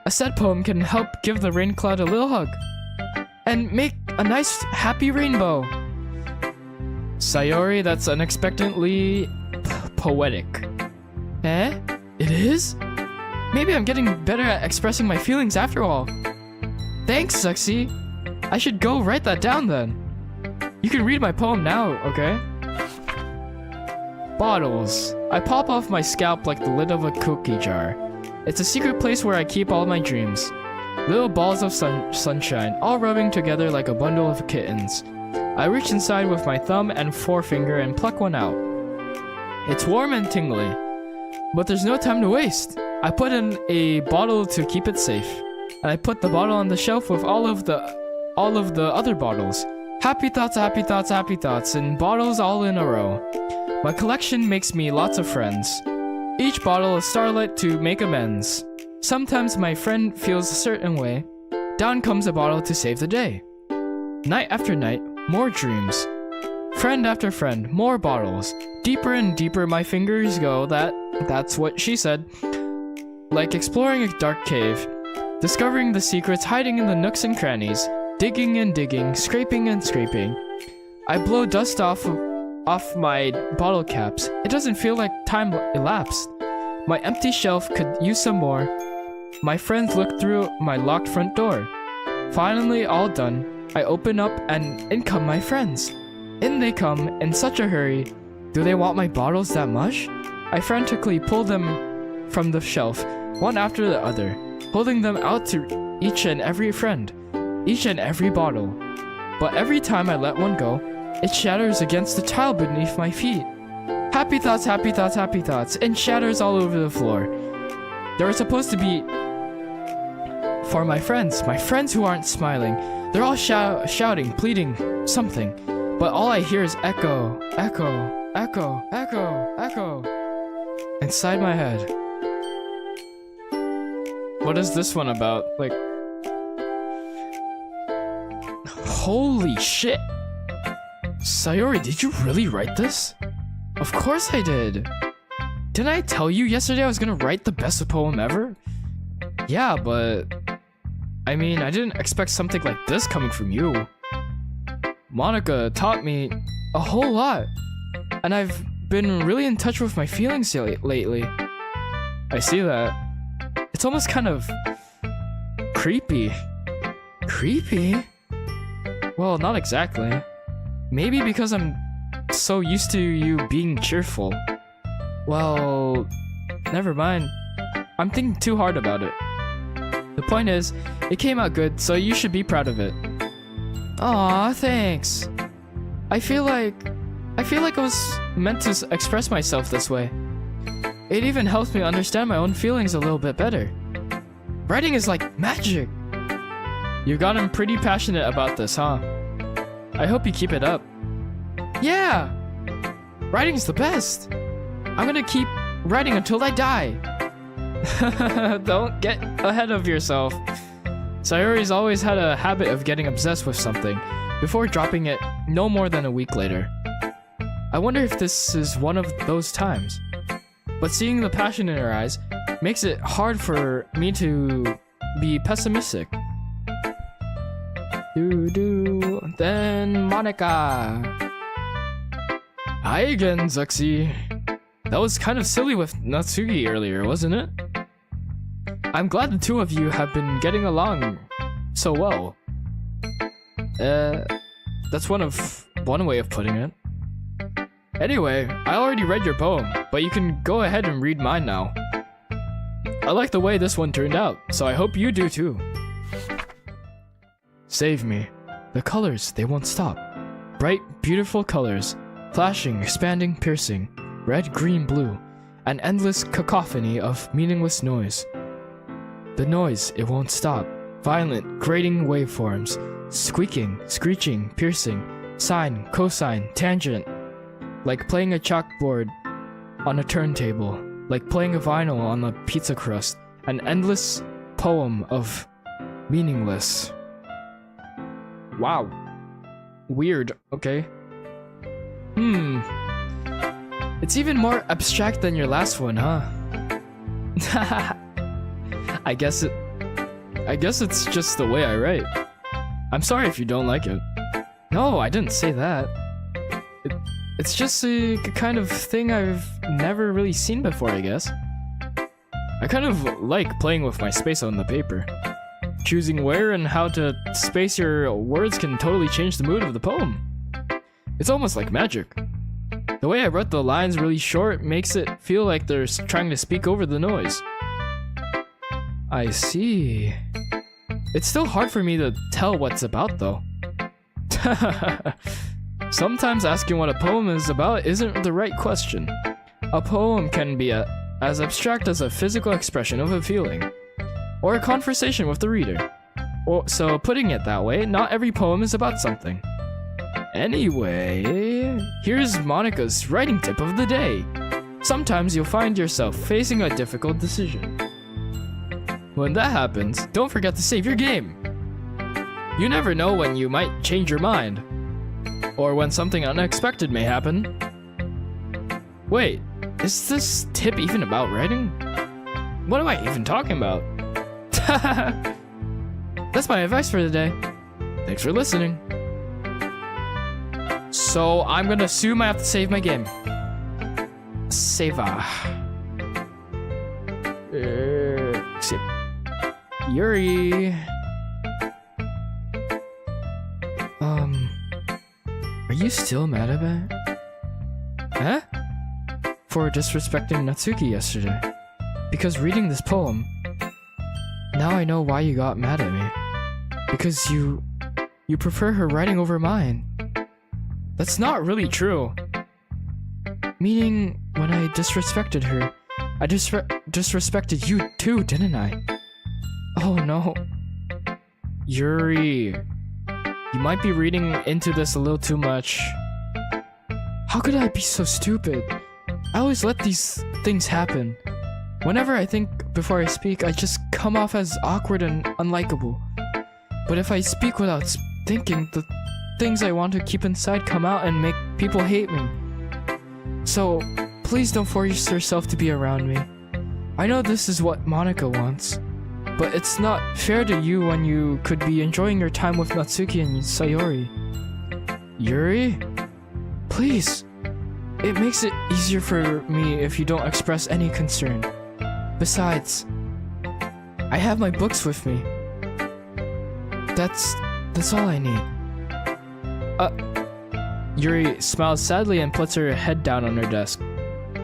a sad poem can help give the rain cloud a little hug and make a nice happy rainbow. Sayori, that's unexpectedly poetic. Eh? It is? Maybe I'm getting better at expressing my feelings after all. Thanks, Sexy. I should go write that down then. You can read my poem now, okay? Bottles. I pop off my scalp like the lid of a cookie jar. It's a secret place where I keep all my dreams. Little balls of sunshine, all rubbing together like a bundle of kittens. I reach inside with my thumb and forefinger and pluck one out. It's warm and tingly, but there's no time to waste. I put in a bottle to keep it safe, and I put the bottle on the shelf with all of the other bottles. Happy thoughts, happy thoughts, happy thoughts, and bottles all in a row. My collection makes me lots of friends. Each bottle is starlight to make amends. Sometimes my friend feels a certain way. Down comes a bottle to save the day. Night after night, more dreams. Friend after friend, more bottles. Deeper and deeper my fingers go, that's what she said. Like exploring a dark cave. Discovering the secrets hiding in the nooks and crannies. Digging and digging, scraping and scraping. I blow dust off my bottle caps. It doesn't feel like time elapsed. My empty shelf could use some more. My friends look through my locked front door. Finally, all done. I open up and in come my friends. In they come in such a hurry. Do they want my bottles that much? I frantically pull them from the shelf, one after the other, holding them out to each and every friend, each and every bottle. But every time I let one go, it shatters against the tile beneath my feet. Happy thoughts, happy thoughts, happy thoughts, and shatters all over the floor. They were supposed to be for my friends who aren't smiling. They're all shouting, pleading, something. But all I hear is echo, echo, echo, echo, echo. Inside my head. What is this one about? Like... Holy shit! Sayori, did you really write this? Of course I did! Didn't I tell you yesterday I was gonna write the best poem ever? Yeah, but... I mean, I didn't expect something like this coming from you. Monica taught me a whole lot, and I've been really in touch with my feelings lately. I see that. It's almost kind of... creepy. Creepy? Well, not exactly. Maybe because I'm so used to you being cheerful. Well, never mind. I'm thinking too hard about it. The point is, it came out good, so you should be proud of it. Aw, thanks. I feel like I was meant to express myself this way. It even helps me understand my own feelings a little bit better. Writing is like magic. You've gotten pretty passionate about this, huh? I hope you keep it up. Yeah! Writing's the best! I'm gonna keep writing until I die. Don't get ahead of yourself. Sayori's always had a habit of getting obsessed with something before dropping it no more than a week later. I wonder if this is one of those times. But seeing the passion in her eyes makes it hard for me to be pessimistic. Then Monica. Hi again, Zuxi. That was kind of silly with Natsuki earlier, wasn't it? I'm glad the two of you have been getting along so well. That's one way of putting it. Anyway, I already read your poem, but you can go ahead and read mine now. I like the way this one turned out, so I hope you do too. Save me. The colors, they won't stop. Bright, beautiful colors, flashing, expanding, piercing, red, green, blue, an endless cacophony of meaningless noise. The noise, it won't stop. Violent, grating waveforms, squeaking, screeching, piercing, sine, cosine, tangent, like playing a chalkboard on a turntable, like playing a vinyl on a pizza crust, an endless poem of meaningless. Wow. Weird, okay. It's even more abstract than your last one, huh? I guess it's just the way I write. I'm sorry if you don't like it. No, I didn't say that. It's just a kind of thing I've never really seen before, I guess. I kind of like playing with my space on the paper. Choosing where and how to space your words can totally change the mood of the poem. It's almost like magic. The way I wrote the lines really short makes it feel like they're trying to speak over the noise. I see. It's still hard for me to tell what's about, though. Sometimes asking what a poem is about isn't the right question. A poem can be as abstract as a physical expression of a feeling, or a conversation with the reader. So putting it that way, not every poem is about something. Anyway, here's Monica's writing tip of the day. Sometimes you'll find yourself facing a difficult decision. When that happens, don't forget to save your game. You never know when you might change your mind, or when something unexpected may happen. Wait, is this tip even about writing? What am I even talking about? That's my advice for the day. Thanks for listening. So I'm gonna assume I have to save my game. Save. Save. Yuri. Are you still mad at me? Huh? For disrespecting Natsuki yesterday. Because reading this poem, now I know why you got mad at me. Because you prefer her writing over mine. That's not really true. Meaning, when I disrespected her, I disrespected you too, didn't I? Oh no. Yuri, you might be reading into this a little too much. How could I be so stupid? I always let these things happen. Whenever I think before I speak, I just come off as awkward and unlikable. But if I speak without thinking, the things I want to keep inside come out and make people hate me. So, please don't force yourself to be around me. I know this is what Monica wants, but it's not fair to you when you could be enjoying your time with Natsuki and Sayori. Yuri? Please. It makes it easier for me if you don't express any concern. Besides, I have my books with me. That's all I need. Yuri smiles sadly and puts her head down on her desk.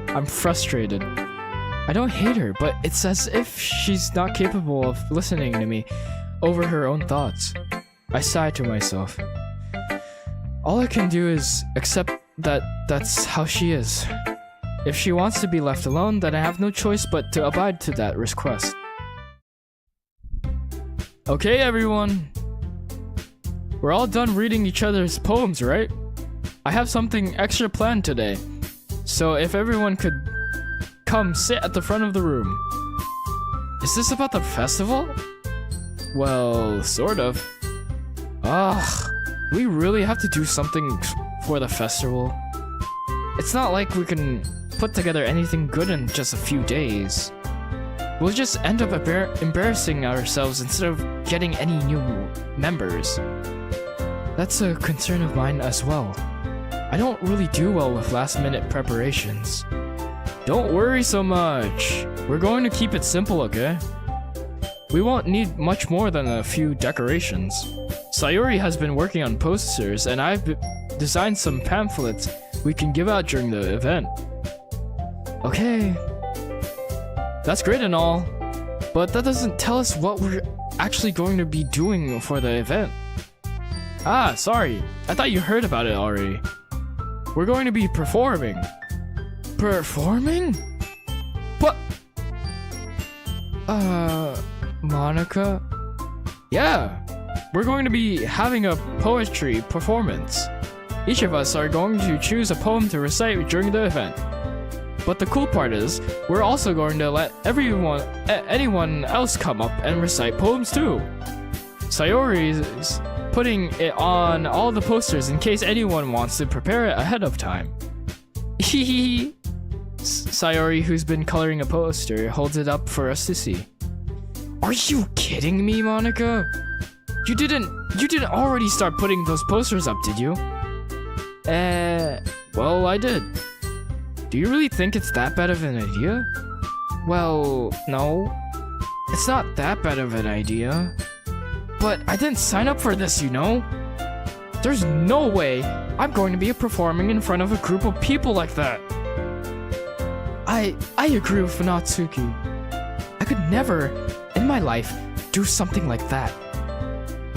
I'm frustrated. I don't hate her, but it's as if she's not capable of listening to me over her own thoughts. I sigh to myself. All I can do is accept that that's how she is. If she wants to be left alone, then I have no choice but to abide to that request. Okay, everyone. We're all done reading each other's poems, right? I have something extra planned today. So if everyone could come sit at the front of the room. Is this about the festival? Well, sort of. Ugh, we really have to do something for the festival. It's not like we can put together anything good in just a few days. We'll just end up embarrassing ourselves instead of getting any new members. That's a concern of mine as well. I don't really do well with last-minute preparations. Don't worry so much. We're going to keep it simple, okay? We won't need much more than a few decorations. Sayori has been working on posters, and I've designed some pamphlets we can give out during the event. Okay. That's great and all, but that doesn't tell us what we're actually going to be doing for the event. Ah, sorry. I thought you heard about it already. We're going to be performing. Performing? What? Monica? Yeah. We're going to be having a poetry performance. Each of us are going to choose a poem to recite during the event. But the cool part is, we're also going to let anyone else come up and recite poems too. Sayori's putting it on all the posters in case anyone wants to prepare it ahead of time. Hehehe. Sayori, who's been coloring a poster, holds it up for us to see. Are you kidding me, Monica? You didn't already start putting those posters up, did you? Well, I did. Do you really think it's that bad of an idea? Well, no. It's not that bad of an idea. But I didn't sign up for this, you know? There's no way I'm going to be performing in front of a group of people like that. I agree with Natsuki. I could never, in my life, do something like that.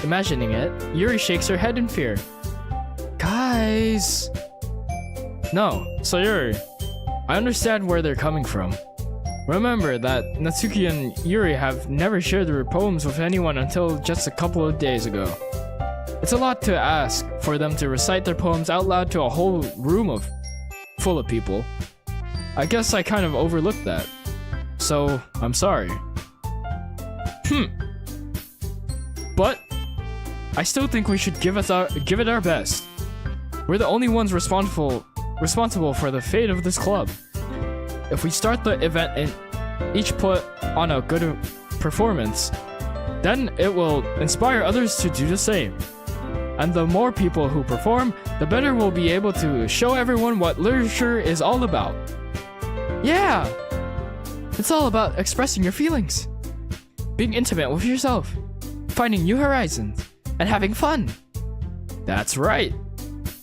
Imagining it, Yuri shakes her head in fear. Guys! No, Sayori. I understand where they're coming from. Remember that Natsuki and Yuri have never shared their poems with anyone until just a couple of days ago. It's a lot to ask for them to recite their poems out loud to a whole room full of people. I guess I kind of overlooked that. So, I'm sorry. But I still think we should give it our best. We're the only ones responsible for the fate of this club. If we start the event and each put on a good performance, then it will inspire others to do the same. And the more people who perform, the better we'll be able to show everyone what literature is all about. Yeah! It's all about expressing your feelings, being intimate with yourself, finding new horizons, and having fun. That's right.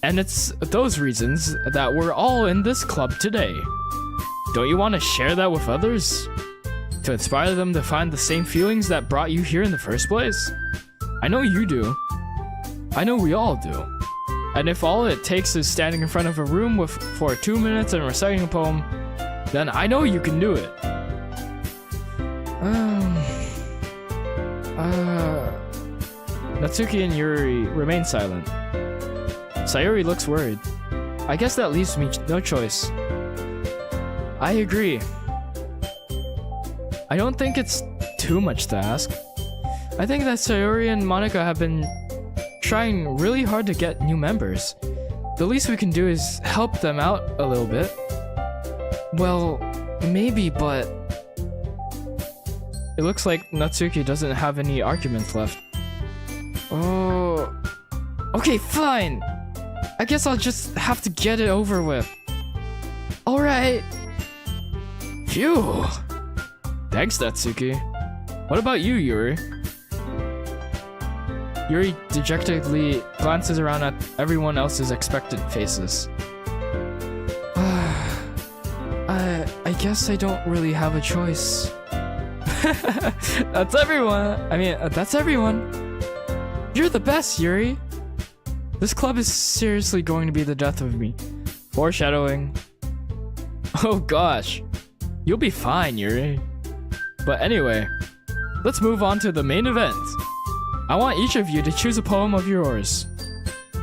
And it's those reasons that we're all in this club today. Don't you want to share that with others? To inspire them to find the same feelings that brought you here in the first place? I know you do. I know we all do. And if all it takes is standing in front of a room for 2 minutes and reciting a poem, then I know you can do it. Natsuki and Yuri remain silent. Sayori looks worried. I guess that leaves me no choice. I agree. I don't think it's too much to ask. I think that Sayori and Monica have been trying really hard to get new members. The least we can do is help them out a little bit. Well, maybe, but... It looks like Natsuki doesn't have any arguments left. Oh... Okay, fine! I guess I'll just have to get it over with. Alright. Phew. Thanks, Natsuki. What about you, Yuri? Yuri dejectedly glances around at everyone else's expectant faces. I guess I don't really have a choice. That's everyone. That's everyone. You're the best, Yuri. This club is seriously going to be the death of me. Foreshadowing. Oh gosh. You'll be fine, Yuri. But anyway, let's move on to the main event. I want each of you to choose a poem of yours.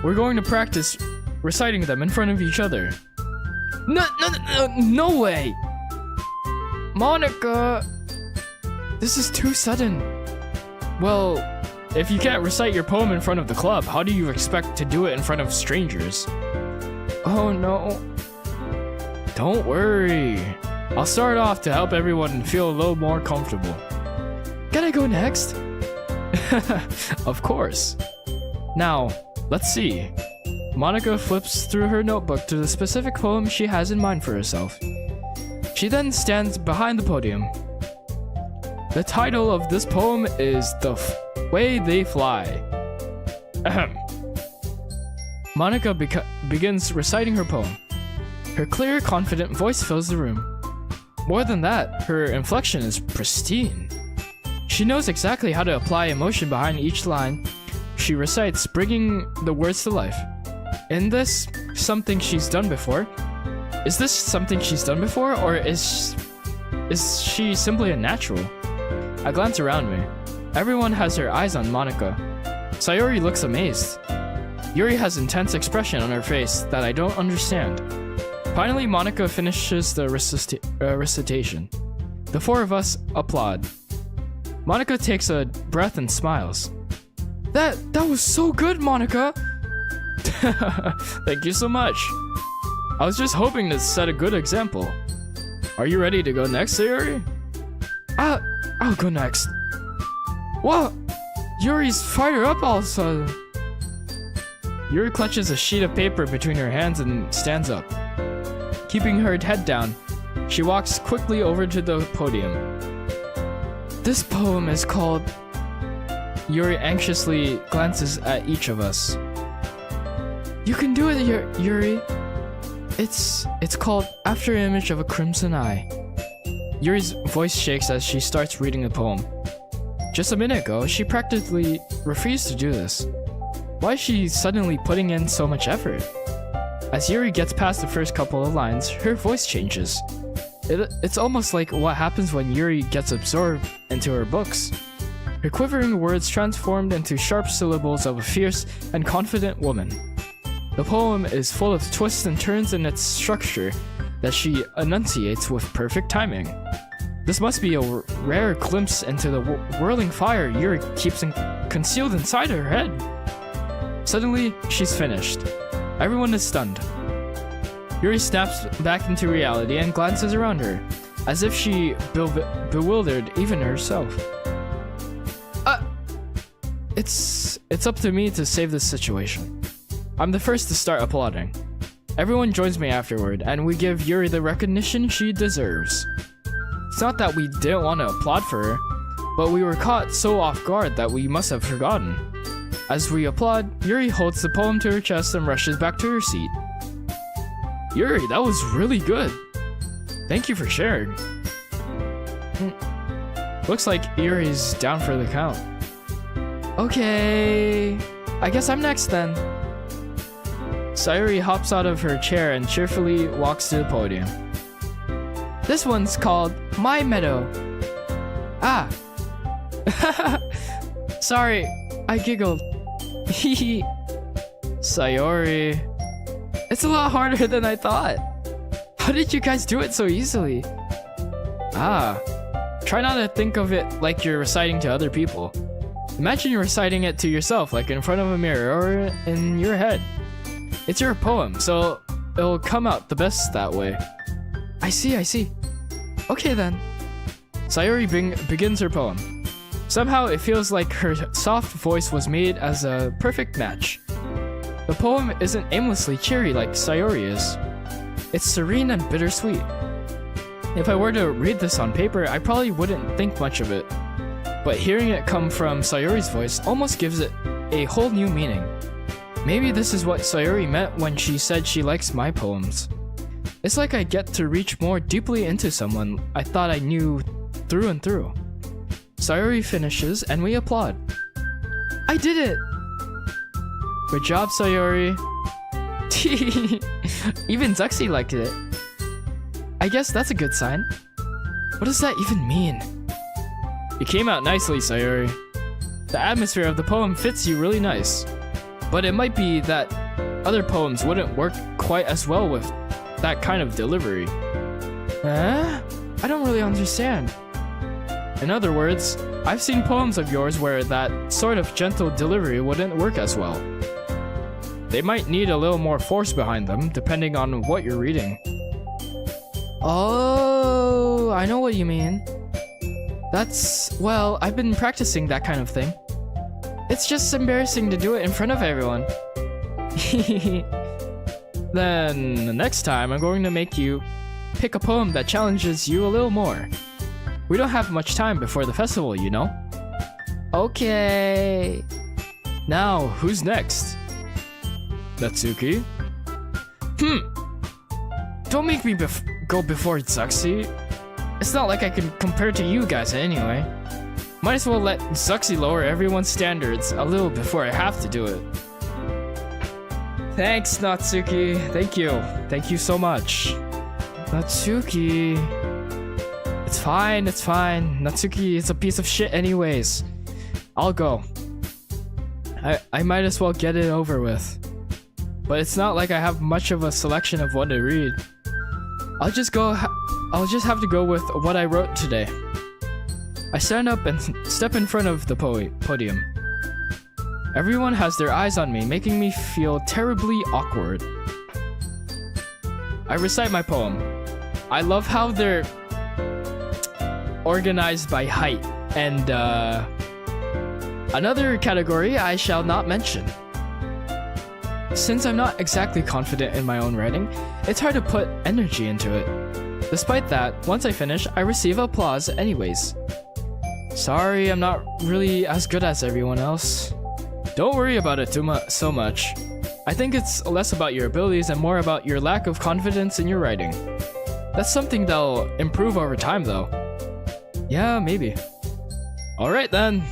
We're going to practice reciting them in front of each other. No way! Monica! This is too sudden. Well, if you can't recite your poem in front of the club, how do you expect to do it in front of strangers? Oh no. Don't worry. I'll start off to help everyone feel a little more comfortable. Can I go next? Of course. Now, Let's see. Monica flips through her notebook to the specific poem she has in mind for herself. She then stands behind the podium. The title of this poem is The Way They Fly. Ahem. Monica begins reciting her poem. Her clear, confident voice fills the room. More than that, her inflection is pristine. She knows exactly how to apply emotion behind each line she recites, bringing the words to life. Is this something she's done before? Or is she simply a natural? I glance around me. Everyone has their eyes on Monica. Sayori looks amazed. Yuri has intense expression on her face that I don't understand. Finally, Monica finishes the recitation. The four of us applaud. Monica takes a breath and smiles. That was so good, Monica! Thank you so much. I was just hoping to set a good example. Are you ready to go next, Sayori? I'll go next. What? Yuri's fired up all of a sudden. Yuri clutches a sheet of paper between her hands and stands up. Keeping her head down, she walks quickly over to the podium. This poem is called... Yuri anxiously glances at each of us. You can do it, Yuri. It's called After Image of a Crimson Eye. Yuri's voice shakes as she starts reading the poem. Just a minute ago, she practically refused to do this. Why is she suddenly putting in so much effort? As Yuri gets past the first couple of lines, her voice changes. It's almost like what happens when Yuri gets absorbed into her books. Her quivering words transformed into sharp syllables of a fierce and confident woman. The poem is full of twists and turns in its structure that she enunciates with perfect timing. This must be a rare glimpse into the whirling fire Yuri keeps concealed inside her head. Suddenly, she's finished. Everyone is stunned. Yuri snaps back into reality and glances around her, as if she bewildered even herself. It's up to me to save this situation. I'm the first to start applauding. Everyone joins me afterward, and we give Yuri the recognition she deserves. It's not that we didn't want to applaud for her, but we were caught so off guard that we must have forgotten. As we applaud, Yuri holds the poem to her chest and rushes back to her seat. Yuri, that was really good. Thank you for sharing. Looks like Yuri's down for the count. Okay, I guess I'm next then. Sayori hops out of her chair and cheerfully walks to the podium. This one's called My Meadow. Ah. Sorry, I giggled. Hehe. Sayori. It's a lot harder than I thought. How did you guys do it so easily? Ah. Try not to think of it like you're reciting to other people. Imagine you're reciting it to yourself, like in front of a mirror or in your head. It's your poem, so it'll come out the best that way. I see. Okay then. Sayori begins her poem. Somehow it feels like her soft voice was made as a perfect match. The poem isn't aimlessly cheery like Sayori is. It's serene and bittersweet. If I were to read this on paper, I probably wouldn't think much of it. But hearing it come from Sayori's voice almost gives it a whole new meaning. Maybe this is what Sayori meant when she said she likes my poems. It's like I get to reach more deeply into someone I thought I knew through and through. Sayori finishes and we applaud. I did it! Good job, Sayori. Even Zuxi liked it. I guess that's a good sign. What does that even mean? It came out nicely, Sayori. The atmosphere of the poem fits you really nice. But it might be that other poems wouldn't work quite as well with that kind of delivery. Huh? I don't really understand. In other words, I've seen poems of yours where that sort of gentle delivery wouldn't work as well. They might need a little more force behind them, depending on what you're reading. Oh, I know what you mean. Well, I've been practicing that kind of thing. It's just embarrassing to do it in front of everyone. Then next time I'm going to make you pick a poem that challenges you a little more. We don't have much time before the festival, you know? Okay. Now, who's next? Natsuki? Don't make me go before Zuxi. It's not like I can compare to you guys anyway. Might as well let Zuxi lower everyone's standards a little before I have to do it. Thanks, Natsuki. Thank you. Thank you so much. Natsuki. It's fine, it's fine. Natsuki is a piece of shit anyways. I'll go. I might as well get it over with. But it's not like I have much of a selection of what to read. I'll just have to go with what I wrote today. I stand up and step in front of the podium. Everyone has their eyes on me, making me feel terribly awkward. I recite my poem. I love how they're organized by height and another category I shall not mention. Since I'm not exactly confident in my own writing, it's hard to put energy into it. Despite that, once I finish, I receive applause anyways. Sorry, I'm not really as good as everyone else. Don't worry about it so much. I think it's less about your abilities and more about your lack of confidence in your writing. That's something that'll improve over time though. Yeah, maybe. Alright then.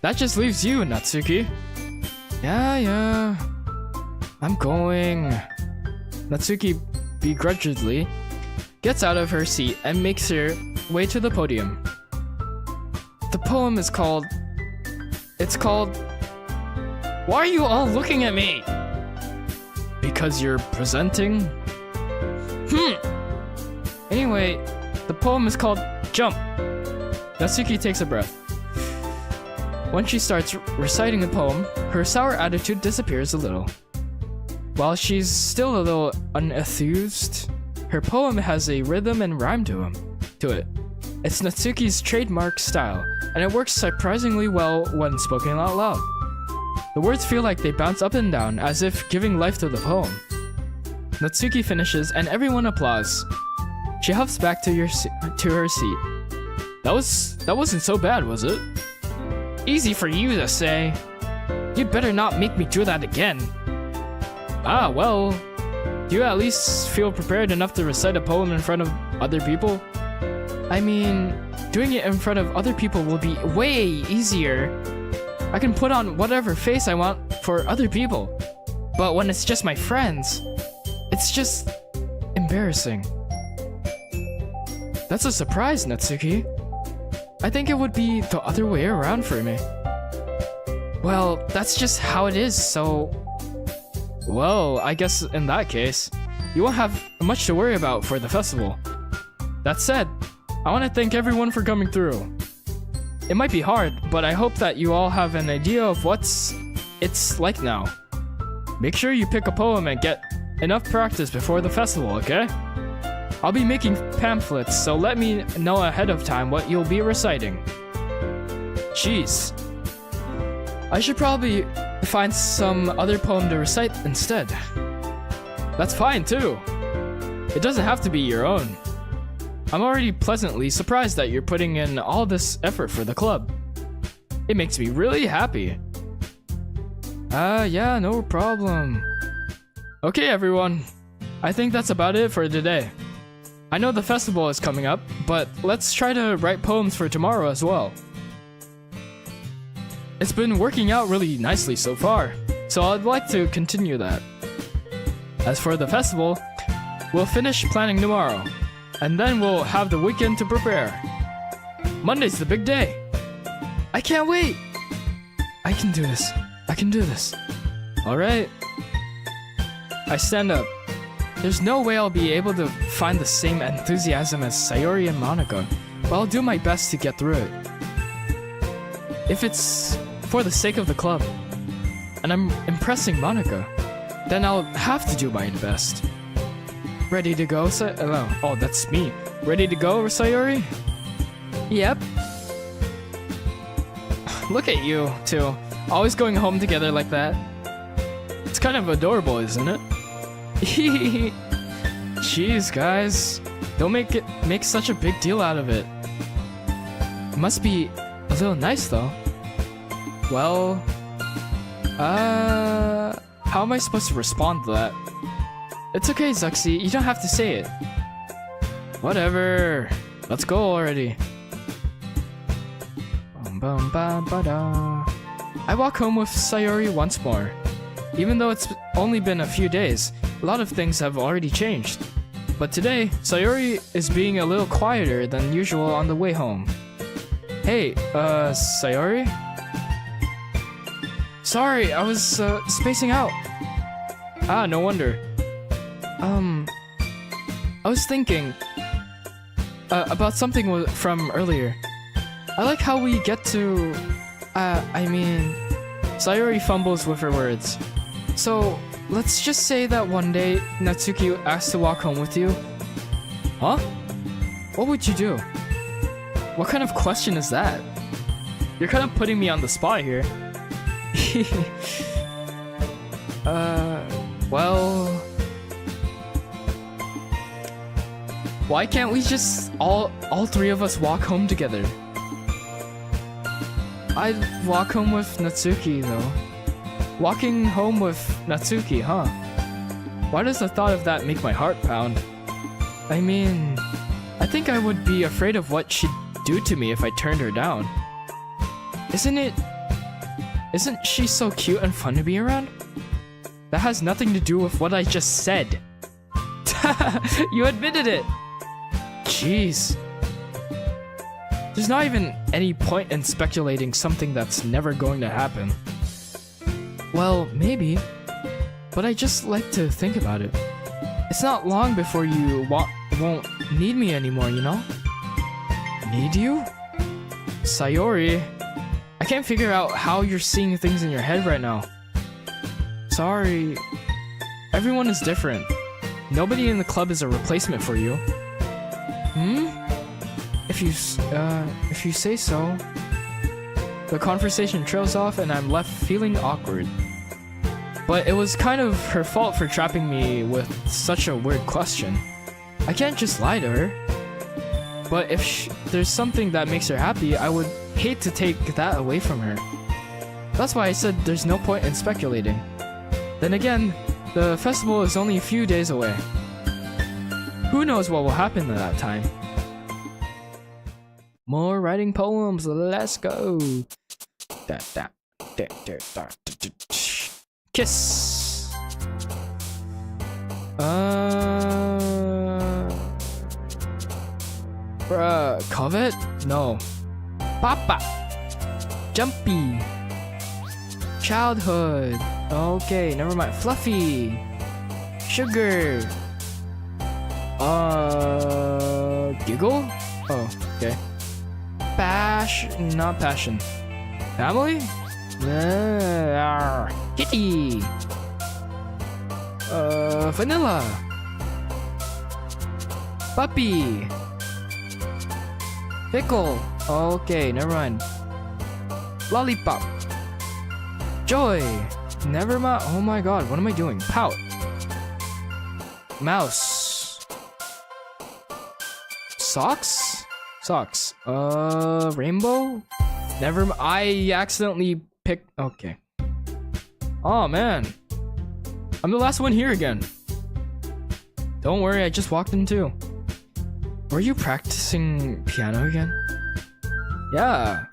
That just leaves you, Natsuki. Yeah. I'm going. Natsuki begrudgingly gets out of her seat and makes her way to the podium. The poem is called... Why are you all looking at me? Because you're presenting? Anyway, the poem is called Jump. Natsuki takes a breath. When she starts reciting the poem, her sour attitude disappears a little. While she's still a little unenthused, her poem has a rhythm and rhyme to it. It's Natsuki's trademark style, and it works surprisingly well when spoken out loud. The words feel like they bounce up and down, as if giving life to the poem. Natsuki finishes, and everyone applauds. She huffs back to her seat. That wasn't so bad, was it? Easy for you to say. You'd better not make me do that again. Ah, well, do you at least feel prepared enough to recite a poem in front of other people? I mean, doing it in front of other people will be way easier. I can put on whatever face I want for other people. But when it's just my friends, it's just embarrassing. That's a surprise, Natsuki. I think it would be the other way around for me. Well, that's just how it is, so... Well, I guess in that case, you won't have much to worry about for the festival. That said, I want to thank everyone for coming through. It might be hard, but I hope that you all have an idea of it's like now. Make sure you pick a poem and get enough practice before the festival, okay? I'll be making pamphlets, so let me know ahead of time what you'll be reciting. Jeez. I should probably find some other poem to recite instead. That's fine too. It doesn't have to be your own. I'm already pleasantly surprised that you're putting in all this effort for the club. It makes me really happy. Yeah, no problem. Okay, everyone. I think that's about it for today. I know the festival is coming up, but let's try to write poems for tomorrow as well. It's been working out really nicely so far, so I'd like to continue that. As for the festival, we'll finish planning tomorrow, and then we'll have the weekend to prepare. Monday's the big day. I can't wait! I can do this. I can do this. Alright. I stand up. There's no way I'll be able to find the same enthusiasm as Sayori and Monica, but I'll do my best to get through it. If it's for the sake of the club, and I'm impressing Monica, then I'll have to do my best. Ready to go, oh, that's me. Ready to go, Sayori? Yep. Look at you, two. Always going home together like that. It's kind of adorable, isn't it? Jeez, guys. Don't make such a big deal out of it. It must be a little nice, though. Well, how am I supposed to respond to that? It's okay, Zuxi. You don't have to say it. Whatever. Let's go already. I walk home with Sayori once more. Even though it's only been a few days, a lot of things have already changed. But today, Sayori is being a little quieter than usual on the way home. Hey, Sayori? Sorry, I was, spacing out. Ah, no wonder. I was thinking, about something from earlier. I like how we get to, Sayori fumbles with her words. So, let's just say that one day, Natsuki asks to walk home with you. Huh? What would you do? What kind of question is that? You're kind of putting me on the spot here. Well... Why can't we just all three of us walk home together? I'd walk home with Natsuki, though. Walking home with Natsuki, huh? Why does the thought of that make my heart pound? I mean, I think I would be afraid of what she'd do to me if I turned her down. Isn't she so cute and fun to be around? That has nothing to do with what I just said. You admitted it! Jeez. There's not even any point in speculating something that's never going to happen. Well, maybe. But I just like to think about it. It's not long before you won't need me anymore, you know? Need you? Sayori, I can't figure out how you're seeing things in your head right now. Sorry. Everyone is different. Nobody in the club is a replacement for you. If you say so. The conversation trails off and I'm left feeling awkward. But it was kind of her fault for trapping me with such a weird question. I can't just lie to her. But if there's something that makes her happy, I would hate to take that away from her. That's why I said there's no point in speculating. Then again, the festival is only a few days away. Who knows what will happen at that time? More writing poems, let's go. Kiss. Bruh, covet? No. Papa. Jumpy. Childhood. Okay, never mind. Fluffy. Sugar. Giggle? Oh, okay. Not passion. Family? Kitty. Vanilla. Puppy. Pickle. Okay, never mind. Lollipop. Joy. Never mind. Oh my god, what am I doing? Pout. Mouse. Socks? Socks. Rainbow? Never I accidentally picked. Okay. Oh man. I'm the last one here again. Don't worry, I just walked in too. Were you practicing piano again? Yeah.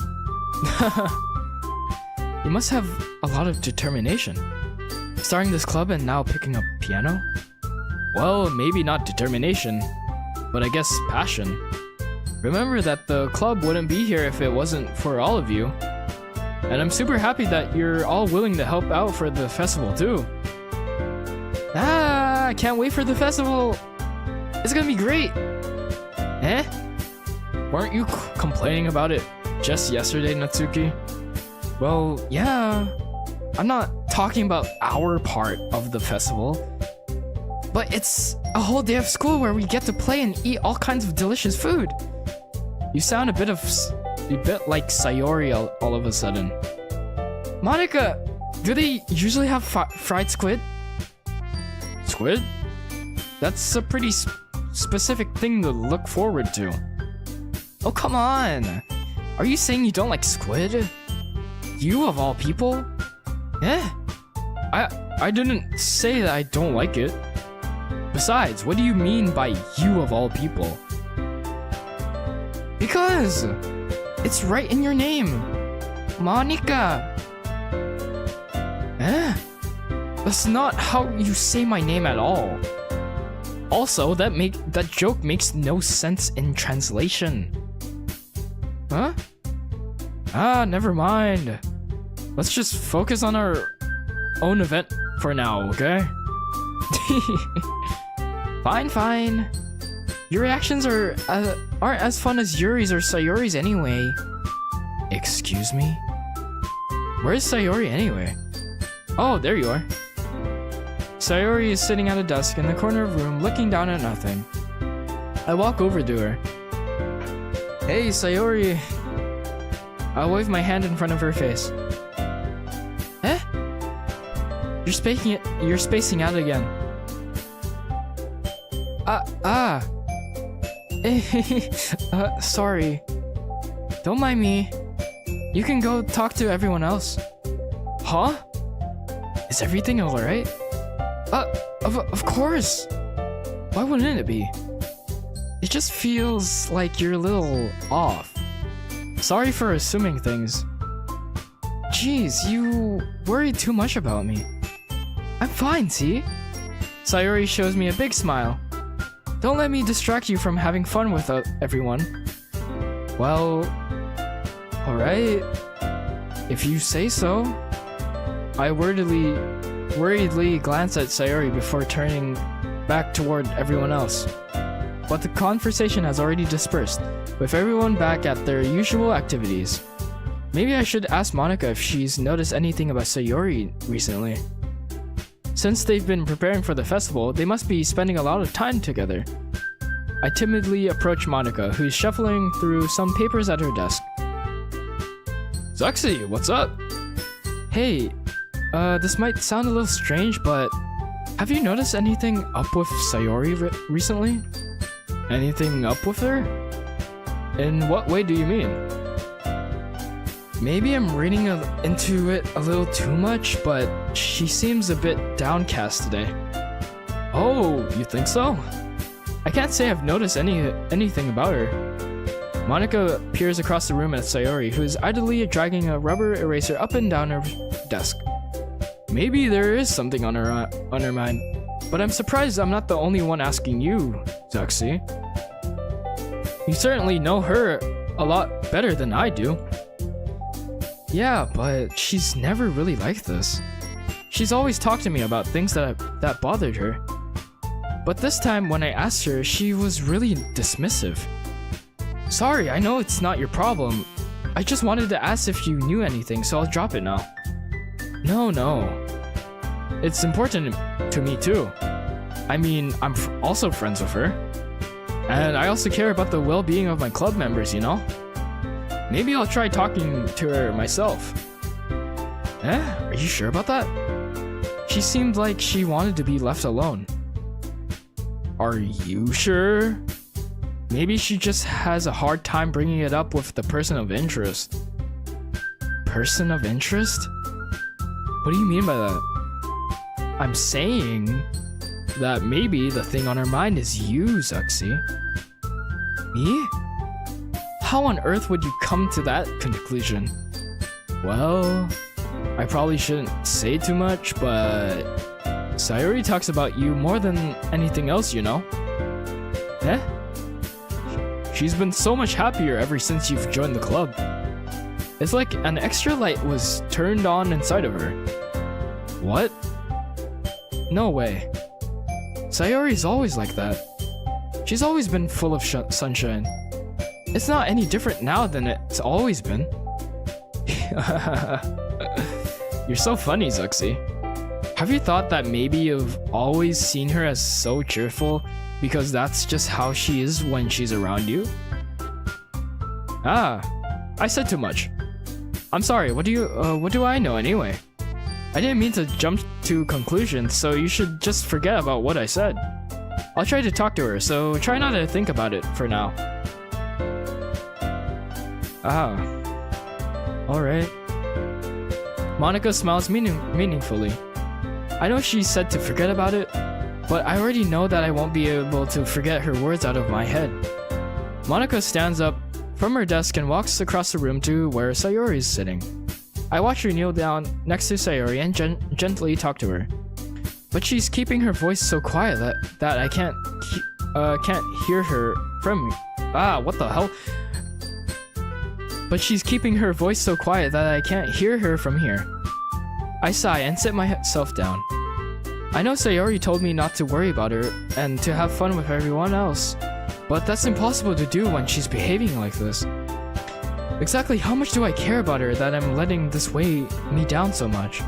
You must have a lot of determination. Starting this club and now picking up piano? Well, maybe not determination, but I guess passion. Remember that the club wouldn't be here if it wasn't for all of you. And I'm super happy that you're all willing to help out for the festival too. Ah, I can't wait for the festival. It's gonna be great. Eh? Weren't you complaining about it just yesterday, Natsuki? Well, yeah. I'm not talking about our part of the festival. But it's a whole day of school where we get to play and eat all kinds of delicious food. You sound a bit like Sayori all of a sudden. Monica, Do they usually have fried squid? Squid? That's a pretty specific thing to look forward to. Oh, come on! Are you saying you don't like squid? You of all people? Eh? I didn't say that I don't like it. Besides, what do you mean by you of all people? Because it's right in your name. Monica. Eh? That's not how you say my name at all. Also, that joke makes no sense in translation. Huh? Ah, never mind. Let's just focus on our own event for now, okay? Fine. Your reactions aren't as fun as Yuri's or Sayori's anyway. Excuse me? Where's Sayori anyway? Oh, there you are. Sayori is sitting at a desk in the corner of the room looking down at nothing. I walk over to her. Hey, Sayori. I wave my hand in front of her face. Eh? You're spacing out again. Sorry. Don't mind me. You can go talk to everyone else. Huh? Is everything alright? Of course. Why wouldn't it be? It just feels like you're a little off. Sorry for assuming things. Jeez, you worry too much about me. I'm fine, see? Sayori shows me a big smile. Don't let me distract you from having fun with everyone. Well, alright. If you say so. I worriedly glance at Sayori before turning back toward everyone else. But the conversation has already dispersed, with everyone back at their usual activities. Maybe I should ask Monica if she's noticed anything about Sayori recently. Since they've been preparing for the festival, they must be spending a lot of time together. I timidly approach Monica, who's shuffling through some papers at her desk. Zuxi, what's up? Hey, this might sound a little strange, but have you noticed anything up with Sayori recently? Anything up with her? In what way do you mean? Maybe I'm reading into it a little too much, but she seems a bit downcast today. Oh, you think so? I can't say I've noticed anything about her. Monica peers across the room at Sayori, who is idly dragging a rubber eraser up and down her desk. Maybe there is something on her mind, but I'm surprised I'm not the only one asking you, Zuxi. You certainly know her a lot better than I do. Yeah, but she's never really like this. She's always talked to me about things that bothered her. But this time when I asked her, she was really dismissive. Sorry, I know it's not your problem. I just wanted to ask if you knew anything, so I'll drop it now. No. It's important to me too. I mean, I'm also friends with her. And I also care about the well-being of my club members, you know? Maybe I'll try talking to her myself. Are you sure about that? She seemed like she wanted to be left alone. Are you sure? Maybe she just has a hard time bringing it up with the person of interest. Person of interest? What do you mean by that? I'm saying that maybe the thing on her mind is you, Zuxi. Me? How on earth would you come to that conclusion? Well, I probably shouldn't say too much, but Sayori talks about you more than anything else, you know? Eh? She's been so much happier ever since you've joined the club. It's like an extra light was turned on inside of her. What? No way. Sayori's always like that. She's always been full of sunshine. It's not any different now than it's always been. You're so funny, Zuxi. Have you thought that maybe you've always seen her as so cheerful because that's just how she is when she's around you? Ah, I said too much. I'm sorry, what do I know anyway? I didn't mean to jump to conclusions, so you should just forget about what I said. I'll try to talk to her, so try not to think about it for now. Ah. Alright. Monica smiles meaningfully. I know she said to forget about it, but I already know that I won't be able to forget her words out of my head. Monica stands up from her desk and walks across the room to where Sayori is sitting. I watch her kneel down next to Sayori and gently talk to her. But she's keeping her voice so quiet that I can't hear her from me. Ah, what the hell? But she's keeping her voice so quiet that I can't hear her from here. I sigh and sit myself down. I know Sayori told me not to worry about her and to have fun with everyone else, but that's impossible to do when she's behaving like this. Exactly how much do I care about her that I'm letting this weigh me down so much?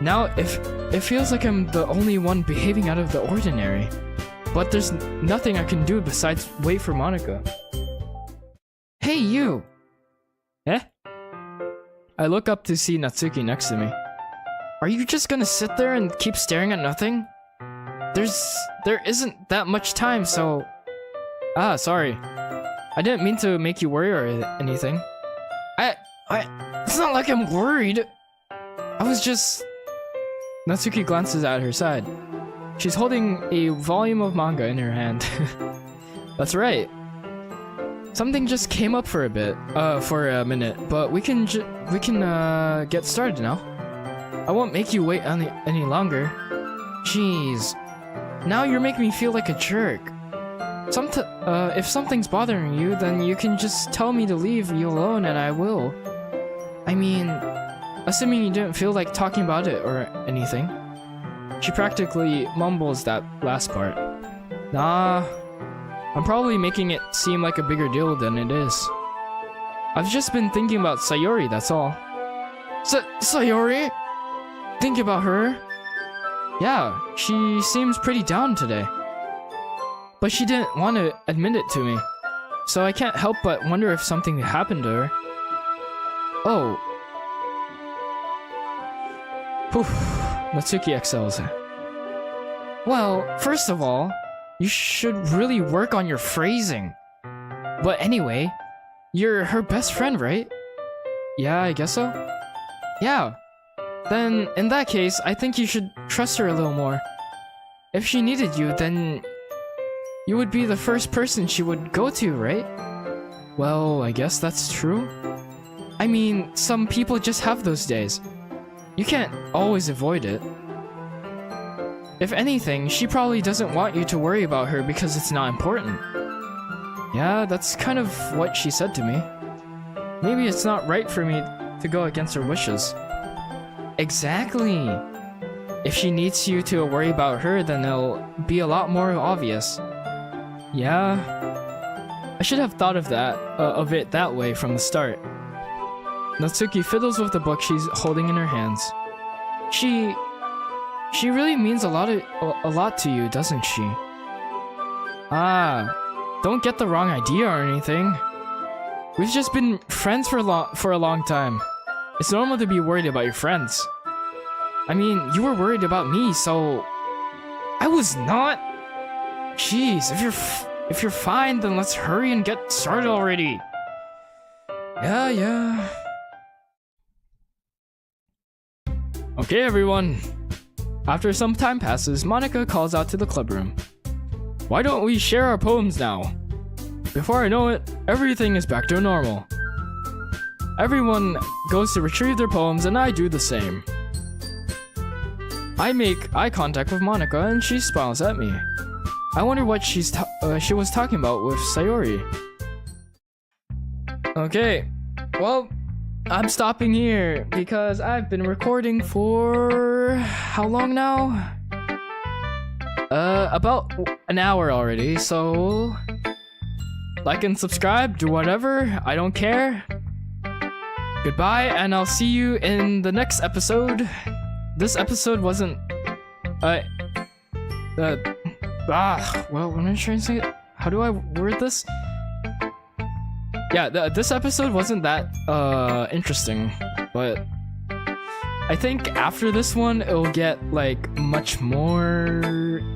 Now, it feels like I'm the only one behaving out of the ordinary, but there's nothing I can do besides wait for Monica. Hey, you! Eh? I look up to see Natsuki next to me. Are you just gonna sit there and keep staring at nothing? There isn't that much time, so... Ah, sorry. I didn't mean to make you worry or anything. It's not like I'm worried. I was just... Natsuki glances at her side. She's holding a volume of manga in her hand. That's right. Something just came up for a minute, but we can get started now. I won't make you wait any longer. Jeez. Now you're making me feel like a jerk. If something's bothering you, then you can just tell me to leave you alone and I will. I mean, assuming you didn't feel like talking about it or anything. She practically mumbles that last part. Nah, I'm probably making it seem like a bigger deal than it is. I've just been thinking about Sayori, that's all. Sayori? Think about her? Yeah, she seems pretty down today. But she didn't want to admit it to me, so I can't help but wonder if something happened to her. Oh. Phew. Natsuki exhales. Well, first of all, you should really work on your phrasing. But anyway, you're her best friend, right? Yeah, I guess so. Yeah. Then, in that case, I think you should trust her a little more. If she needed you, then... you would be the first person she would go to, right? Well, I guess that's true. I mean, some people just have those days. You can't always avoid it. If anything, she probably doesn't want you to worry about her because it's not important. Yeah, that's kind of what she said to me. Maybe it's not right for me to go against her wishes. Exactly. If she needs you to worry about her, then it'll be a lot more obvious. Yeah, I should have thought of it that way from the start. Natsuki fiddles with the book she's holding in her hands. She really means a lot to you, doesn't she? Ah, don't get the wrong idea or anything. We've just been friends for a long time. It's normal to be worried about your friends. I mean, you were worried about me, so I was not. Jeez, if you're fine, then let's hurry and get started already. Yeah. Okay, everyone. After some time passes, Monica calls out to the club room. Why don't we share our poems now? Before I know it, everything is back to normal. Everyone goes to retrieve their poems and I do the same. I make eye contact with Monica and she smiles at me. I wonder what she was talking about with Sayori. Okay, well, I'm stopping here because I've been recording for how long now? About an hour already, so like and subscribe, do whatever, I don't care. Goodbye, and I'll see you in the next episode. This episode wasn't well, what am I trying to say? How do I word this? Yeah, this episode wasn't that interesting, but I think after this one, it'll get like much more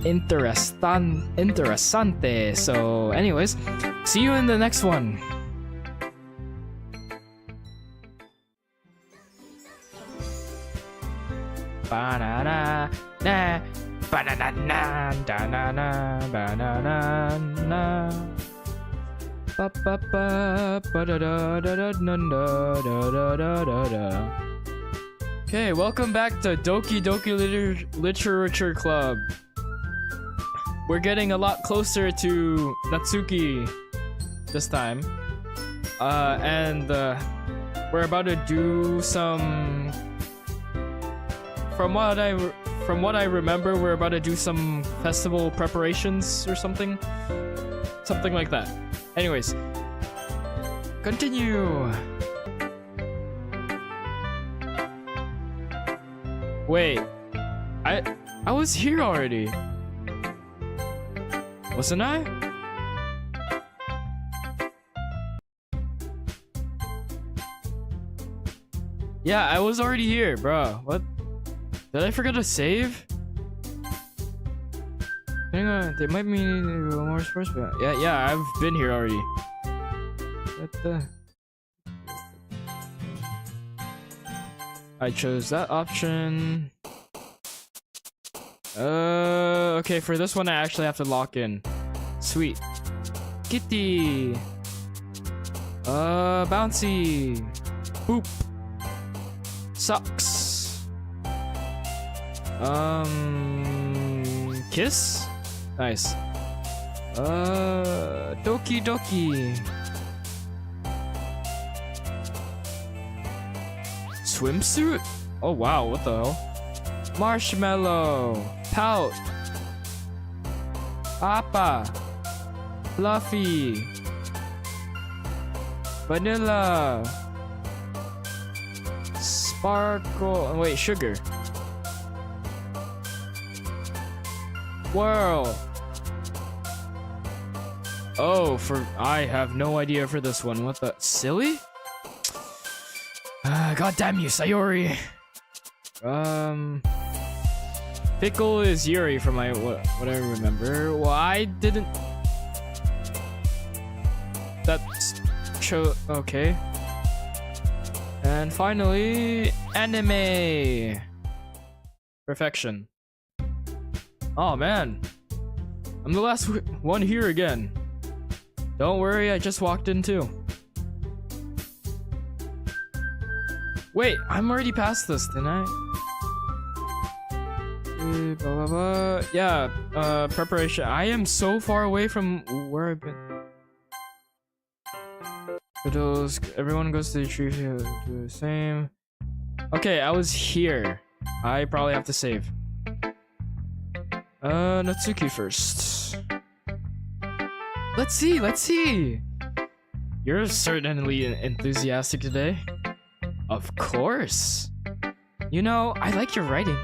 interesante. So, anyways, see you in the next one. Banana, na, banana, na, banana, banana, na. Ba ba ba ba da da da da da da da da da. Okay, welcome back to Doki Literature Club. We're getting a lot closer to Natsuki this time, and we're about to do some. From what I remember, we're about to do some festival preparations or something like that. Anyways, continue. Wait, I was here already, wasn't I? Yeah, I was already here, bro. What? Did I forget to save? Hang on, they might mean more sports, but yeah, I've been here already. What the? I chose that option. Okay, for this one I actually have to lock in. Sweet. Kitty. Bouncy. Boop. Sucks. Kiss? Nice. Doki Doki. Swimsuit? Oh wow, what the hell? Marshmallow. Pout. Papa. Fluffy. Vanilla. Sparkle. Wait, sugar. Whirl. Oh, I have no idea for this one. What the silly? God damn you, Sayori. Pickle is Yuri from what I remember. Well, I didn't. That's okay. And finally, anime. Perfection. Oh man, I'm the last one here again. Don't worry, I just walked in too. Wait, I'm already past this, didn't I? Blah, blah, blah. Yeah, preparation. I am so far away from where I've been. Everyone goes to the tree field, do the same. Okay, I was here. I probably have to save. Natsuki first. Let's see. You're certainly enthusiastic today. Of course. You know, I like your writing.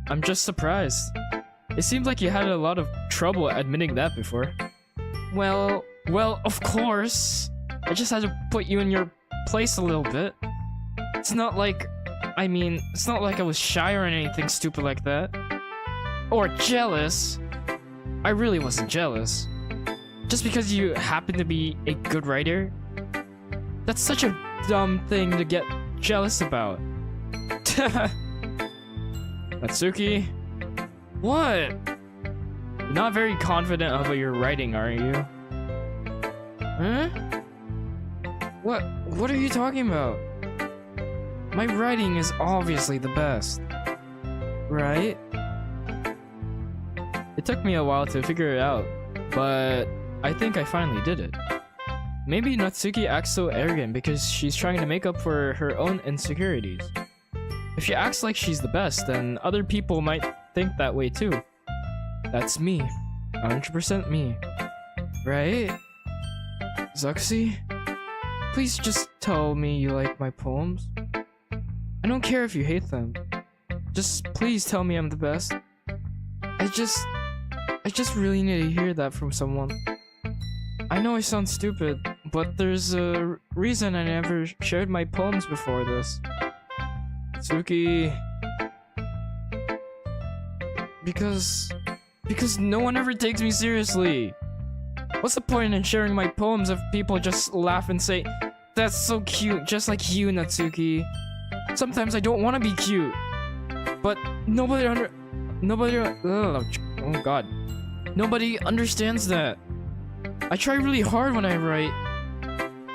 I'm just surprised. It seems like you had a lot of trouble admitting that before. Well, of course. I just had to put you in your place a little bit. It's not like I was shy or anything stupid like that. Or jealous. I really wasn't jealous. Just because you happen to be a good writer? That's such a dumb thing to get jealous about. Natsuki? What? You're not very confident about your writing, are you? Huh? What are you talking about? My writing is obviously the best. Right? It took me a while to figure it out, but I think I finally did it. Maybe Natsuki acts so arrogant because she's trying to make up for her own insecurities. If she acts like she's the best, then other people might think that way too. That's me. 100% me. Right? Zuxi? Please just tell me you like my poems. I don't care if you hate them. Just please tell me I'm the best. I just really need to hear that from someone. I know I sound stupid, but there's a reason I never shared my poems before this. Natsuki. Because no one ever takes me seriously. What's the point in sharing my poems if people just laugh and say, "That's so cute," just like you, Natsuki. Sometimes I don't want to be cute, but nobody understands that. I try really hard when I write.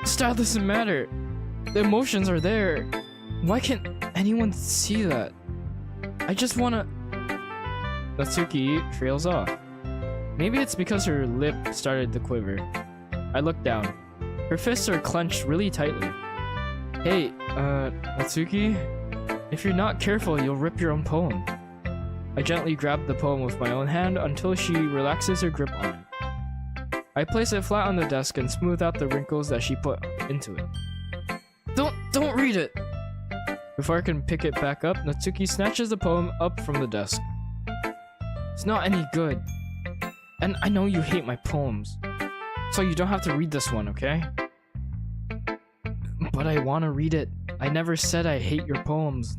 Style doesn't matter. The emotions are there. Why can't anyone see that? I just wanna... Natsuki trails off. Maybe it's because her lip started to quiver. I look down. Her fists are clenched really tightly. Hey, Natsuki? If you're not careful, you'll rip your own poem. I gently grab the poem with my own hand until she relaxes her grip on it. I place it flat on the desk and smooth out the wrinkles that she put into it. Don't read it! Before I can pick it back up, Natsuki snatches the poem up from the desk. It's not any good. And I know you hate my poems. So you don't have to read this one, okay? But I want to read it. I never said I hate your poems.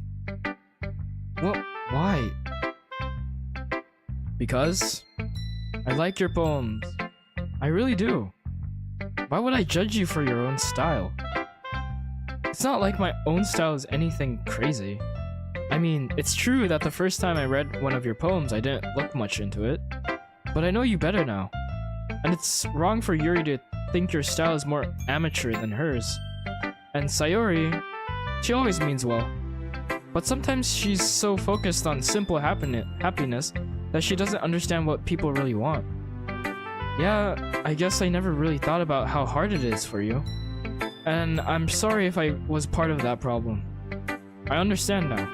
What? Why? Because I like your poems. I really do. Why would I judge you for your own style? It's not like my own style is anything crazy. I mean, it's true that the first time I read one of your poems, I didn't look much into it. But I know you better now. And it's wrong for Yuri to think your style is more amateur than hers. And Sayori, she always means well. But sometimes she's so focused on simple happiness that she doesn't understand what people really want. Yeah, I guess I never really thought about how hard it is for you. And I'm sorry if I was part of that problem. I understand now.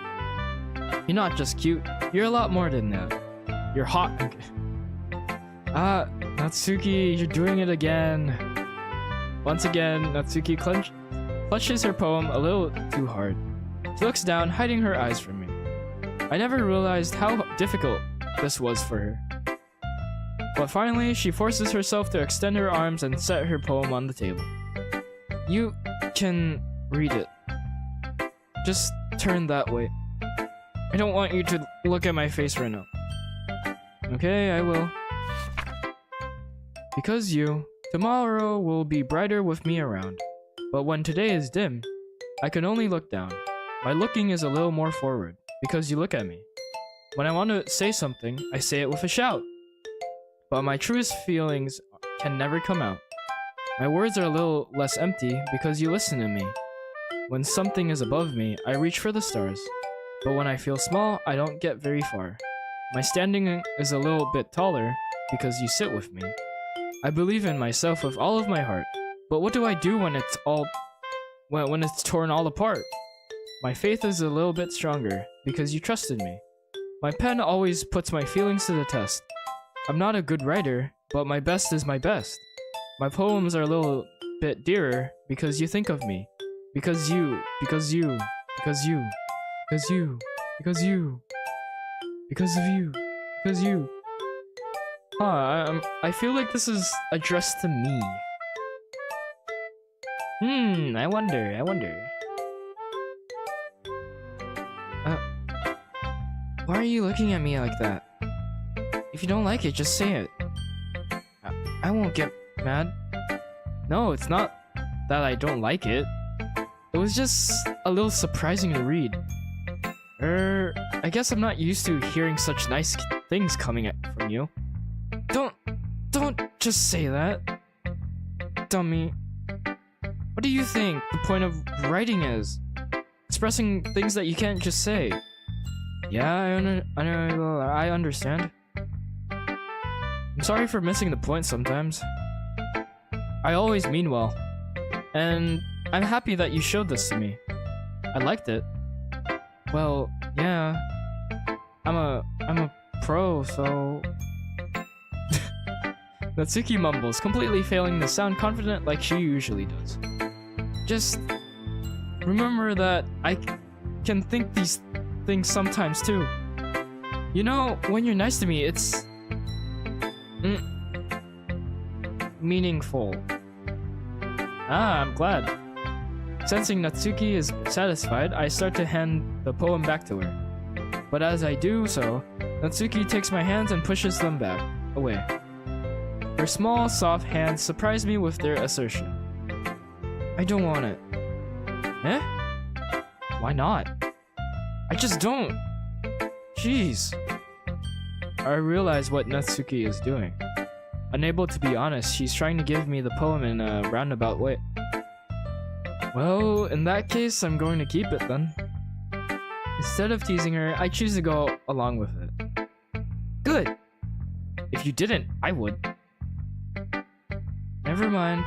You're not just cute, you're a lot more than that. You're hot. Natsuki, you're doing it again. Once again, Natsuki clutches her poem a little too hard. She looks down, hiding her eyes from me. I never realized how difficult this was for her. But finally, she forces herself to extend her arms and set her poem on the table. You can read it. Just turn that way. I don't want you to look at my face right now. Okay, I will. Because tomorrow will be brighter with me around. But when today is dim, I can only look down. My looking is a little more forward, because you look at me. When I want to say something, I say it with a shout. But my truest feelings can never come out. My words are a little less empty because you listen to me. When something is above me, I reach for the stars. But when I feel small, I don't get very far. My standing is a little bit taller because you sit with me. I believe in myself with all of my heart. But what do I do when it's when it's torn all apart? My faith is a little bit stronger because you trusted me. My pen always puts my feelings to the test. I'm not a good writer, but my best is my best. My poems are a little bit dearer because you think of me. Because you. Because of you. Because of you. I feel like this is addressed to me. I wonder. Why are you looking at me like that? If you don't like it, just say it. I won't get mad. No, it's not that I don't like it. It was just a little surprising to read. I guess I'm not used to hearing such nice things coming from you. Don't just say that. Dummy. What do you think the point of writing is? Expressing things that you can't just say. Yeah, I understand. I'm sorry for missing the point sometimes. I always mean well. And I'm happy that you showed this to me. I liked it. Well, yeah. I'm a pro, so... Natsuki mumbles, completely failing to sound confident like she usually does. Just remember that I can think these things sometimes too. You know, when you're nice to me, it's... meaningful. I'm glad. Sensing Natsuki is satisfied, I start to hand the poem back to her. But as I do so, Natsuki takes my hands and pushes them back, away. Her small, soft hands surprise me with their assertion. I don't want it. Eh? Why not? I just don't. Jeez. I realize what Natsuki is doing. Unable to be honest, she's trying to give me the poem in a roundabout way. Well, in that case, I'm going to keep it then. Instead of teasing her, I choose to go along with it. Good! If you didn't, I would. Never mind.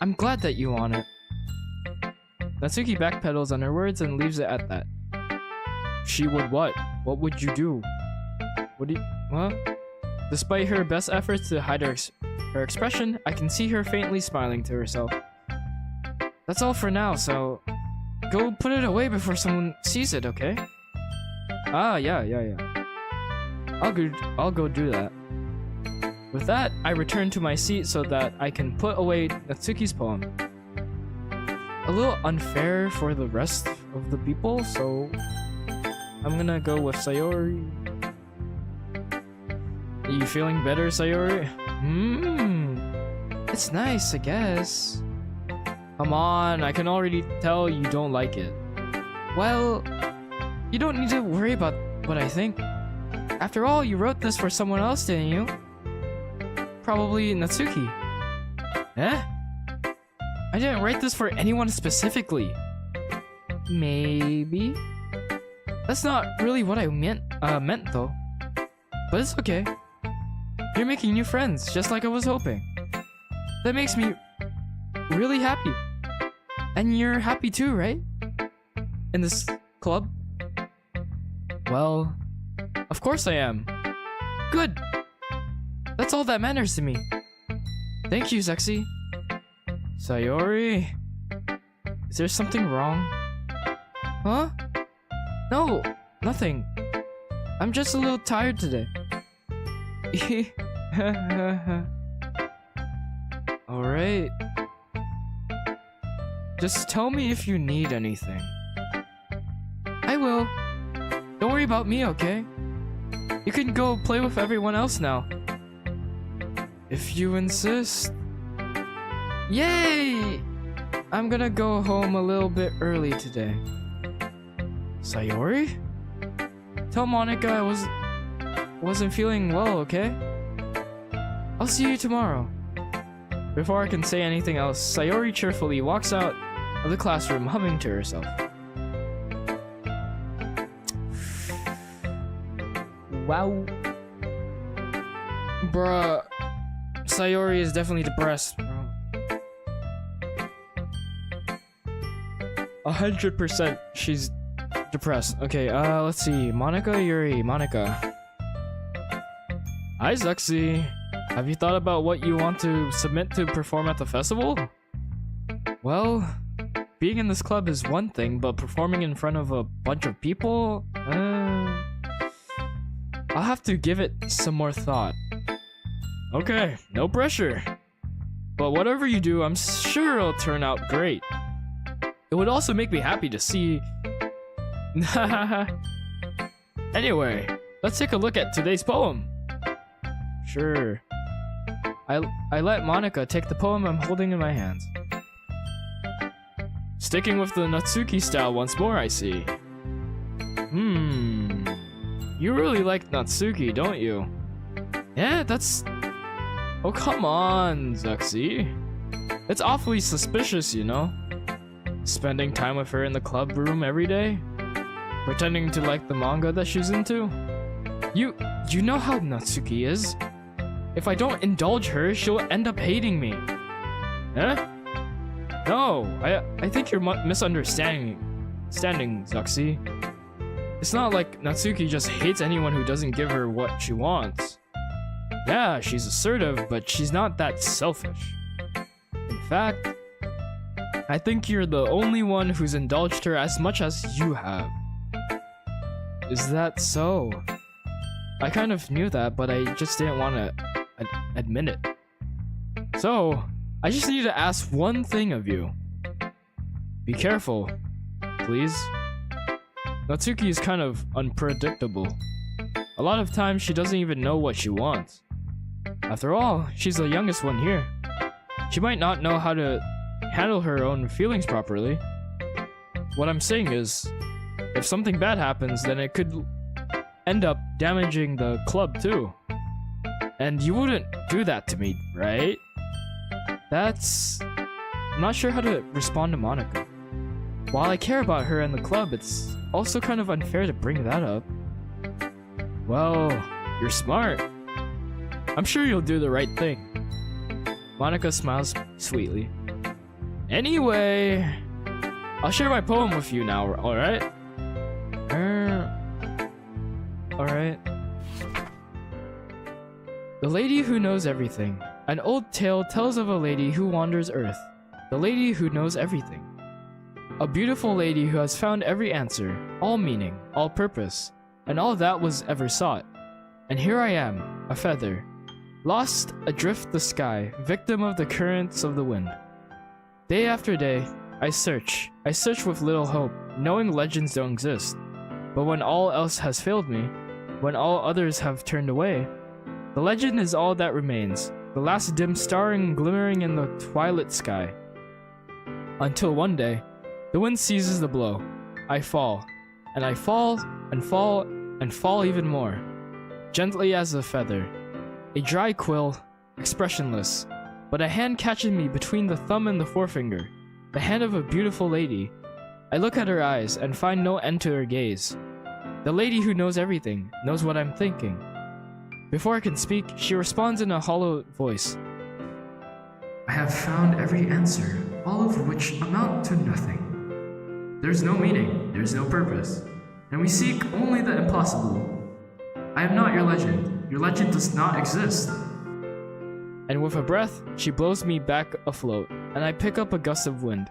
I'm glad that you want it. Natsuki backpedals on her words and leaves it at that. She would what? What would you do? What? Despite her best efforts to hide her expression, I can see her faintly smiling to herself. That's all for now, so go put it away before someone sees it, okay? Ah, yeah. I'll go do that. With that, I return to my seat so that I can put away Natsuki's poem. A little unfair for the rest of the people, so I'm gonna go with Sayori. Are you feeling better, Sayori? It's nice, I guess. Come on, I can already tell you don't like it. Well, you don't need to worry about what I think. After all, you wrote this for someone else, didn't you? Probably Natsuki. Eh? I didn't write this for anyone specifically. Maybe? That's not really what I meant though. But it's okay. You're making new friends, just like I was hoping. That makes me really happy. And you're happy too, right? In this club? Well, of course I am. Good! That's all that matters to me. Thank you, Sexy. Sayori? Is there something wrong? Huh? No, nothing. I'm just a little tired today. Alright. Just tell me if you need anything. I will. Don't worry about me, okay? You can go play with everyone else now. If you insist. Yay! I'm gonna go home a little bit early today. Sayori? Tell Monica I wasn't feeling well, okay? I'll see you tomorrow. Before I can say anything else, Sayori cheerfully walks out of the classroom humming to herself. Wow. Bruh. Sayori is definitely depressed, bro. 100% she's depressed. Okay, let's see. Monica, Yuri, Monica. Hi, Zuxi. Have you thought about what you want to submit to perform at the festival? Well, being in this club is one thing, but performing in front of a bunch of people? I'll have to give it some more thought. Okay, no pressure. But whatever you do, I'm sure it'll turn out great. It would also make me happy to see... Anyway, let's take a look at today's poem. Sure. I let Monica take the poem I'm holding in my hands. Sticking with the Natsuki style once more, I see. You really like Natsuki, don't you? Yeah, that's... Oh, come on, Zuxi. It's awfully suspicious, you know? Spending time with her in the club room every day? Pretending to like the manga that she's into? You know how Natsuki is. If I don't indulge her, she'll end up hating me. Eh? No, I think you're misunderstanding Zuxi. It's not like Natsuki just hates anyone who doesn't give her what she wants. Yeah, she's assertive, but she's not that selfish. In fact, I think you're the only one who's indulged her as much as you have. Is that so? I kind of knew that, but I just didn't want to admit it. So, I just need to ask one thing of you. Be careful, please. Natsuki is kind of unpredictable. A lot of times she doesn't even know what she wants. After all, she's the youngest one here. She might not know how to handle her own feelings properly. What I'm saying is, if something bad happens, then it could end up damaging the club too. And you wouldn't do that to me, right? I'm not sure how to respond to Monica. While I care about her and the club, it's also kind of unfair to bring that up. Well, you're smart. I'm sure you'll do the right thing. Monica smiles sweetly. Anyway, I'll share my poem with you now, alright? Alright. The Lady Who Knows Everything. An old tale tells of a lady who wanders Earth. The lady who knows everything. A beautiful lady who has found every answer, all meaning, all purpose, and all that was ever sought. And here I am, a feather, lost adrift the sky, victim of the currents of the wind. Day after day, I search with little hope, knowing legends don't exist. But when all else has failed me, when all others have turned away, the legend is all that remains, the last dim star glimmering in the twilight sky. Until one day, the wind seizes the blow. I fall, and I fall, and fall, and fall even more, gently as a feather, a dry quill, expressionless, but a hand catches me between the thumb and the forefinger, the hand of a beautiful lady. I look at her eyes and find no end to her gaze. The lady who knows everything, knows what I'm thinking. Before I can speak, she responds in a hollow voice. I have found every answer, all of which amount to nothing. There's no meaning, there's no purpose, and we seek only the impossible. I am not your legend does not exist. And with a breath, she blows me back afloat, and I pick up a gust of wind.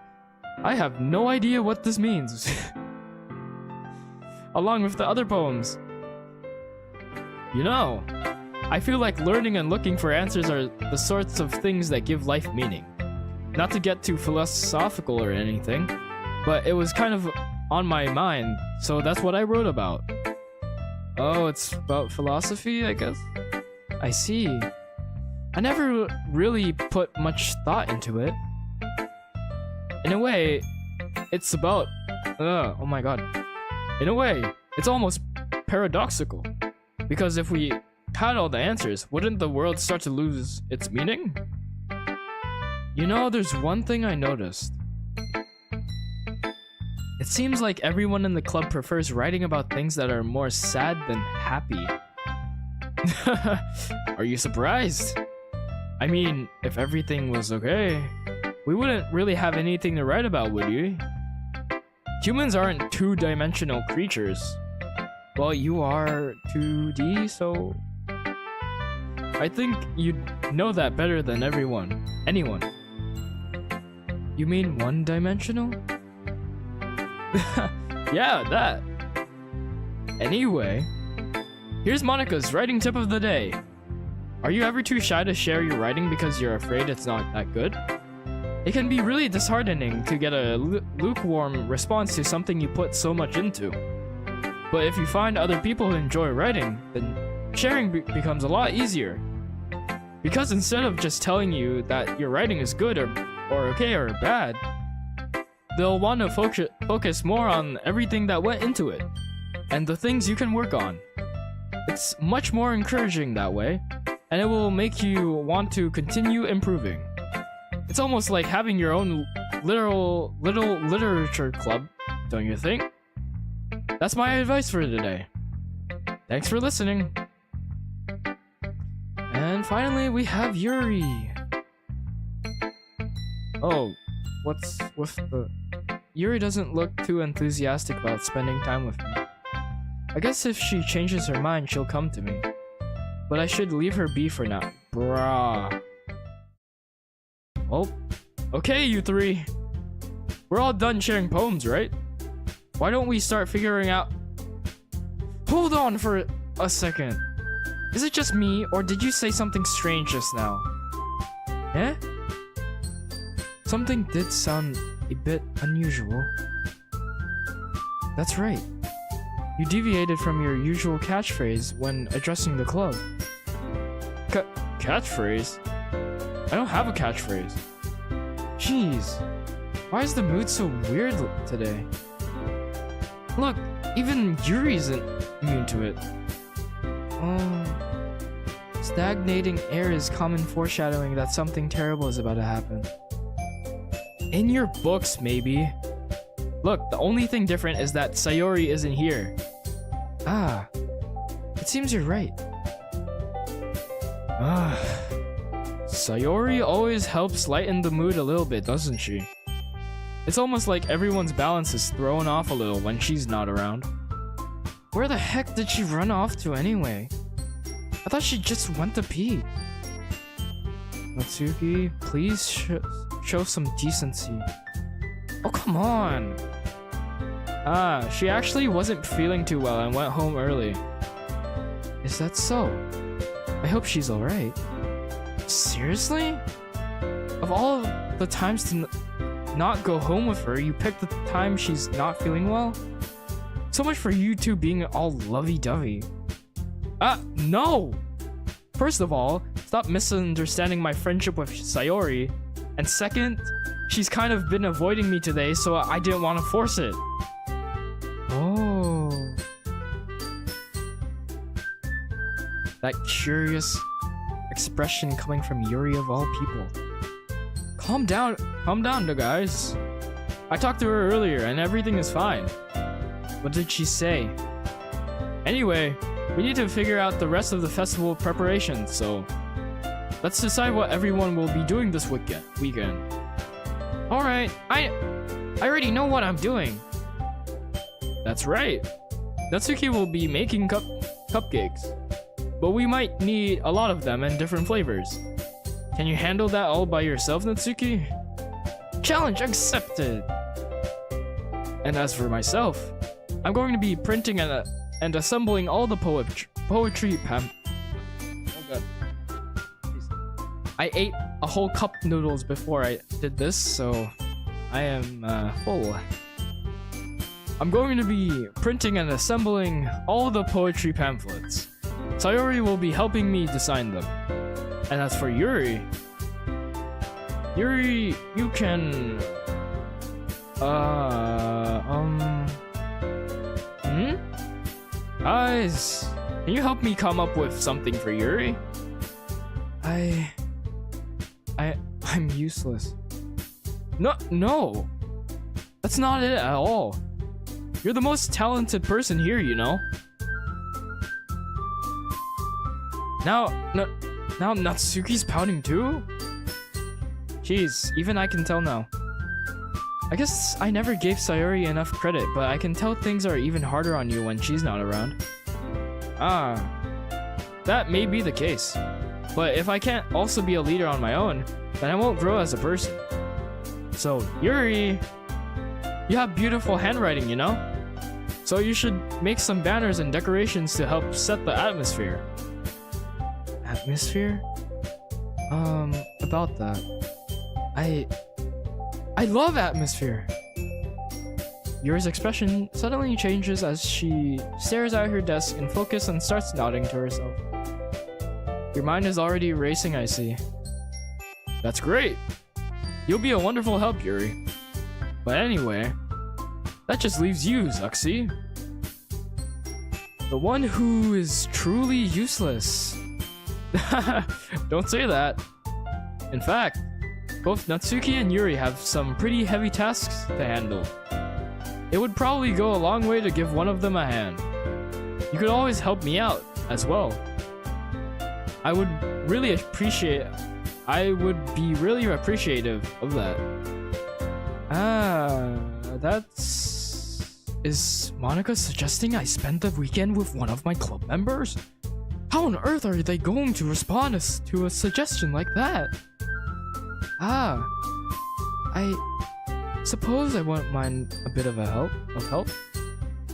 I have no idea what this means. Along with the other poems. You know, I feel like learning and looking for answers are the sorts of things that give life meaning. Not to get too philosophical or anything, but it was kind of on my mind, so that's what I wrote about. Oh, it's about philosophy, I guess? I see. I never really put much thought into it. In a way, it's about... oh my god. In a way, it's almost paradoxical. Because if we had all the answers, wouldn't the world start to lose its meaning? You know, there's one thing I noticed. It seems like everyone in the club prefers writing about things that are more sad than happy. Are you surprised? I mean, if everything was okay, we wouldn't really have anything to write about, would you? Humans aren't two-dimensional creatures. Well, you are 2D, so... I think you'd know that better than anyone. You mean one-dimensional? Yeah, that. Anyway, here's Monica's writing tip of the day. Are you ever too shy to share your writing because you're afraid it's not that good? It can be really disheartening to get a lukewarm response to something you put so much into. But if you find other people who enjoy writing, then sharing becomes a lot easier. Because instead of just telling you that your writing is good or okay or bad, they'll want to focus more on everything that went into it, and the things you can work on. It's much more encouraging that way, and it will make you want to continue improving. It's almost like having your own little literature club, don't you think? That's my advice for today. Thanks for listening. And finally, we have Yuri. Oh, what's with the... Yuri doesn't look too enthusiastic about spending time with me. I guess if she changes her mind, she'll come to me. But I should leave her be for now. Brah. Oh, okay, you three. We're all done sharing poems, right? Why don't we start figuring out... Hold on for a second. Is it just me, or did you say something strange just now? Eh? Something did sound a bit unusual. That's right. You deviated from your usual catchphrase when addressing the club. Catchphrase? I don't have a catchphrase. Jeez. Why is the mood so weird today? Look, even Yuri isn't immune to it. Stagnating air is common foreshadowing that something terrible is about to happen. In your books, maybe. Look, the only thing different is that Sayori isn't here. Ah, it seems you're right. Sayori always helps lighten the mood a little bit, doesn't she? It's almost like everyone's balance is thrown off a little when she's not around. Where the heck did she run off to anyway? I thought she just went to pee. Natsuki, please show some decency. Oh, come on. She actually wasn't feeling too well and went home early. Is that so? I hope she's alright. Seriously? Of all the times to not go home with her, you picked the time she's not feeling well? So much for you two being all lovey-dovey. No! First of all, stop misunderstanding my friendship with Sayori. And second, she's kind of been avoiding me today, so I didn't want to force it. Oh. That curious expression coming from Yuri of all people. Calm down, guys. I talked to her earlier and everything is fine. What did she say? Anyway, we need to figure out the rest of the festival preparations, so let's decide what everyone will be doing this weekend. Alright, I already know what I'm doing. That's right. Natsuki will be making cupcakes. But we might need a lot of them and different flavors. Can you handle that all by yourself, Natsuki? Challenge accepted! And as for myself, I'm going to be printing and assembling all the poetry Oh god. I ate a whole cup noodles before I did this, so I am full. I'm going to be printing and assembling all the poetry pamphlets. Sayori will be helping me design them. And as for Yuri, you can... Guys, can you help me come up with something for Yuri? I'm useless. No! That's not it at all. You're the most talented person here, you know? Now Natsuki's pouting too? Jeez, even I can tell now. I guess I never gave Sayori enough credit, but I can tell things are even harder on you when she's not around. That may be the case. But if I can't also be a leader on my own, then I won't grow as a person. So, Yuri, you have beautiful handwriting, you know? So you should make some banners and decorations to help set the atmosphere. Atmosphere? About that. I love atmosphere! Yuri's expression suddenly changes as she stares at her desk in focus and starts nodding to herself. Your mind is already racing, I see. That's great! You'll be a wonderful help, Yuri. But anyway, that just leaves you, Zuxi. The one who is truly useless. Don't say that. In fact, both Natsuki and Yuri have some pretty heavy tasks to handle. It would probably go a long way to give one of them a hand. You could always help me out as well. I would be really appreciative of that. Is Monica suggesting I spend the weekend with one of my club members? How on earth are they going to respond to a suggestion like that? I suppose I wouldn't mind a bit of help.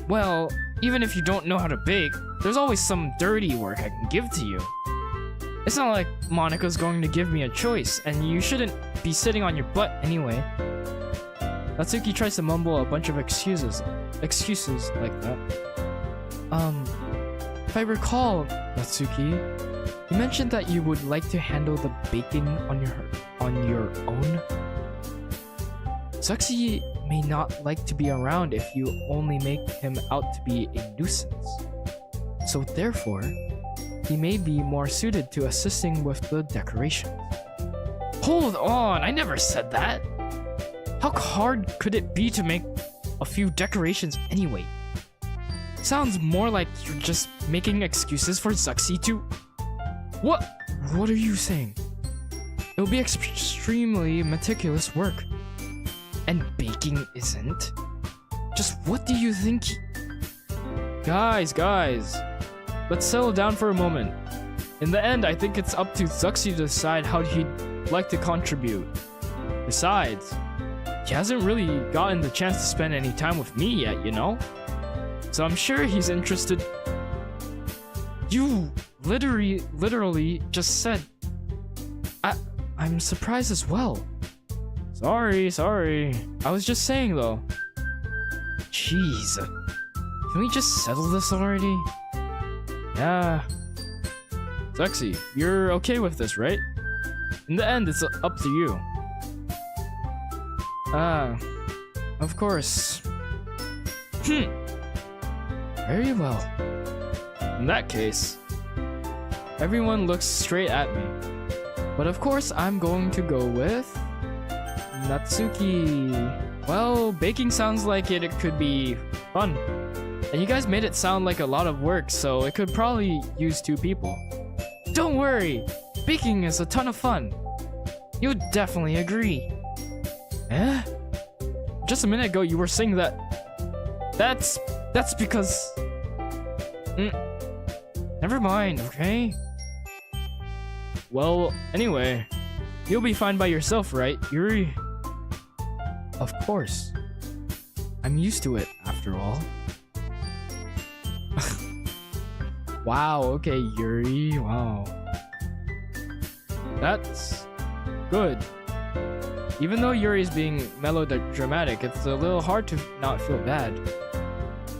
Well, even if you don't know how to bake, there's always some dirty work I can give to you. It's not like Monika's going to give me a choice, and you shouldn't be sitting on your butt anyway. Natsuki tries to mumble a bunch of excuses like that. If I recall, Natsuki, you mentioned that you would like to handle the baking on your own. Zuxi may not like to be around if you only make him out to be a nuisance. So therefore, he may be more suited to assisting with the decorations. Hold on, I never said that. How hard could it be to make a few decorations anyway? Sounds more like you're just making excuses for Zuxi to... What are you saying? It'll be extremely meticulous work. And baking isn't? Just what do you think? Guys, let's settle down for a moment. In the end, I think it's up to Zuxi to decide how he'd like to contribute. Besides, he hasn't really gotten the chance to spend any time with me yet, you know? So I'm sure he's interested. You literally just said... I'm surprised as well. Sorry. I was just saying though. Jeez. Can we just settle this already? Yeah. Zuxi, you're okay with this, right? In the end, it's up to you. Of course. Very well. In that case, everyone looks straight at me. But of course, I'm going to go with Natsuki. Well, baking sounds like it could be fun. And you guys made it sound like a lot of work, so it could probably use 2 people. Don't worry, baking is a ton of fun. You'd definitely agree. Eh? Just a minute ago, you were saying that... That's because... Never mind, okay? Well, anyway, you'll be fine by yourself, right, Yuri? Of course. I'm used to it, after all. Wow, okay, Yuri, wow. That's good. Even though Yuri's being melodramatic, it's a little hard to not feel bad.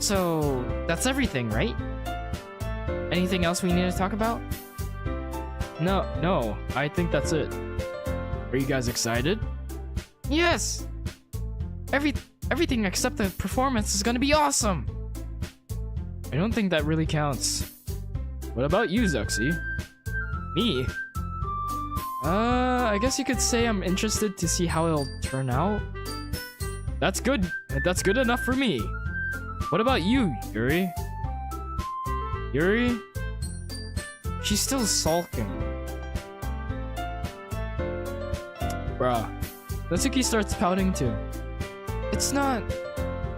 So, that's everything, right? Anything else we need to talk about? No, I think that's it. Are you guys excited? Yes! Everything except the performance is gonna be awesome! I don't think that really counts. What about you, Zuxi? Me? I guess you could say I'm interested to see how it'll turn out. That's good. That's good enough for me. What about you, Yuri? Yuri? She's still sulking. Bruh. Natsuki starts pouting too. It's not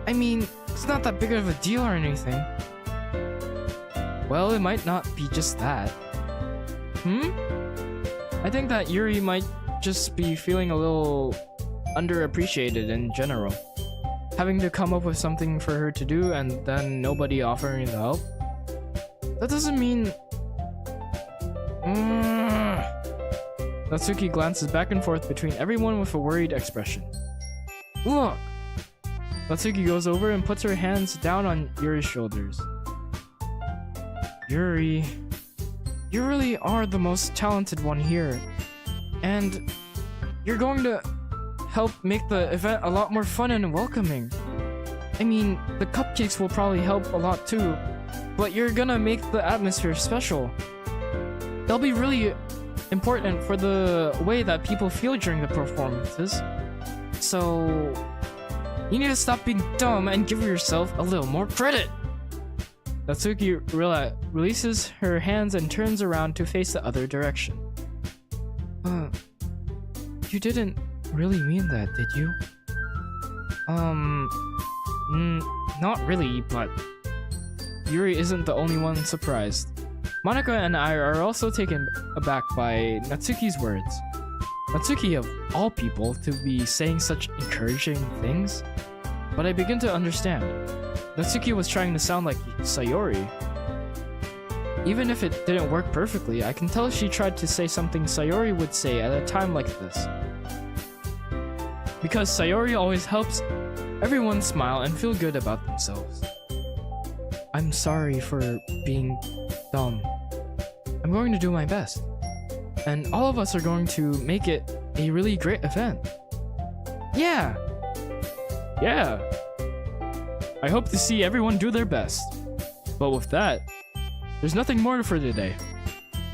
that big of a deal or anything. Well, it might not be just that. I think that Yuri might just be feeling a little underappreciated in general. Having to come up with something for her to do and then nobody offering the help. That doesn't mean... Natsuki glances back and forth between everyone with a worried expression. Look! Natsuki goes over and puts her hands down on Yuri's shoulders. Yuri, you really are the most talented one here. And you're going to help make the event a lot more fun and welcoming. I mean, the cupcakes will probably help a lot too, but you're gonna make the atmosphere special. They'll be really important for the way that people feel during the performances. So, you need to stop being dumb and give yourself a little more credit. Natsuki releases her hands and turns around to face the other direction. You didn't really mean that, did you? Not really, but Yuri isn't the only one surprised. Monika and I are also taken aback by Natsuki's words. Natsuki, of all people, to be saying such encouraging things. But I begin to understand. Natsuki was trying to sound like Sayori. Even if it didn't work perfectly, I can tell she tried to say something Sayori would say at a time like this. Because Sayori always helps everyone smile and feel good about themselves. I'm sorry for being dumb. I'm going to do my best. And all of us are going to make it a really great event. Yeah! Yeah! I hope to see everyone do their best. But with that, there's nothing more for today.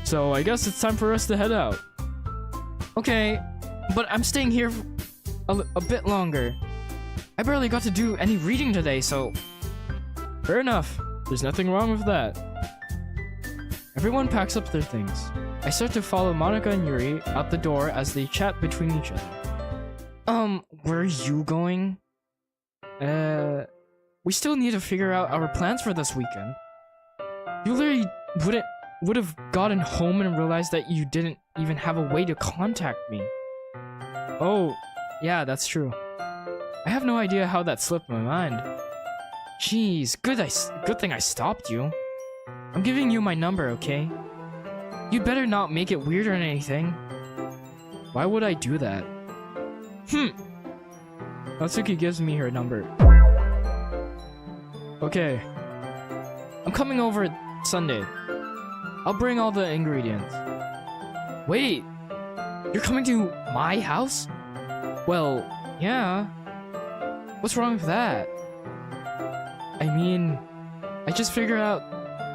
So I guess it's time for us to head out. Okay, but I'm staying here a bit longer. I barely got to do any reading today, so... Fair enough. There's nothing wrong with that. Everyone packs up their things. I start to follow Monica and Yuri out the door as they chat between each other. Where are you going? We still need to figure out our plans for this weekend. You literally would have gotten home and realized that you didn't even have a way to contact me. Oh, yeah, that's true. I have no idea how that slipped my mind. Jeez, good thing I stopped you. I'm giving you my number, okay? You'd better not make it weird or anything. Why would I do that? Natsuki gives me her number. Okay. I'm coming over Sunday. I'll bring all the ingredients. Wait! You're coming to my house? Well, yeah. What's wrong with that? I mean, I just figured out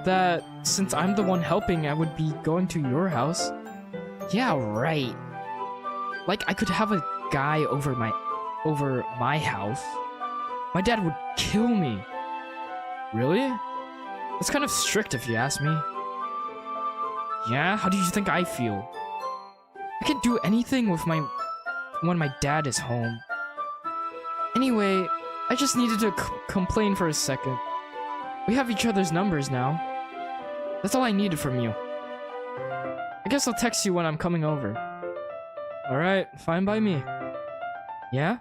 that since I'm the one helping, I would be going to your house. Yeah, right. Like, I could have a guy over my house. My dad would kill me. Really? That's kind of strict if you ask me. Yeah? How do you think I feel? I can't do anything with when my dad is home. Anyway, I just needed to complain for a second. We have each other's numbers now. That's all I needed from you. I guess I'll text you when I'm coming over. Alright, fine by me. Yeah?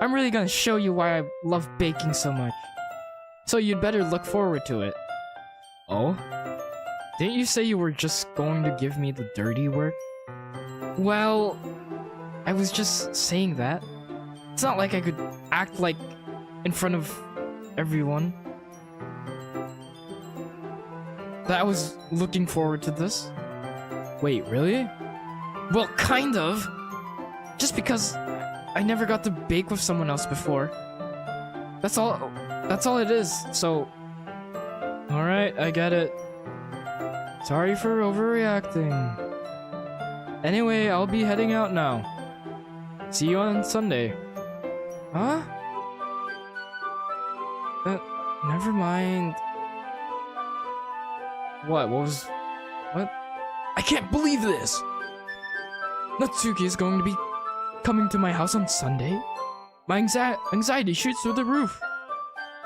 I'm really gonna show you why I love baking so much. So you'd better look forward to it. Oh? Didn't you say you were just going to give me the dirty work? Well, I was just saying that. It's not like I could act like in front of everyone that I was looking forward to this. Wait, really? Well, kind of. Just because I never got to bake with someone else before. That's all it is, so... Alright, I get it. Sorry for overreacting. Anyway, I'll be heading out now. See you on Sunday. Huh? Never mind. What I can't believe this! Natsuki is going to be coming to my house on Sunday? My anxiety shoots through the roof.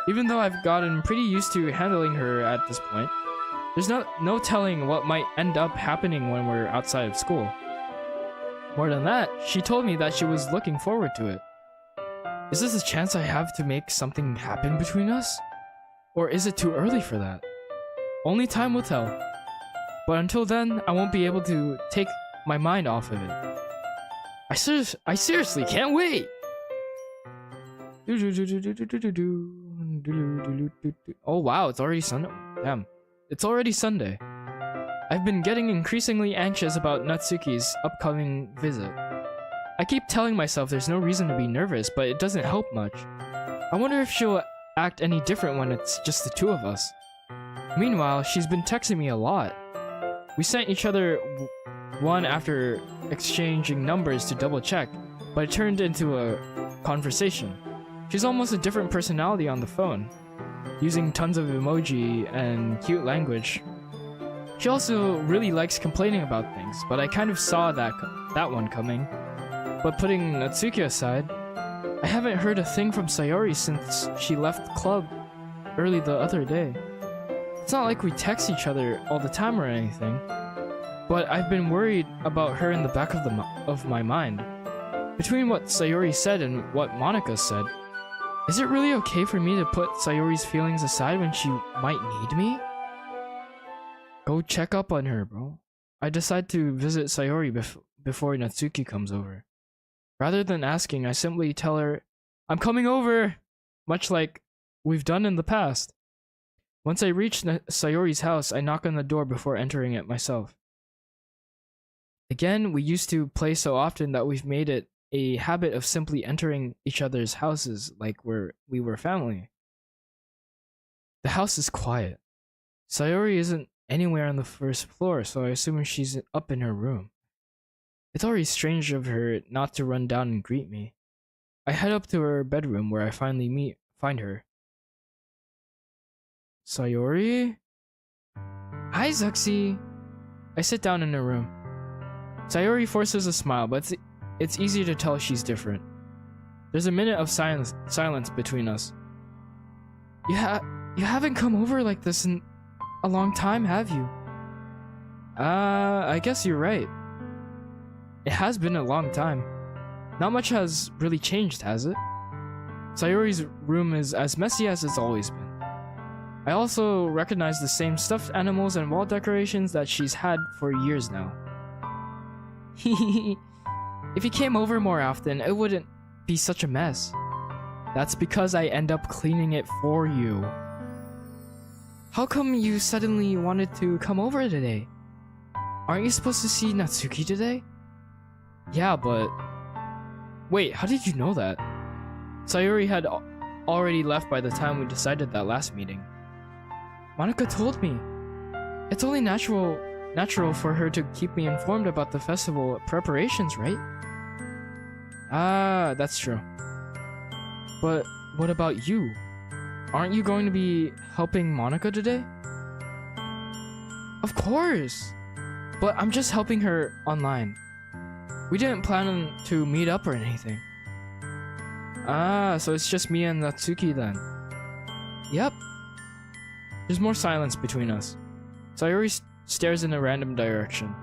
Even though I've gotten pretty used to handling her at this point, there's no telling what might end up happening when we're outside of school. More than that, she told me that she was looking forward to it. Is this a chance I have to make something happen between us? Or is it too early for that? Only time will tell. But until then, I won't be able to take my mind off of it. I seriously can't wait! Oh wow, it's already Sunday. Damn. It's already Sunday. I've been getting increasingly anxious about Natsuki's upcoming visit. I keep telling myself there's no reason to be nervous, but it doesn't help much. I wonder if she'll act any different when it's just the two of us. Meanwhile, she's been texting me a lot. We sent each other one after exchanging numbers to double check, but it turned into a conversation. She's almost a different personality on the phone, using tons of emoji and cute language. She also really likes complaining about things, but I kind of saw that one coming. But putting Natsuki aside, I haven't heard a thing from Sayori since she left the club early the other day. It's not like we text each other all the time or anything, but I've been worried about her in the back of my mind. Between what Sayori said and what Monica said, is it really okay for me to put Sayori's feelings aside when she might need me? Go check up on her, bro. I decide to visit Sayori before Natsuki comes over. Rather than asking, I simply tell her, I'm coming over! Much like we've done in the past. Once I reach Sayori's house, I knock on the door before entering it myself. Again, we used to play so often that we've made it a habit of simply entering each other's houses like we were family. The house is quiet. Sayori isn't anywhere on the first floor, so I assume she's up in her room. It's already strange of her not to run down and greet me. I head up to her bedroom where I finally find her. Sayori? Hi, Zuxi. I sit down in her room. Sayori forces a smile, but it's easy to tell she's different. There's a minute of silence between us. You haven't come over like this in a long time, have you? I guess you're right. It has been a long time. Not much has really changed, has it? Sayori's room is as messy as it's always been. I also recognize the same stuffed animals and wall decorations that she's had for years now. If you came over more often, it wouldn't be such a mess. That's because I end up cleaning it for you. How come you suddenly wanted to come over today? Aren't you supposed to see Natsuki today? Yeah, but... Wait, how did you know that? Sayori had already left by the time we decided that last meeting. Monica told me. It's only natural for her to keep me informed about the festival preparations, right? Ah, that's true. But what about you? Aren't you going to be helping Monica today? Of course! But I'm just helping her online. We didn't plan to meet up or anything. Ah, so it's just me and Natsuki then. Yep. There's more silence between us. Sayori stares in a random direction.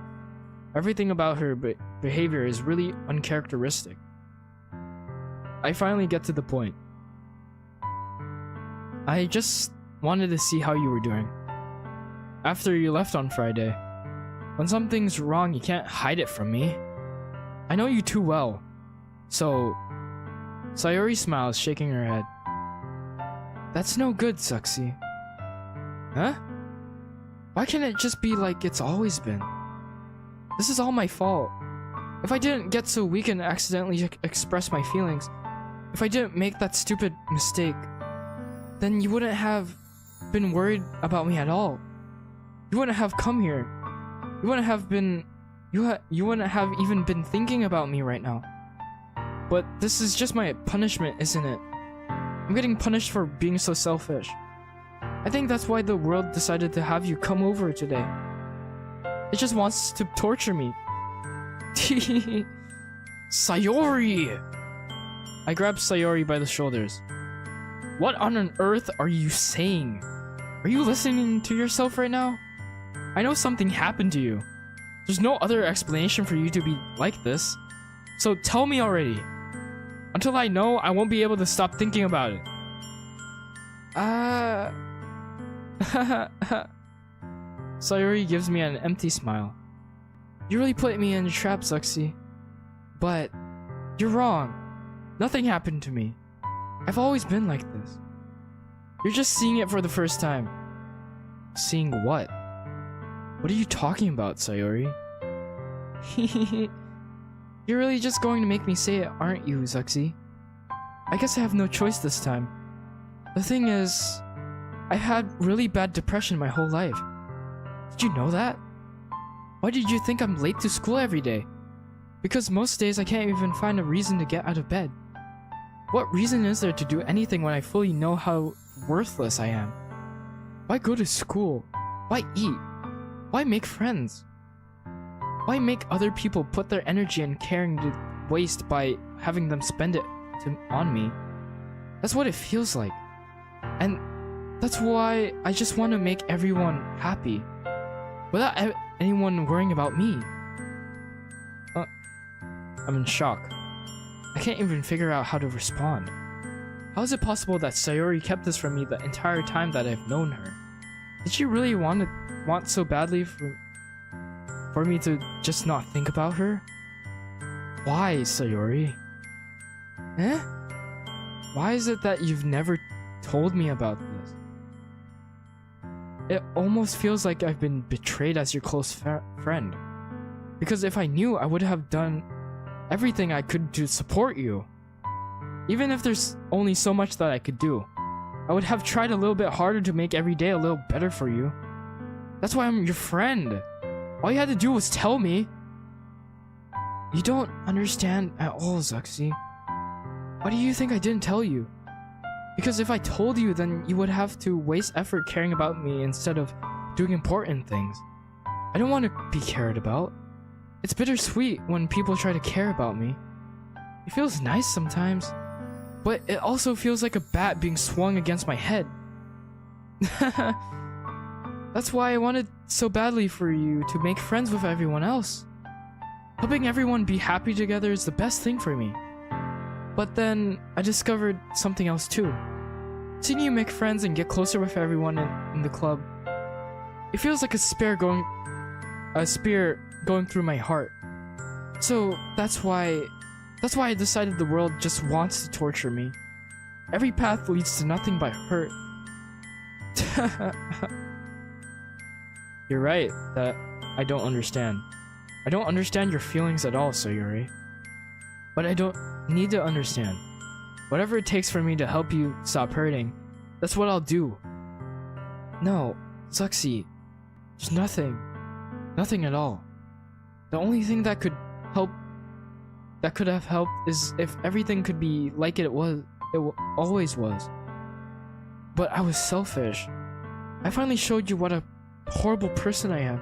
Everything about her behavior is really uncharacteristic. I finally get to the point. I just wanted to see how you were doing. After you left on Friday. When something's wrong, you can't hide it from me. I know you too well. So... Sayori smiles, shaking her head. That's no good, Zuxi. Huh? Why can't it just be like it's always been? This is all my fault. If I didn't get so weak and accidentally express my feelings, if I didn't make that stupid mistake, then you wouldn't have been worried about me at all. You wouldn't have come here. You wouldn't have been... You wouldn't have even been thinking about me right now. But this is just my punishment, isn't it? I'm getting punished for being so selfish. I think that's why the world decided to have you come over today. It just wants to torture me. Sayori! I grab Sayori by the shoulders. What on earth are you saying? Are you listening to yourself right now? I know something happened to you. There's no other explanation for you to be like this. So tell me already. Until I know, I won't be able to stop thinking about it. Sayori gives me an empty smile. You really put me in a trap, Zuxi. But you're wrong. Nothing happened to me. I've always been like this. You're just seeing it for the first time. Seeing what? What are you talking about, Sayori? You're really just going to make me say it, aren't you, Zuxi? I guess I have no choice this time. The thing is, I've had really bad depression my whole life. Did you know that? Why did you think I'm late to school every day? Because most days I can't even find a reason to get out of bed. What reason is there to do anything when I fully know how worthless I am? Why go to school? Why eat? Why make friends? Why make other people put their energy and caring to waste by having them spend it on me? That's what it feels like. And that's why I just want to make everyone happy. Without anyone worrying about me. I'm in shock. I can't even figure out how to respond. How is it possible that Sayori kept this from me the entire time that I've known her? Did she really want want so badly for me to just not think about her? Why, Sayori? Eh? Why is it that you've never told me about this? It almost feels like I've been betrayed as your close friend. Because if I knew, I would have done everything I could to support you. Even if there's only so much that I could do, I would have tried a little bit harder to make every day a little better for you. That's why I'm your friend. All you had to do was tell me. You don't understand at all, Zuxi. Why do you think I didn't tell you? Because if I told you, then you would have to waste effort caring about me instead of doing important things. I don't want to be cared about. It's bittersweet when people try to care about me. It feels nice sometimes, but it also feels like a bat being swung against my head. That's why I wanted so badly for you to make friends with everyone else. Helping everyone be happy together is the best thing for me. But then I discovered something else too. Seeing you make friends and get closer with everyone in the club, it feels like a spear going through my heart. So that's why I decided the world just wants to torture me. Every path leads to nothing but hurt. You're right that I don't understand. I don't understand your feelings at all, Sayori. But I don't need to understand. Whatever it takes for me to help you stop hurting, that's what I'll do. No, Zuxi, there's nothing. Nothing at all. The only thing that could have helped is if everything could be like it always was. But I was selfish. I finally showed you what a horrible person I am.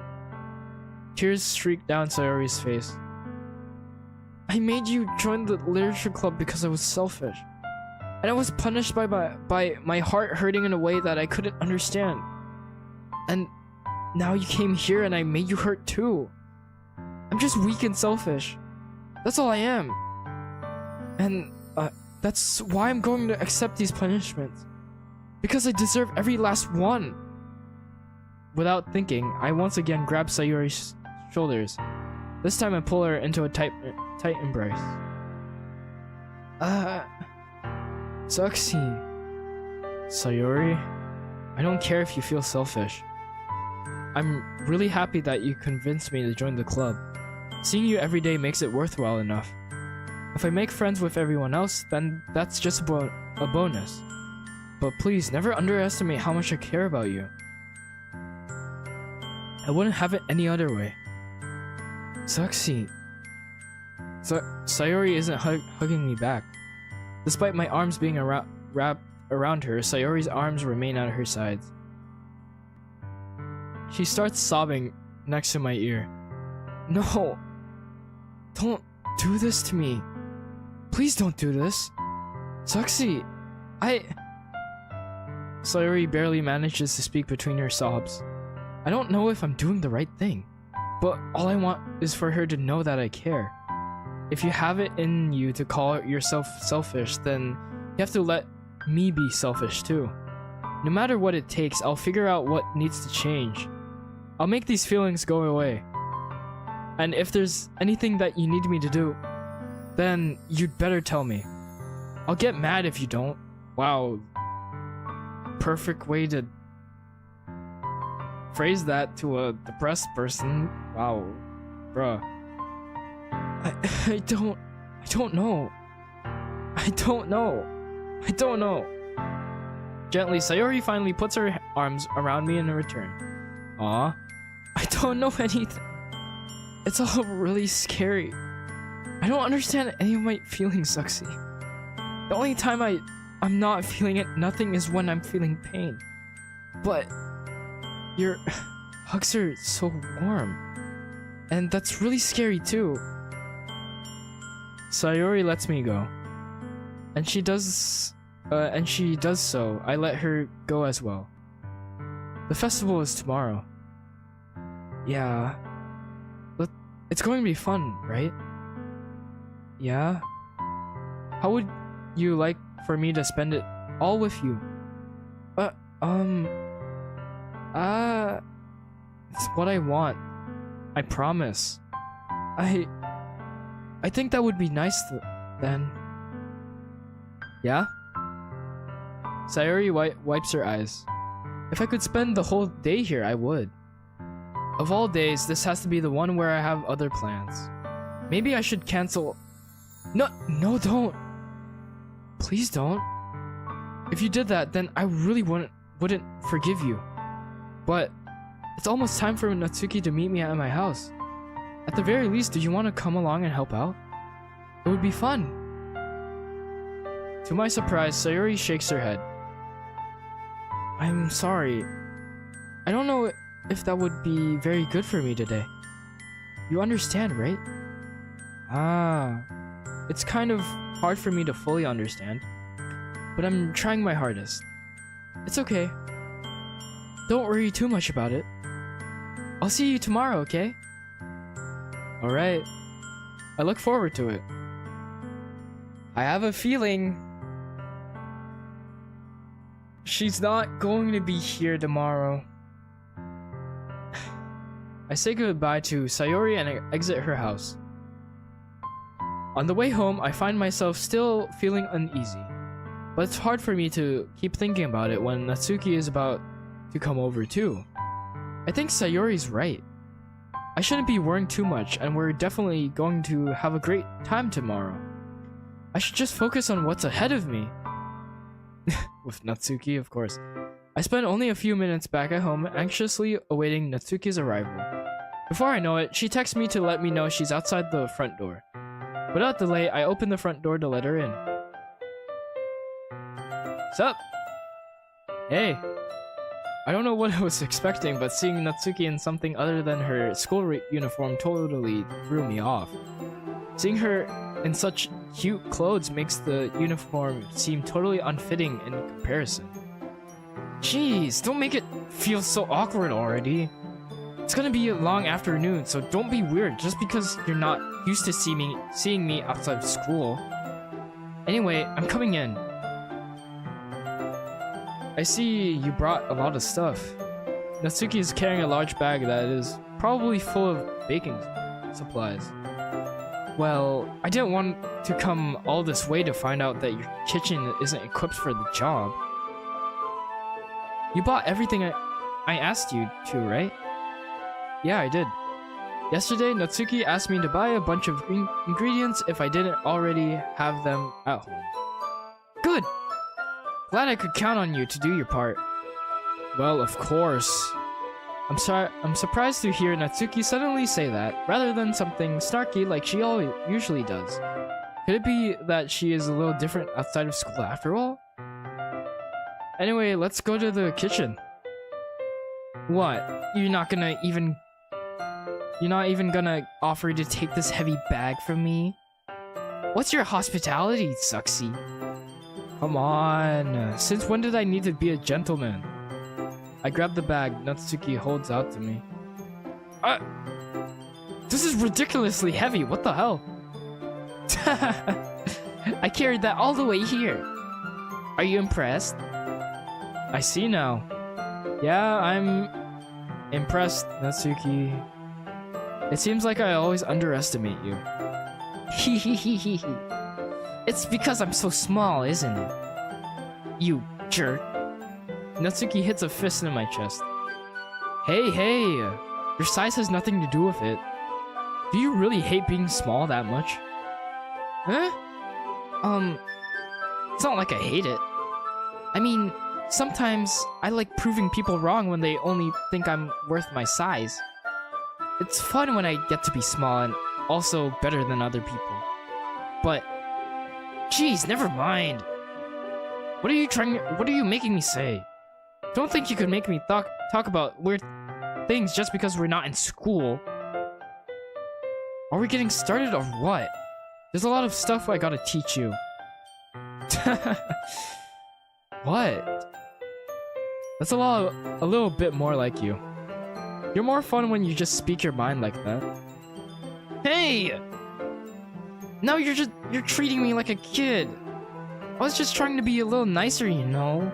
Tears streaked down Sayori's face. I made you join the literature club because I was selfish. And I was punished by my heart hurting in a way that I couldn't understand. And now you came here and I made you hurt too. I'm just weak and selfish. That's all I am. And that's why I'm going to accept these punishments. Because I deserve every last one. Without thinking, I once again grab Sayori's shoulders. This time I pull her into a tight embrace. Zuxi. Sayori, I don't care if you feel selfish. I'm really happy that you convinced me to join the club. Seeing you every day makes it worthwhile enough. If I make friends with everyone else, then that's just a bonus. But please, never underestimate how much I care about you. I wouldn't have it any other way. Zuxi. Sayori isn't hugging me back. Despite my arms being wrapped around her, Sayori's arms remain at her sides. She starts sobbing next to my ear. No! Don't do this to me. Please don't do this. Zuxi, Sayori barely manages to speak between her sobs. I don't know if I'm doing the right thing, but all I want is for her to know that I care. If you have it in you to call yourself selfish, then you have to let me be selfish too. No matter what it takes, I'll figure out what needs to change. I'll make these feelings go away. And if there's anything that you need me to do, then you'd better tell me. I'll get mad if you don't. Wow. Perfect way to phrase that to a depressed person. Wow. Bruh. I don't know. I don't know. Gently, Sayori finally puts her arms around me in return. Aw. I don't know anything. It's all really scary. I don't understand any of my feelings, Zuxi. The only time I'm not feeling nothing is when I'm feeling pain. But your hugs are so warm. And that's really scary too. Sayori lets me go. And she does so. I let her go as well. The festival is tomorrow. Yeah. But it's going to be fun, right? Yeah? How would you like for me to spend it all with you? It's what I want. I promise. I think that would be nice then. Yeah? Sayori wipes her eyes. If I could spend the whole day here, I would. Of all days, this has to be the one where I have other plans. Maybe I should cancel... No, don't. Please don't. If you did that, then I really wouldn't forgive you. But it's almost time for Natsuki to meet me at my house. At the very least, do you want to come along and help out? It would be fun. To my surprise, Sayori shakes her head. I'm sorry. I don't know if that would be very good for me today. You understand, right? Ah, it's kind of hard for me to fully understand, but I'm trying my hardest. It's okay. Don't worry too much about it. I'll see you tomorrow, okay? Alright. I look forward to it. I have a feeling she's not going to be here tomorrow. I say goodbye to Sayori and exit her house. On the way home, I find myself still feeling uneasy, but it's hard for me to keep thinking about it when Natsuki is about to come over too. I think Sayori's right. I shouldn't be worrying too much, and we're definitely going to have a great time tomorrow. I should just focus on what's ahead of me. With Natsuki, of course. I spent only a few minutes back at home, anxiously awaiting Natsuki's arrival. Before I know it, she texts me to let me know she's outside the front door. Without delay, I open the front door to let her in. Sup? Hey. I don't know what I was expecting, but seeing Natsuki in something other than her school uniform totally threw me off. Seeing her in such cute clothes makes the uniform seem totally unfitting in comparison. Jeez, don't make it feel so awkward already. It's gonna be a long afternoon, so don't be weird just because you're not used to seeing me outside of school. Anyway, I'm coming in. I see you brought a lot of stuff. Natsuki is carrying a large bag that is probably full of baking supplies. Well, I didn't want to come all this way to find out that your kitchen isn't equipped for the job. You bought everything I asked you to, right? Yeah, I did. Yesterday, Natsuki asked me to buy a bunch of ingredients if I didn't already have them at home. Good! Glad I could count on you to do your part. Well, of course. I'm surprised to hear Natsuki suddenly say that, rather than something snarky like she usually does. Could it be that she is a little different outside of school after all? Anyway, let's go to the kitchen. What? You're not even gonna offer to take this heavy bag from me? What's your hospitality, Suxy? Come on, since when did I need to be a gentleman? I grab the bag Natsuki holds out to me. This is ridiculously heavy, what the hell? I carried that all the way here. Are you impressed? I see now. Yeah, I'm impressed, Natsuki. It seems like I always underestimate you. Hehehehe. It's because I'm so small, isn't it? You jerk. Natsuki hits a fist in my chest. Hey, your size has nothing to do with it. Do you really hate being small that much? Huh? It's not like I hate it. I mean, sometimes I like proving people wrong when they only think I'm worth my size. It's fun when I get to be small and also better than other people. But, jeez, never mind. What are you making me say? Don't think you could make me talk about weird things just because we're not in school. Are we getting started or what? There's a lot of stuff I gotta teach you. What? That's a little bit more like you. You're more fun when you just speak your mind like that. Hey! Now you're treating me like a kid. I was just trying to be a little nicer, you know.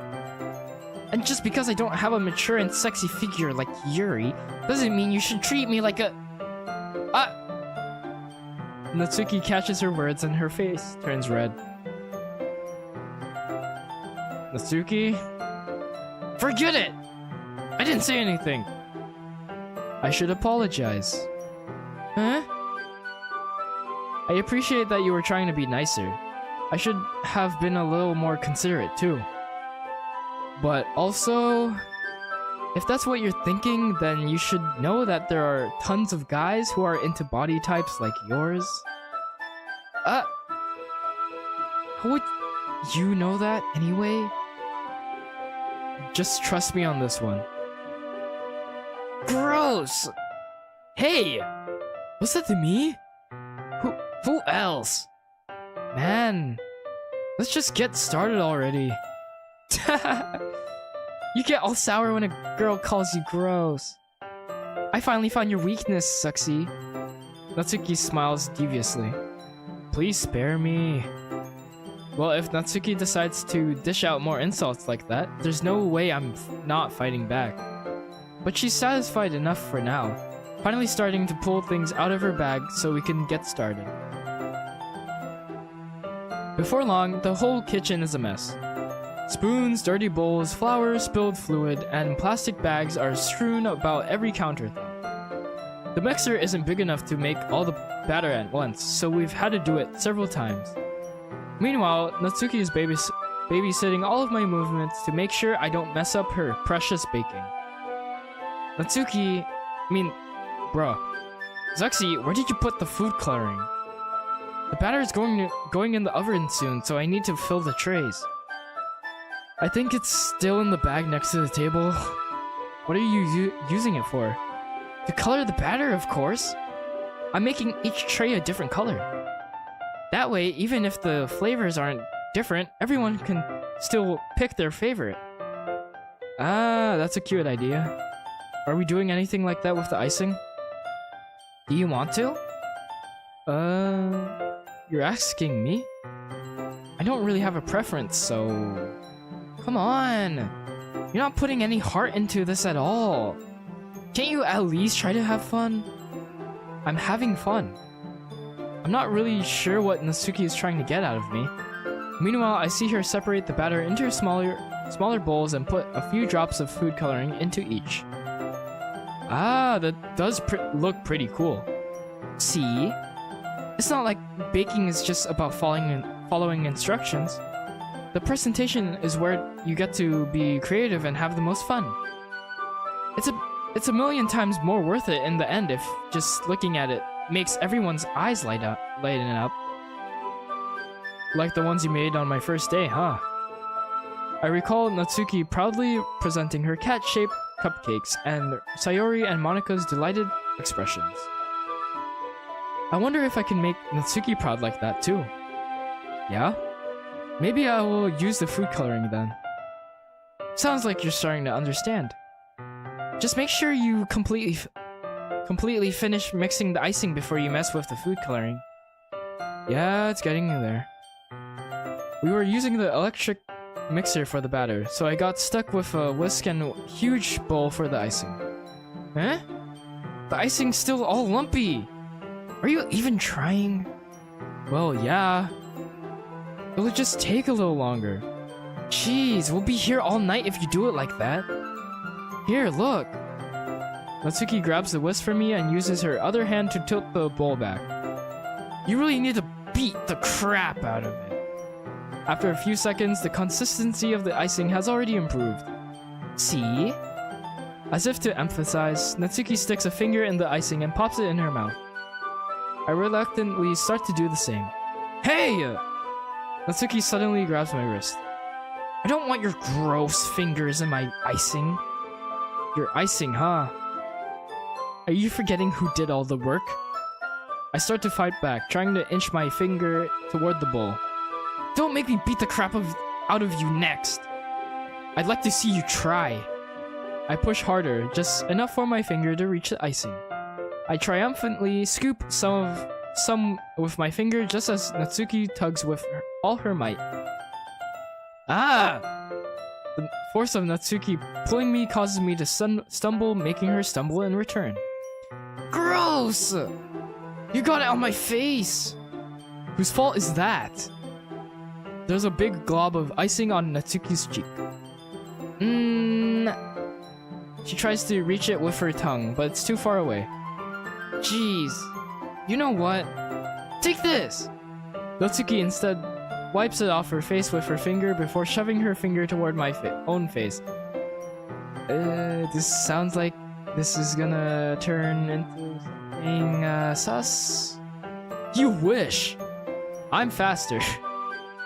And just because I don't have a mature and sexy figure like Yuri, doesn't mean you should treat me like a... Natsuki catches her words and her face turns red. Natsuki? Forget it! I didn't say anything! I should apologize. Huh? I appreciate that you were trying to be nicer. I should have been a little more considerate too. But also, if that's what you're thinking, then you should know that there are tons of guys who are into body types like yours. How would you know that anyway? Just trust me on this one. Gross! Hey! Was that to me? Who else? Man, let's just get started already. You get all sour when a girl calls you gross. I finally found your weakness, Suxy. Natsuki smiles deviously. Please spare me. Well, if Natsuki decides to dish out more insults like that, there's no way I'm not fighting back. But she's satisfied enough for now, finally starting to pull things out of her bag so we can get started. Before long, the whole kitchen is a mess. Spoons, dirty bowls, flour, spilled fluid, and plastic bags are strewn about every countertop. The mixer isn't big enough to make all the batter at once, so we've had to do it several times. Meanwhile, Natsuki is babysitting all of my movements to make sure I don't mess up her precious baking. Bruh. Zuxi, where did you put the food coloring? The batter is going in the oven soon, so I need to fill the trays. I think it's still in the bag next to the table. What are you using it for? To color the batter, of course. I'm making each tray a different color. That way, even if the flavors aren't different, everyone can still pick their favorite. Ah, that's a cute idea. Are we doing anything like that with the icing? Do you want to? You're asking me? I don't really have a preference, so... Come on! You're not putting any heart into this at all. Can't you at least try to have fun? I'm having fun. I'm not really sure what Natsuki is trying to get out of me. Meanwhile, I see her separate the batter into smaller bowls and put a few drops of food coloring into each. Ah, that does look pretty cool. See? It's not like baking is just about following instructions. The presentation is where you get to be creative and have the most fun. It's a million times more worth it in the end if just looking at it makes everyone's eyes lighten up. Like the ones you made on my first day, huh? I recall Natsuki proudly presenting her cat-shaped cupcakes and Sayori and Monika's delighted expressions. I wonder if I can make Natsuki proud like that too. Yeah? Maybe I will use the food coloring then. Sounds like you're starting to understand. Just make sure you completely finish mixing the icing before you mess with the food coloring. Yeah, it's getting there. We were using the electric mixer for the batter, so I got stuck with a whisk and huge bowl for the icing. Huh? The icing's still all lumpy! Are you even trying? Well, yeah. It'll just take a little longer. Jeez, we'll be here all night if you do it like that. Here, look. Natsuki grabs the whisk from me and uses her other hand to tilt the bowl back. You really need to beat the crap out of it. After a few seconds, the consistency of the icing has already improved. See? As if to emphasize, Natsuki sticks a finger in the icing and pops it in her mouth. I reluctantly start to do the same. Hey! Natsuki suddenly grabs my wrist. I don't want your gross fingers in my icing. Your icing, huh? Are you forgetting who did all the work? I start to fight back, trying to inch my finger toward the bowl. Don't make me beat the crap out of you next. I'd like to see you try. I push harder, just enough for my finger to reach the icing. I triumphantly scoop some with my finger just as Natsuki tugs with all her might. Ah! The force of Natsuki pulling me causes me to stumble, making her stumble in return. Gross! You got it on my face! Whose fault is that? There's a big glob of icing on Natsuki's cheek. She tries to reach it with her tongue, but it's too far away. Jeez. You know what? Take this! Natsuki instead wipes it off her face with her finger before shoving her finger toward my own face. This sounds like this is gonna turn into something, sus? You wish! I'm faster.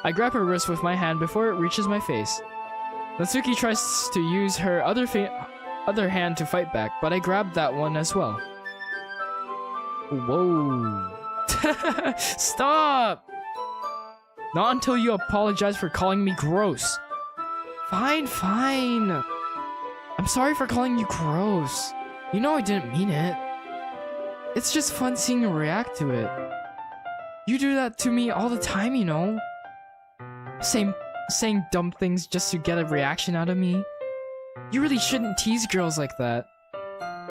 I grab her wrist with my hand before it reaches my face. Natsuki tries to use her other hand to fight back, but I grab that one as well. Whoa. Stop! Not until you apologize for calling me gross. Fine, fine. I'm sorry for calling you gross. You know I didn't mean it. It's just fun seeing you react to it. You do that to me all the time, you know. Saying dumb things just to get a reaction out of me. You really shouldn't tease girls like that.